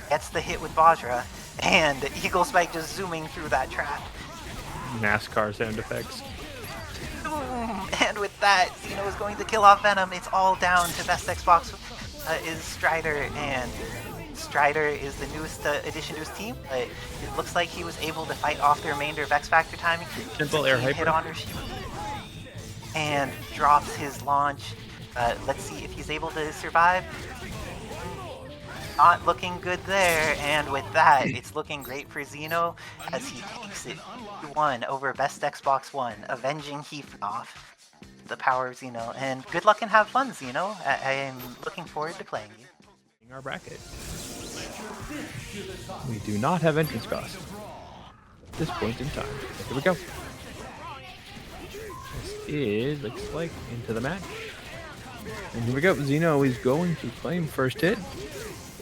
Gets the hit with Vajra. And Eagle Spike just zooming through that trap. NASCAR sound effects. And with that, Xeno is going to kill off Venom. It's all down to best Xbox is Strider, and Strider is the newest addition to his team. It looks like he was able to fight off the remainder of X Factor timing. Simple air hyper. Hit on Rashid. And drops his launch. Let's see if he's able to survive. Not looking good there, and with that, it's looking great for Xeno as he takes it 2-1 over best Xbox One, avenging Hefnoff. The power of Xeno, and good luck and have fun, Xeno. I am looking forward to playing you. Our bracket. We do not have entrance cost at this point in time. Here we go. This looks like into the match. And here we go. Xeno is going to claim first hit.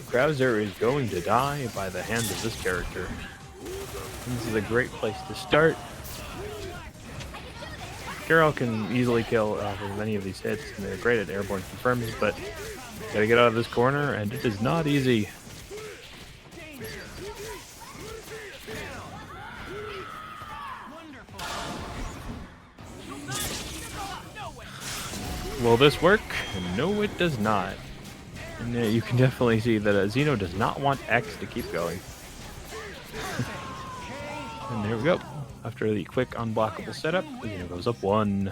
Krauser is going to die by the hands of this character. This is a great place to start. Carol can easily kill with many of these hits, and they're great at airborne confirms, but gotta get out of this corner, and it is not easy. Will this work? No, it does not. And you can definitely see that Xeno does not want X to keep going. And there we go. After the quick unblockable setup, Xeno goes up 1.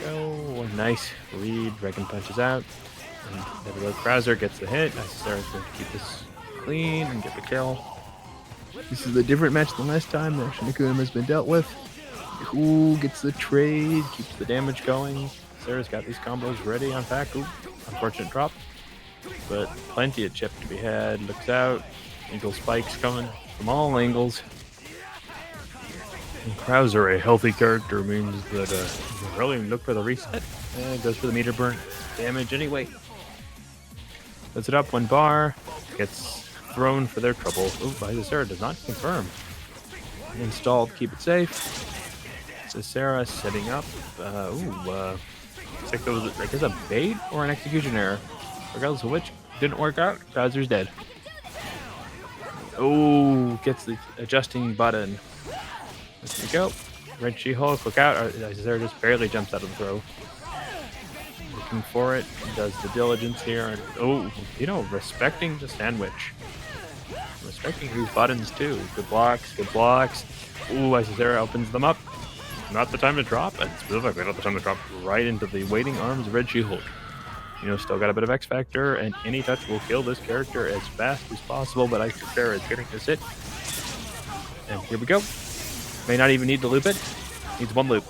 Go. Nice read. Dragon punches out. And there we go. Krauser gets the hit. Sarah's going to keep this clean and get the kill. This is a different match than last time that Shinakuma has been dealt with. Ooh, gets the trade, keeps the damage going. Sarah's got these combos ready on Faku. Unfortunate drop, but plenty of chip to be had. Looks out. Eagle spikes coming from all angles. And Krauser, a healthy character, means that you can really look for the reset. Goes for the meter burn. Damage anyway. Puts it up 1 bar. Gets thrown for their trouble. Ooh, Isisera does not confirm. Installed, keep it safe. Isisera setting up. Looks like there was, I guess, a bait or an execution error. Regardless of which, didn't work out. Krauser's dead. Oh, gets the adjusting button. There we go. Red She-Hulk, look out. Isisera just barely jumps out of the throw. Looking for it. Does the diligence here. And, oh, you know, respecting the sandwich. Respecting these buttons too. Good blocks, good blocks. Ooh, Isisera opens them up. Not the time to drop, and specifically not the time to drop right into the waiting arms of Red She-Hulk. You know, still got a bit of X Factor, and any touch will kill this character as fast as possible, but Isisera is getting this hit. And here we go. May not even need to loop it. Needs 1 loop.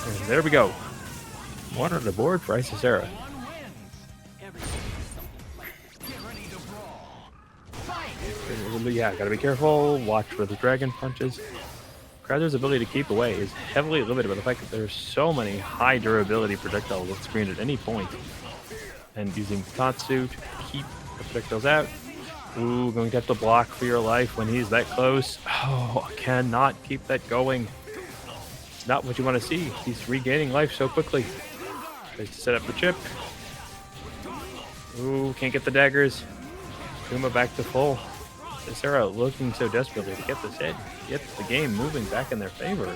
And there we go. 1 on the board for Isisera. Yeah, gotta be careful. Watch for the dragon punches. Krauser's ability to keep away is heavily limited by the fact that there's so many high durability projectiles on screen at any point. And using Tatsu to keep the projectiles out. Ooh, going to have to block for your life when he's that close. Oh, cannot keep that going. It's not what you want to see. He's regaining life so quickly. Tries to set up the chip. Ooh, can't get the daggers. Kuma back to full. Isisera looking so desperately to get this hit. Get the game moving back in their favor.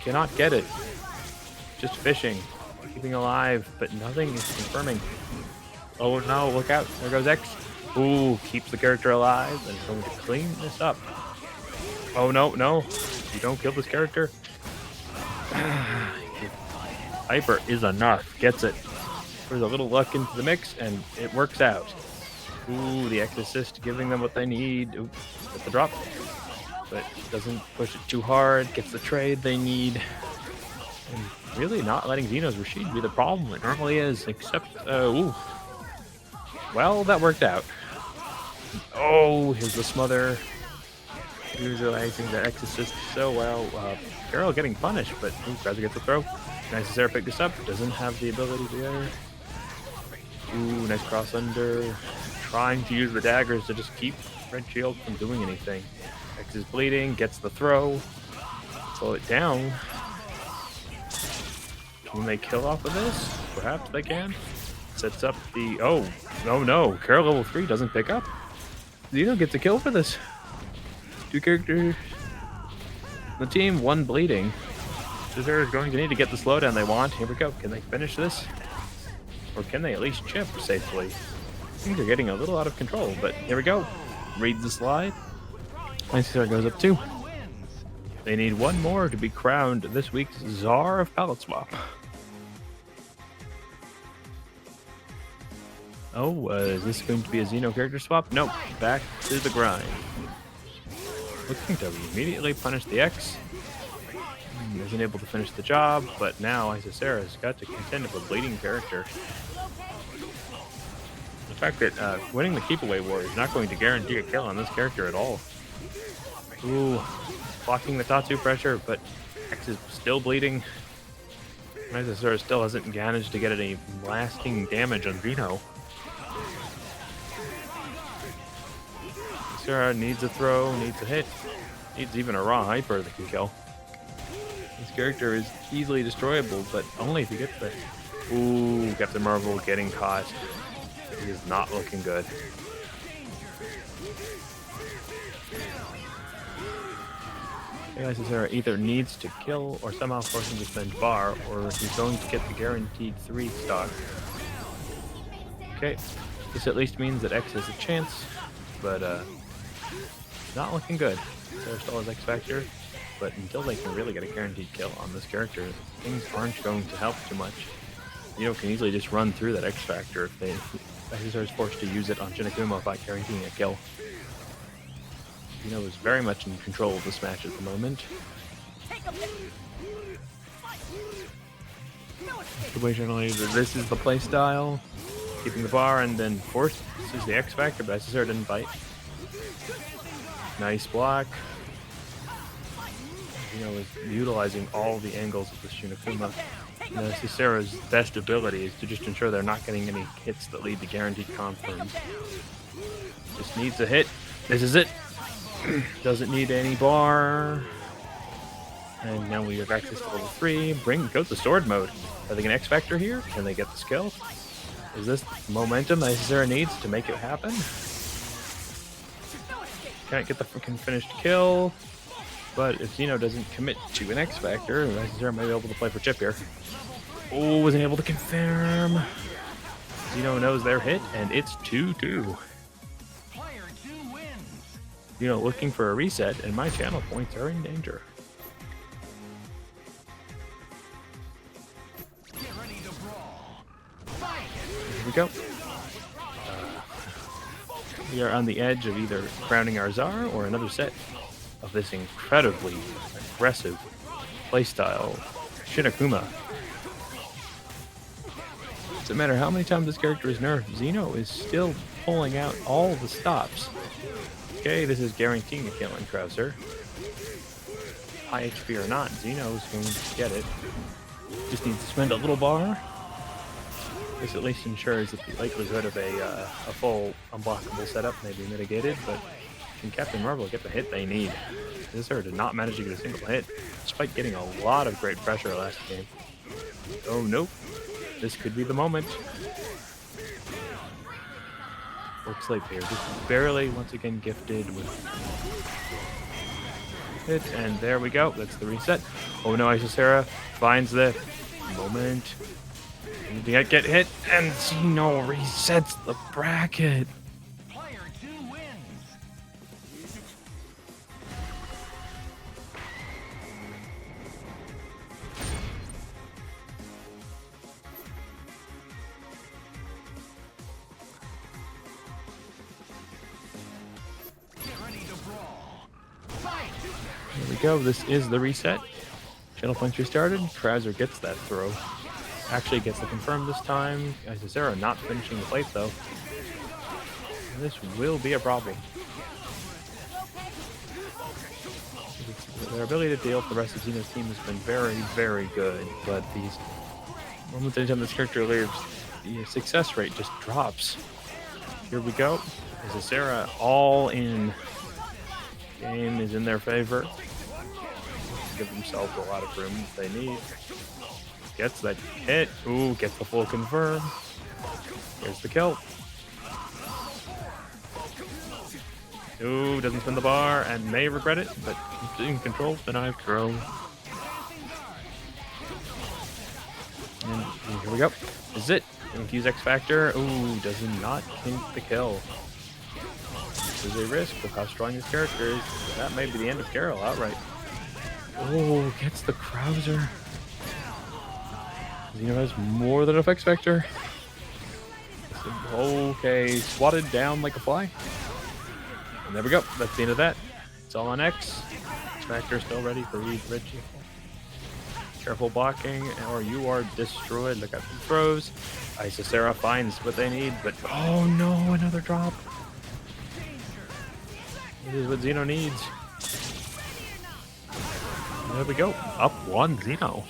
Cannot get it. Just fishing. Keeping alive, but nothing is confirming. Oh no, look out. There goes X. Ooh, keeps the character alive and is going to clean this up. Oh no, no. You don't kill this character. Hyper is enough. Gets it. There's a little luck into the mix, and it works out. Ooh, the X assist giving them what they need. Ooh, gets the drop. But doesn't push it too hard. Gets the trade they need. And really not letting Xeno's Rashid be the problem. It normally is, except, ooh. Well, that worked out. Oh, here's the smother. Utilizing the X assist so well. Carol getting punished, but ooh, Krauser gets the throw. Nice as Sarah picked this up. Doesn't have the ability there. Ooh, nice cross under. Trying to use the daggers to just keep Red Shield from doing anything. X is bleeding, gets the throw. Slow it down. Can they kill off of this? Perhaps they can. Sets up the... Oh, no. Carol level 3 doesn't pick up. Xeno gets a kill for this. 2 characters. The team, 1 bleeding. Isisera is going to need to get the slowdown they want. Here we go. Can they finish this? Or can they at least chip safely? Things are getting a little out of control, but here we go. Read the slide. Isisera goes up 2. They need 1 more to be crowned this week's Czar of Palette Swap. Oh, is this going to be a Xeno character swap? Nope. Back to the grind. Looking to immediately punish the X. Isn't able to finish the job, but now Isisera's got to contend with a bleeding character. The fact that winning the keep away war is not going to guarantee a kill on this character at all. Ooh, blocking the Tatsu pressure, but X is still bleeding. Isisera still hasn't managed to get any lasting damage on Xeno. Isisera needs a throw, needs a hit, needs even a raw hyper that can kill. This character is easily destroyable, but only if you get the... Ooh, Captain Marvel getting caught. He is not looking good. Isisera either needs to kill or somehow force him to spend bar, or he's going to get the guaranteed 3 stock. Okay, this at least means that X has a chance, but not looking good. There still has X Factor. But until they can really get a guaranteed kill on this character, things aren't going to help too much. Xeno can easily just run through that X Factor if Isisera is forced to use it on Shinakuma without guaranteeing a kill. Xeno is very much in control of this match at the moment. Situationally, this is the play style. Keeping the bar and then force. This is the X Factor, but Cicero didn't bite. Nice block. Is utilizing all the angles of the Shinakuma. Cicero's best ability is to just ensure they're not getting any hits that lead to guaranteed confirms. Just needs a hit. This is it. Doesn't need any bar. And now we have access to level 3. Go to sword mode. Are they going to X Factor here? Can they get the skill? Is this momentum that Cicero needs to make it happen? Can't get the freaking finished kill. But if Zeno doesn't commit to an X Factor, Cicero might be able to play for chip here. Oh, wasn't able to confirm. Zeno knows their hit, and it's 2-2. Looking for a reset, and my channel points are in danger. Here we go. We are on the edge of either crowning our Czar or another set of this incredibly aggressive playstyle Shinakuma. Doesn't matter how many times this character is nerfed, Zeno is still pulling out all the stops. Okay, this is guaranteeing a kill in Krauser. High HP or not, Zeno is going to get it. Just needs to spend a little bar. This at least ensures that the likelihood of a full unblockable setup may be mitigated, but can Captain Marvel get the hit they need? Cicero did not manage to get a single hit, despite getting a lot of great pressure last game. Oh nope, this could be the moment. Looks like they're just barely, once again, gifted with hit, and there we go, that's the reset. Oh no, Isocera finds the moment. Get hit, and Zeno resets the bracket. Here we go, this is the reset. Channel points restarted, Krauser gets that throw. Actually gets the confirm this time. Cicero not finishing the plate though. And this will be a problem. Their ability to deal with the rest of Zeno's team has been very, very good, but these moments anytime this character lives, the success rate just drops. Here we go. Cicero all in. Game is in their favor. Give themselves a lot of room if they need. Gets that hit. Ooh, gets the full confirm. Here's the kill. Ooh, doesn't spin the bar and may regret it, but in control, the knife throw. And here we go. This is it. Infuse X Factor. Ooh, does not think the kill. This is a risk with how strong this character is. That may be the end of Carol outright. Oh, gets the Krauser. Zeno has more than enough X Factor. Okay, swatted down like a fly. And there we go. That's the end of that. It's all on X. X Factor still ready for Reed Richie. Careful blocking, or you are destroyed. Look out for throws. Isocera finds what they need, but oh no, another drop. This is what Zeno needs. There we go. Up 1 Zeno.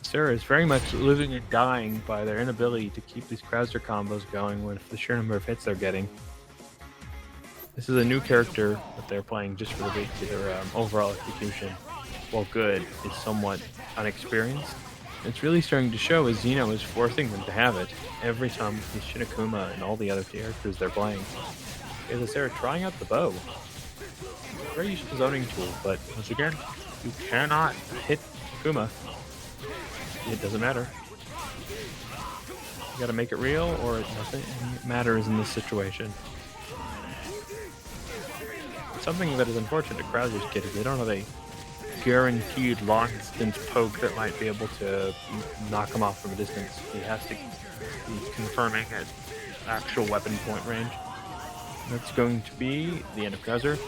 Sarah is very much living and dying by their inability to keep these Krauser combos going with the sheer number of hits they're getting. This is a new character that they're playing just for their overall execution. While good, is somewhat unexperienced. It's really starting to show as Zeno is forcing them to have it every time with Shinakuma and all the other characters they're playing. Is Sarah trying out the bow? Very useful zoning tool, but once again, you cannot hit Kuma. It doesn't matter. You gotta make it real, or nothing matters in this situation. Something that is unfortunate to Krauser's kid is they don't have a guaranteed long distance poke that might be able to knock him off from a distance. He has to be confirming at actual weapon point range. That's going to be the end of Krauser.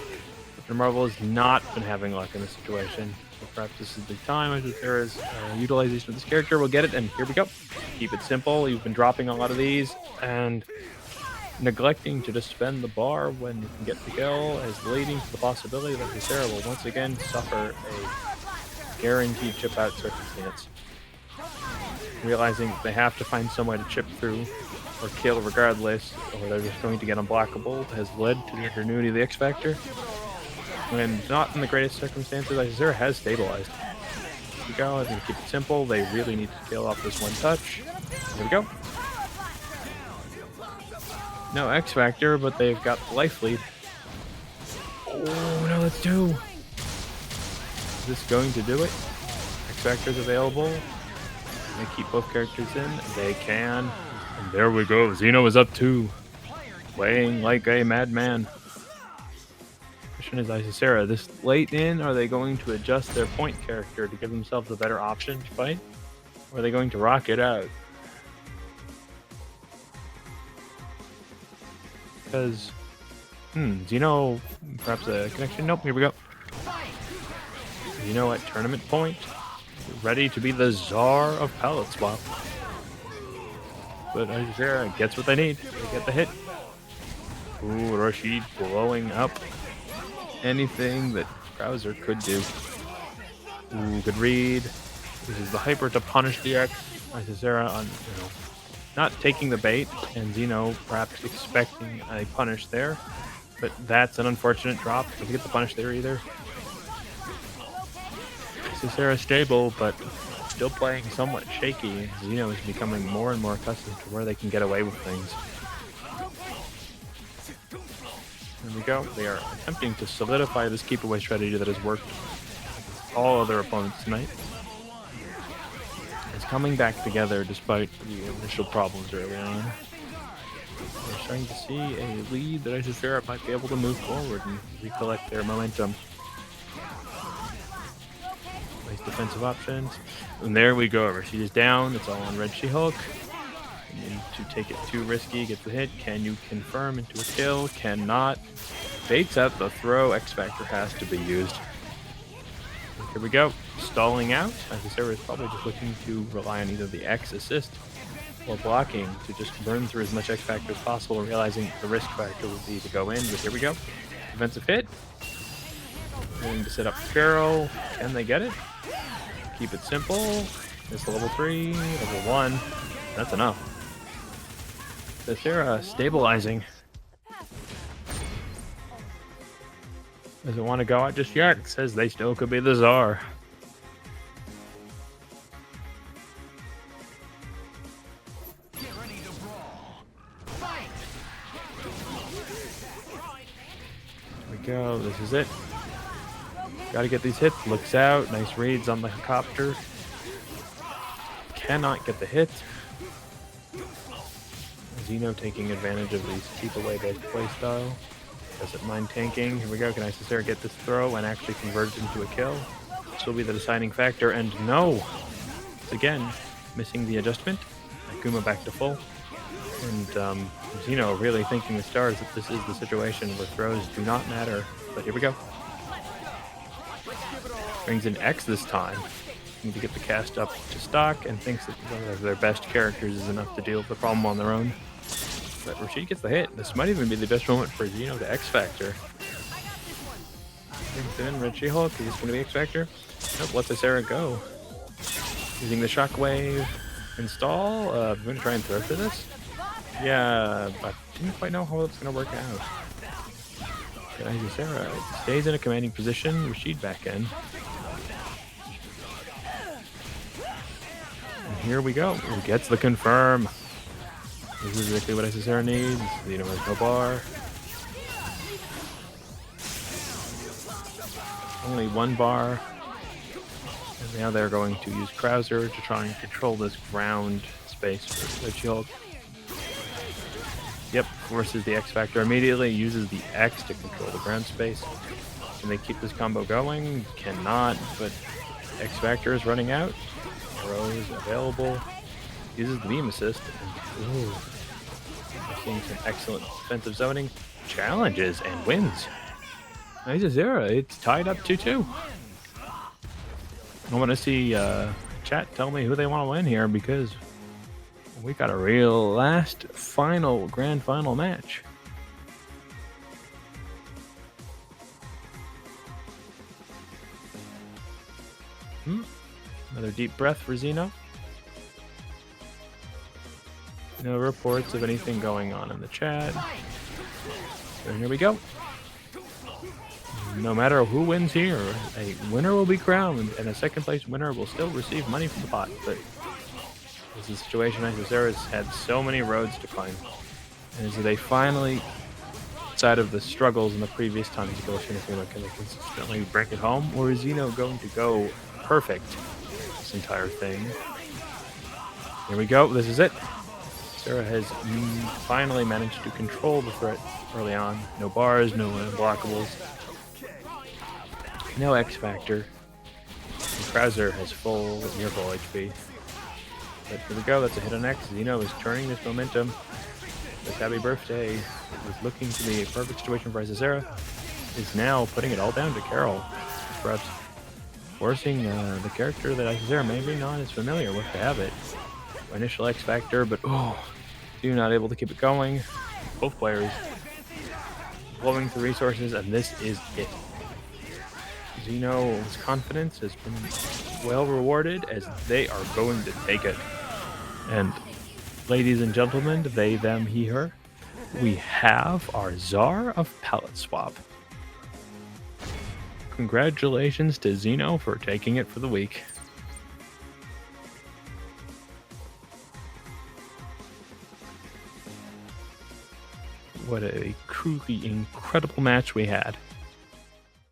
Captain Marvel has not been having luck in this situation. So perhaps this is the time. I think there is utilization of this character. We'll get it, and here we go. Keep it simple. You've been dropping a lot of these, and neglecting to just spend the bar when you can get the kill is leading to the possibility that Ysera will once again suffer a guaranteed chip out circumstance. Realizing they have to find some way to chip through or kill regardless, or they're just going to get unblockable, has led to the ingenuity of the X Factor. When not in the greatest circumstances, Ysera has stabilized. Here we go, I'm going to keep it simple. They really need to kill off this one touch. Here we go. No X Factor, but they've got the life lead. Oh, no, that's 2. Is this going to do it? X Factor's available. They keep both characters in. They can. And there we go. Xeno is up 2. Playing like a madman. Question is, Ysera, this late in, are they going to adjust their point character to give themselves a better option to fight? Or are they going to rock it out? Because, Xeno, perhaps a connection? Nope, here we go. Xeno at tournament point, ready to be the czar of palette swap. But Ysera gets what they need. They get the hit. Ooh, Rashid blowing up anything that Krauser could do. Ooh, good read. This is the hyper to punish the X. Ysera on, not taking the bait, and Xeno perhaps expecting a punish there, but that's an unfortunate drop. Doesn't get the punish there either. Ysera stable, but still playing somewhat shaky. Xeno is becoming more and more accustomed to where they can get away with things. There we go. They are attempting to solidify this keep away strategy that has worked against all other opponents tonight. It's coming back together despite the initial problems early on. We're starting to see a lead that Ysera might be able to move forward and recollect their momentum. Nice defensive options. And there we go. Rashid is down. It's all on Red She-Hulk. You need to take it too risky. Get the hit. Can you confirm into a kill? Cannot. Baits out the throw. X Factor has to be used. Here we go. Stalling out. Ysera is probably just looking to rely on either the X assist or blocking to just burn through as much X Factor as possible, realizing the risk factor would be to go in. But here we go. Defensive hit. Going to set up Pharaoh. Can they get it? Keep it simple. It's level 3, level 1. That's enough. Ysera stabilizing. Doesn't want to go out just yet. Says they still could be the czar. Get ready to brawl. Fight! Here we go. This is it. Gotta get these hits. Looks out. Nice reads on the copter. Cannot get the hit. Xeno taking advantage of these keep away based playstyle. Doesn't mind tanking. Here we go. Can Ysera get this throw and actually convert it into a kill? This will be the deciding factor. And no! It's again missing the adjustment. Akuma back to full. And Xeno really thinking the stars that this is the situation where throws do not matter. But here we go. Brings in X this time. Need to get the cast up to stock and thinks that one of their best characters is enough to deal with the problem on their own. But Rashid gets the hit. This might even be the best moment for Xeno to X Factor. Brings in Red She-Hulk. Is this going to be X Factor? Nope, lets Ysera go. Using the shockwave. Install. I'm going to try and throw for this. Yeah, but didn't quite know how it's going to work out. Ysera stays in a commanding position. Rashid back in. And here we go. He gets the confirm. This is exactly what Ysera needs. Xeno has no bar. Only 1 bar. And now they're going to use Krauser to try and control this ground space for Red She-Hulk. Yep, forces the X Factor immediately, uses the X to control the ground space. Can they keep this combo going? Cannot, but X Factor is running out. Arrows available. Uses the beam assist. And, ooh, we're seeing some excellent defensive zoning. Challenges and wins. Nice Ysera, it's tied up 2-2. I want to see chat tell me who they want to win here, because we got a real grand final match. Another deep breath for Xeno. No reports of anything going on in the chat. So here we go. No matter who wins here, a winner will be crowned, and a second place winner will still receive money from the pot. But this is a situation Isazera's had so many roads to climb. And so they finally, outside of the struggles in the previous times, go can they consistently break it home, or is Xeno going to go perfect this entire thing? Here we go. This is it. Sarah has finally managed to control the threat early on. No bars, no unblockables, no X Factor. And Krauser has near full HP. But here we go. That's a hit on X. Xeno is turning this momentum. This happy birthday was looking to be a perfect situation for Isazera. Is now putting it all down to Carol. Perhaps forcing the character that Isazera maybe not as familiar with to have it. Initial X Factor, but you're not able to keep it going. Both players blowing through resources, and this is it. Xeno's confidence has been well rewarded, as they are going to take it. And ladies and gentlemen, they, them, he, her, we have our Czar of Palette Swap. Congratulations to Xeno for taking it for the week. What a truly incredible match we had.